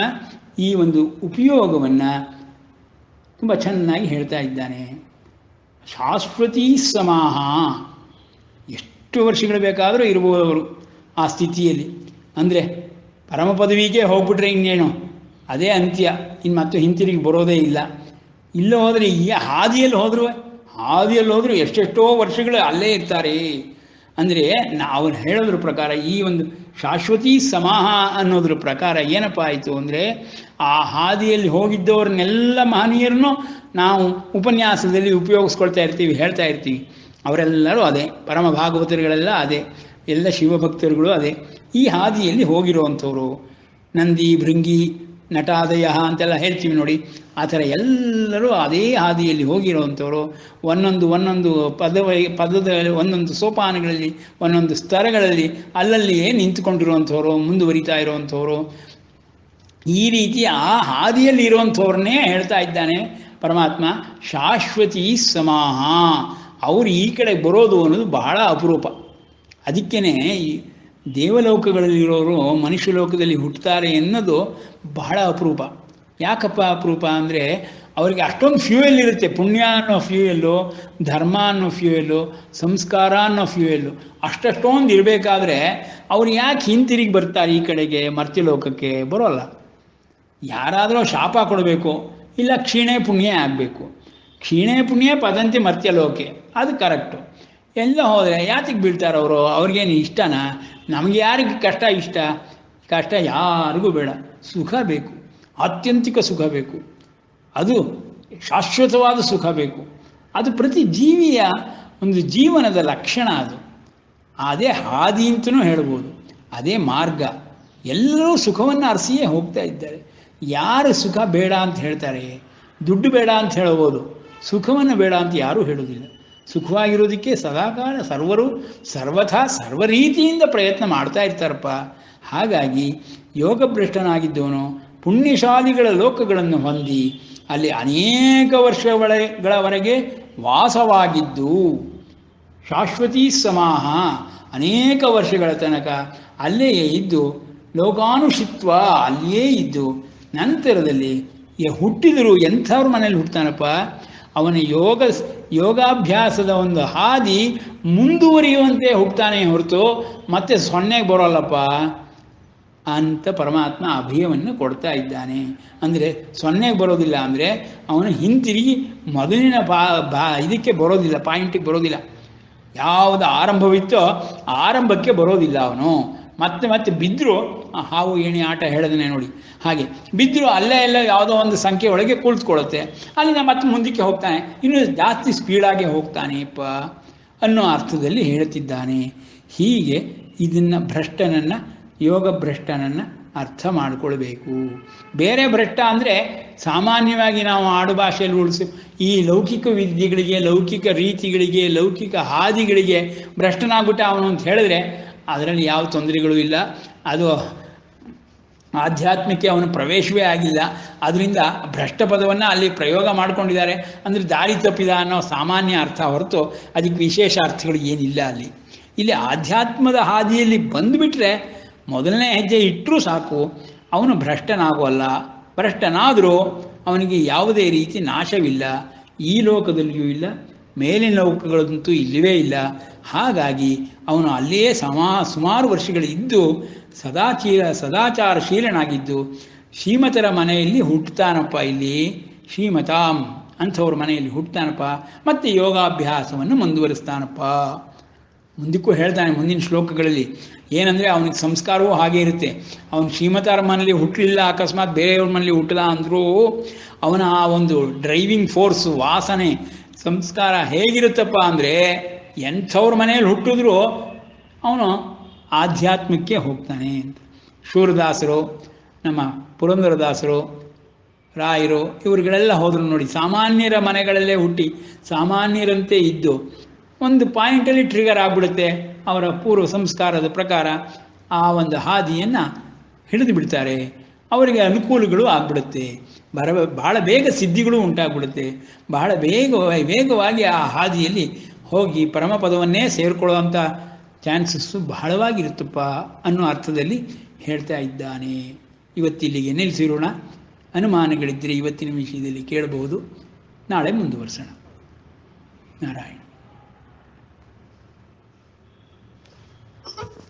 ಈ ಒಂದು ಉಪಯೋಗವನ್ನು ತುಂಬ ಚೆನ್ನಾಗಿ ಹೇಳ್ತಾ ಇದ್ದಾನೆ. ಶಾಶ್ವತೀ ಸಮಾಹ, ಎಷ್ಟು ವರ್ಷಗಳು ಬೇಕಾದರೂ ಇರ್ಬೋದು ಅವರು ಆ ಸ್ಥಿತಿಯಲ್ಲಿ. ಅಂದರೆ ಪರಮ ಪದವಿಗೆ ಹೋಗ್ಬಿಟ್ರೆ ಇನ್ನೇನು, ಅದೇ ಅಂತ್ಯ, ಇನ್ನು ಮತ್ತೆ ಹಿಂತಿರುಗಿ ಬರೋದೇ ಇಲ್ಲ. ಇಲ್ಲ ಹೋದರೆ ಈ ಹಾದಿಯಲ್ಲಿ ಹೋದರೂ ಎಷ್ಟೆಷ್ಟೋ ವರ್ಷಗಳು ಅಲ್ಲೇ ಇರ್ತಾರೆ. ಅಂದರೆ ನಾವು ಹೇಳೋದ್ರ ಪ್ರಕಾರ ಈ ಒಂದು ಶಾಶ್ವತೀ ಸಮಾಹ ಅನ್ನೋದ್ರ ಪ್ರಕಾರ ಏನಪ್ಪ ಆಯಿತು ಅಂದರೆ, ಆ ಹಾದಿಯಲ್ಲಿ ಹೋಗಿದ್ದವ್ರನ್ನೆಲ್ಲ ಮಹನೀಯರನ್ನು ನಾವು ಉಪನ್ಯಾಸದಲ್ಲಿ ಉಪಯೋಗಿಸ್ಕೊಳ್ತಾ ಇರ್ತೀವಿ, ಹೇಳ್ತಾ ಇರ್ತೀವಿ. ಅವರೆಲ್ಲರೂ ಅದೇ, ಪರಮ ಭಾಗವತರುಗಳೆಲ್ಲ ಅದೇ, ಎಲ್ಲ ಶಿವಭಕ್ತರುಗಳು ಅದೇ, ಈ ಹಾದಿಯಲ್ಲಿ ಹೋಗಿರುವಂಥವ್ರು. ನಂದಿ, ಭೃಂಗಿ, ನಟಾದಯ ಅಂತೆಲ್ಲ ಹೇಳ್ತೀವಿ ನೋಡಿ, ಆ ಥರ ಎಲ್ಲರೂ ಅದೇ ಹಾದಿಯಲ್ಲಿ ಹೋಗಿರುವಂಥವ್ರು. ಒಂದೊಂದು ಪದದ ಒಂದೊಂದು ಸೋಪಾನಗಳಲ್ಲಿ, ಒಂದೊಂದು ಸ್ತರಗಳಲ್ಲಿ ಅಲ್ಲಲ್ಲಿಯೇ ನಿಂತುಕೊಂಡಿರುವಂಥವ್ರು, ಮುಂದುವರಿತಾ ಇರುವಂಥವ್ರು. ಈ ರೀತಿ ಆ ಹಾದಿಯಲ್ಲಿ ಇರುವಂಥವ್ರನ್ನೇ ಹೇಳ್ತಾ ಇದ್ದಾನೆ ಪರಮಾತ್ಮ. ಶಾಶ್ವತೀ ಸಮಾಹ, ಅವರು ಈ ಕಡೆ ಬರೋದು ಅನ್ನೋದು ಬಹಳ ಅಪರೂಪ. ಅದಕ್ಕೇ ಈ ದೇವಲೋಕಗಳಲ್ಲಿರೋರು ಮನುಷ್ಯ ಲೋಕದಲ್ಲಿ ಹುಟ್ಟುತ್ತಾರೆ ಎನ್ನೋದು ಬಹಳ ಅಪರೂಪ. ಯಾಕಪ್ಪ ಅಪರೂಪ ಅಂದರೆ, ಅವರಿಗೆ ಅಷ್ಟೊಂದು ಫ್ಯೂಯಲ್ ಇರುತ್ತೆ. ಪುಣ್ಯ ಅನ್ನೋ ಫ್ಯೂಯಲ್ಲು, ಧರ್ಮ ಅನ್ನೋ ಫ್ಯೂಯಲ್ಲು, ಸಂಸ್ಕಾರ ಅನ್ನೋ ಫ್ಯೂಯಲ್ಲು ಅಷ್ಟೊಂದು ಇರಬೇಕಾದ್ರೆ ಅವ್ರು ಯಾಕೆ ಹಿಂತಿರುಗಿ ಬರ್ತಾರೆ ಈ ಕಡೆಗೆ, ಮರ್ತ್ಯಲೋಕಕ್ಕೆ ಬರೋಲ್ಲ? ಯಾರಾದರೂ ಶಾಪ ಕೊಡಬೇಕು, ಇಲ್ಲ ಕ್ಷೀಣೆ ಪುಣ್ಯ ಆಗಬೇಕು. ಕ್ಷೀಣೆ ಪುಣ್ಯ ಪದಂತಿ ಮರ್ತ್ಯಲೋಕೆ, ಅದು ಕರೆಕ್ಟು. ಎಲ್ಲ ಹೋದರೆ ಯಾತಿಗೆ ಬೀಳ್ತಾರೆ ಅವರು? ಅವ್ರಿಗೇನು ಇಷ್ಟನಾ? ನಮಗೆ ಯಾರಿಗೆ ಕಷ್ಟ ಇಷ್ಟ? ಕಷ್ಟ ಯಾರಿಗೂ ಬೇಡ. ಸುಖ ಬೇಕು, ಆತ್ಯಂತಿಕ ಸುಖ ಬೇಕು, ಅದು ಶಾಶ್ವತವಾದ ಸುಖ ಬೇಕು. ಅದು ಪ್ರತಿ ಜೀವಿಯ ಒಂದು ಜೀವನದ ಲಕ್ಷಣ. ಅದು ಅದೇ ಹಾದಿ ಅಂತಲೂ ಹೇಳ್ಬೋದು, ಅದೇ ಮಾರ್ಗ. ಎಲ್ಲರೂ ಸುಖವನ್ನು ಅರಸಿಯೇ ಹೋಗ್ತಾ ಇದ್ದಾರೆ. ಯಾರು ಸುಖ ಬೇಡ ಅಂತ ಹೇಳ್ತಾರೆ? ದುಡ್ಡು ಬೇಡ ಅಂತ ಹೇಳ್ಬೋದು, ಸುಖವನ್ನು ಬೇಡ ಅಂತ ಯಾರೂ ಹೇಳೋದಿಲ್ಲ. ಸುಖವಾಗಿರೋದಕ್ಕೆ ಸದಾಕಾಲ ಸರ್ವರು ಸರ್ವಥಾ ಸರ್ವ ರೀತಿಯಿಂದ ಪ್ರಯತ್ನ ಮಾಡ್ತಾ ಇರ್ತಾರಪ್ಪ. ಹಾಗಾಗಿ ಯೋಗಭ್ರಷ್ಟನಾಗಿದ್ದವನು ಪುಣ್ಯಶಾಲಿಗಳ ಲೋಕಗಳನ್ನು ಹೊಂದಿ ಅಲ್ಲಿ ಅನೇಕ ವರ್ಷಗಳವರೆಗೆ ವಾಸವಾಗಿದ್ದು, ಶಾಶ್ವತೀ ಸಮಾಹ, ಅನೇಕ ವರ್ಷಗಳ ತನಕ ಅಲ್ಲೇ ಇದ್ದು, ಲೋಕಾನುಷಿತ್ವ ಅಲ್ಲಿಯೇ ಇದ್ದು, ನಂತರದಲ್ಲಿ ಹುಟ್ಟಿದರೂ ಎಂಥವ್ರ ಮನೇಲಿ ಹುಟ್ಟುತ್ತಾನಪ್ಪ, ಅವನ ಯೋಗಾಭ್ಯಾಸದ ಒಂದು ಹಾದಿ ಮುಂದುವರಿಯುವಂತೆ ಹುಟ್ಟುತ್ತಾನೆ ಹೊರತು ಮತ್ತೆ ಸೊನ್ನೆಗೆ ಬರೋಲ್ಲಪ್ಪ ಅಂತ ಪರಮಾತ್ಮ ಅಭಯವನ್ನು ಕೊಡ್ತಾ ಇದ್ದಾನೆ. ಅಂದರೆ ಸೊನ್ನೆಗೆ ಬರೋದಿಲ್ಲ ಅಂದರೆ ಅವನು ಹಿಂತಿರುಗಿ ಮೊದಲಿನ ಇದಕ್ಕೆ ಬರೋದಿಲ್ಲ, ಪಾಯಿಂಟಿಗೆ ಬರೋದಿಲ್ಲ. ಯಾವುದು ಆರಂಭವಿತ್ತೋ ಆರಂಭಕ್ಕೆ ಬರೋದಿಲ್ಲ ಅವನು. ಮತ್ತೆ ಬಿದ್ದರೂ, ಹಾವು ಏಣಿ ಆಟ ಹೇಳಿದನೆ ನೋಡಿ, ಹಾಗೆ ಬಿದ್ದರೂ ಅಲ್ಲೇ ಎಲ್ಲ ಯಾವುದೋ ಒಂದು ಸಂಖ್ಯೆ ಒಳಗೆ ಕುಳಿತುಕೊಳ್ಳುತ್ತೆ. ಅಲ್ಲಿಂದ ಮತ್ತೆ ಮುಂದಕ್ಕೆ ಹೋಗ್ತಾನೆ, ಇನ್ನೂ ಜಾಸ್ತಿ ಸ್ಪೀಡಾಗಿ ಹೋಗ್ತಾನೆಪ್ಪ ಅನ್ನೋ ಅರ್ಥದಲ್ಲಿ ಹೇಳುತ್ತಿದ್ದಾನೆ. ಹೀಗೆ ಇದನ್ನು ಯೋಗ ಭ್ರಷ್ಟನನ್ನು ಅರ್ಥ ಮಾಡಿಕೊಳ್ಬೇಕು. ಬೇರೆ ಭ್ರಷ್ಟ ಅಂದರೆ ಸಾಮಾನ್ಯವಾಗಿ ನಾವು ಆಡು ಭಾಷೆಯಲ್ಲಿ ಈ ಲೌಕಿಕ ವಿದ್ಯೆಗಳಿಗೆ, ಲೌಕಿಕ ರೀತಿಗಳಿಗೆ, ಲೌಕಿಕ ಹಾದಿಗಳಿಗೆ ಭ್ರಷ್ಟನಾಗ್ಬಿಟ್ಟ ಅವನು ಅಂತ ಹೇಳಿದ್ರೆ ಅದರಲ್ಲಿ ಯಾವ ತೊಂದರೆಗಳು ಇಲ್ಲ. ಅದು ಆಧ್ಯಾತ್ಮಕ್ಕೆ ಅವನ ಪ್ರವೇಶವೇ ಆಗಿಲ್ಲ. ಅದರಿಂದ ಭ್ರಷ್ಟ ಪದವನ್ನು ಅಲ್ಲಿ ಪ್ರಯೋಗ ಮಾಡಿಕೊಂಡಿದ್ದಾರೆ. ಅಂದರೆ ದಾರಿ ತಪ್ಪಿದ ಅನ್ನೋ ಸಾಮಾನ್ಯ ಅರ್ಥ ಹೊರತು ಅದಕ್ಕೆ ವಿಶೇಷ ಅರ್ಥಗಳು ಏನಿಲ್ಲ. ಇಲ್ಲಿ ಆಧ್ಯಾತ್ಮದ ಹಾದಿಯಲ್ಲಿ ಬಂದುಬಿಟ್ರೆ, ಮೊದಲನೇ ಹೆಜ್ಜೆ ಇಟ್ಟರೂ ಸಾಕು, ಅವನು ಭ್ರಷ್ಟನಾಗೋಲ್ಲ. ಭ್ರಷ್ಟನಾದರೂ ಅವನಿಗೆ ಯಾವುದೇ ರೀತಿ ನಾಶವಿಲ್ಲ, ಈ ಲೋಕದಲ್ಲಿಯೂ ಇಲ್ಲ, ಮೇಲಿನ ಲೋಕಗಳಂತೂ ಇಲ್ಲವೇ ಇಲ್ಲ. ಹಾಗಾಗಿ ಅವನು ಅಲ್ಲಿಯೇ ಸುಮಾರು ವರ್ಷಗಳಿದ್ದು ಸದಾಚಾರಶೀಲನಾಗಿದ್ದು ಶ್ರೀಮತರ ಮನೆಯಲ್ಲಿ ಹುಟ್ಟುತ್ತಾನಪ್ಪ. ಇಲ್ಲಿ ಶ್ರೀಮತಾಂ ಅಂಥವ್ರ ಮನೆಯಲ್ಲಿ ಹುಟ್ಟುತ್ತಾನಪ್ಪ. ಮತ್ತು ಯೋಗಾಭ್ಯಾಸವನ್ನು ಮುಂದುವರಿಸ್ತಾನಪ್ಪ. ಮುಂದಕ್ಕೂ ಹೇಳ್ತಾನೆ ಮುಂದಿನ ಶ್ಲೋಕಗಳಲ್ಲಿ. ಏನಂದರೆ ಅವನಿಗೆ ಸಂಸ್ಕಾರವೂ ಹಾಗೆ ಇರುತ್ತೆ. ಅವನು ಶ್ರೀಮತಾರ ಮನೇಲಿ ಹುಟ್ಟಲಿಲ್ಲ, ಅಕಸ್ಮಾತ್ ಬೇರೆಯವ್ರ ಮನೇಲಿ ಹುಟ್ಟಲ್ಲ ಅಂದರೂ ಅವನ ಆ ಒಂದು ಡ್ರೈವಿಂಗ್ ಫೋರ್ಸ್, ವಾಸನೆ, ಸಂಸ್ಕಾರ ಹೇಗಿರುತ್ತಪ್ಪ ಅಂದರೆ, ಎಂಥವ್ರ ಮನೆಯಲ್ಲಿ ಹುಟ್ಟಿದ್ರೂ ಅವನು ಆಧ್ಯಾತ್ಮಕ್ಕೆ ಹೋಗ್ತಾನೆ ಅಂತ. ಶೂರದಾಸರು, ನಮ್ಮ ಪುರಂದರದಾಸರು, ರಾಯರು, ಇವರುಗಳೆಲ್ಲ ಹೋದರು ನೋಡಿ. ಸಾಮಾನ್ಯರ ಮನೆಗಳಲ್ಲೇ ಹುಟ್ಟಿ ಸಾಮಾನ್ಯರಂತೆ ಇದ್ದು ಒಂದು ಪಾಯಿಂಟಲ್ಲಿ ಟ್ರಿಗರ್ ಆಗಿಬಿಡುತ್ತೆ. ಅವರ ಪೂರ್ವ ಸಂಸ್ಕಾರದ ಪ್ರಕಾರ ಆ ಒಂದು ಹಾದಿಯನ್ನು ಹಿಡಿದು ಬಿಡ್ತಾರೆ. ಅವರಿಗೆ ಅನುಕೂಲಗಳು ಆಗ್ಬಿಡುತ್ತೆ. ಬಹಳ ಬೇಗ ಸಿದ್ಧಿಗಳು ಉಂಟಾಗ್ಬಿಡುತ್ತೆ. ಬಹಳ ವೇಗವಾಗಿ ಆ ಹಾದಿಯಲ್ಲಿ ಹೋಗಿ ಪರಮಪದವನ್ನೇ ಸೇರಿಕೊಳ್ಳುವಂಥ ಚಾನ್ಸಸ್ಸು ಬಹಳವಾಗಿರುತ್ತಪ್ಪ ಅನ್ನೋ ಅರ್ಥದಲ್ಲಿ ಹೇಳ್ತಾ ಇದ್ದಾನೆ. ಇವತ್ತಿಲ್ಲಿಗೆ ನಿಲ್ಲಿಸಿರೋಣ. ಅನುಮಾನಗಳಿದ್ದರೆ ಇವತ್ತಿನ ವಿಷಯದಲ್ಲಿ ಕೇಳಬಹುದು. ನಾಳೆ ಮುಂದುವರಿಸೋಣ. ನಾರಾಯಣ.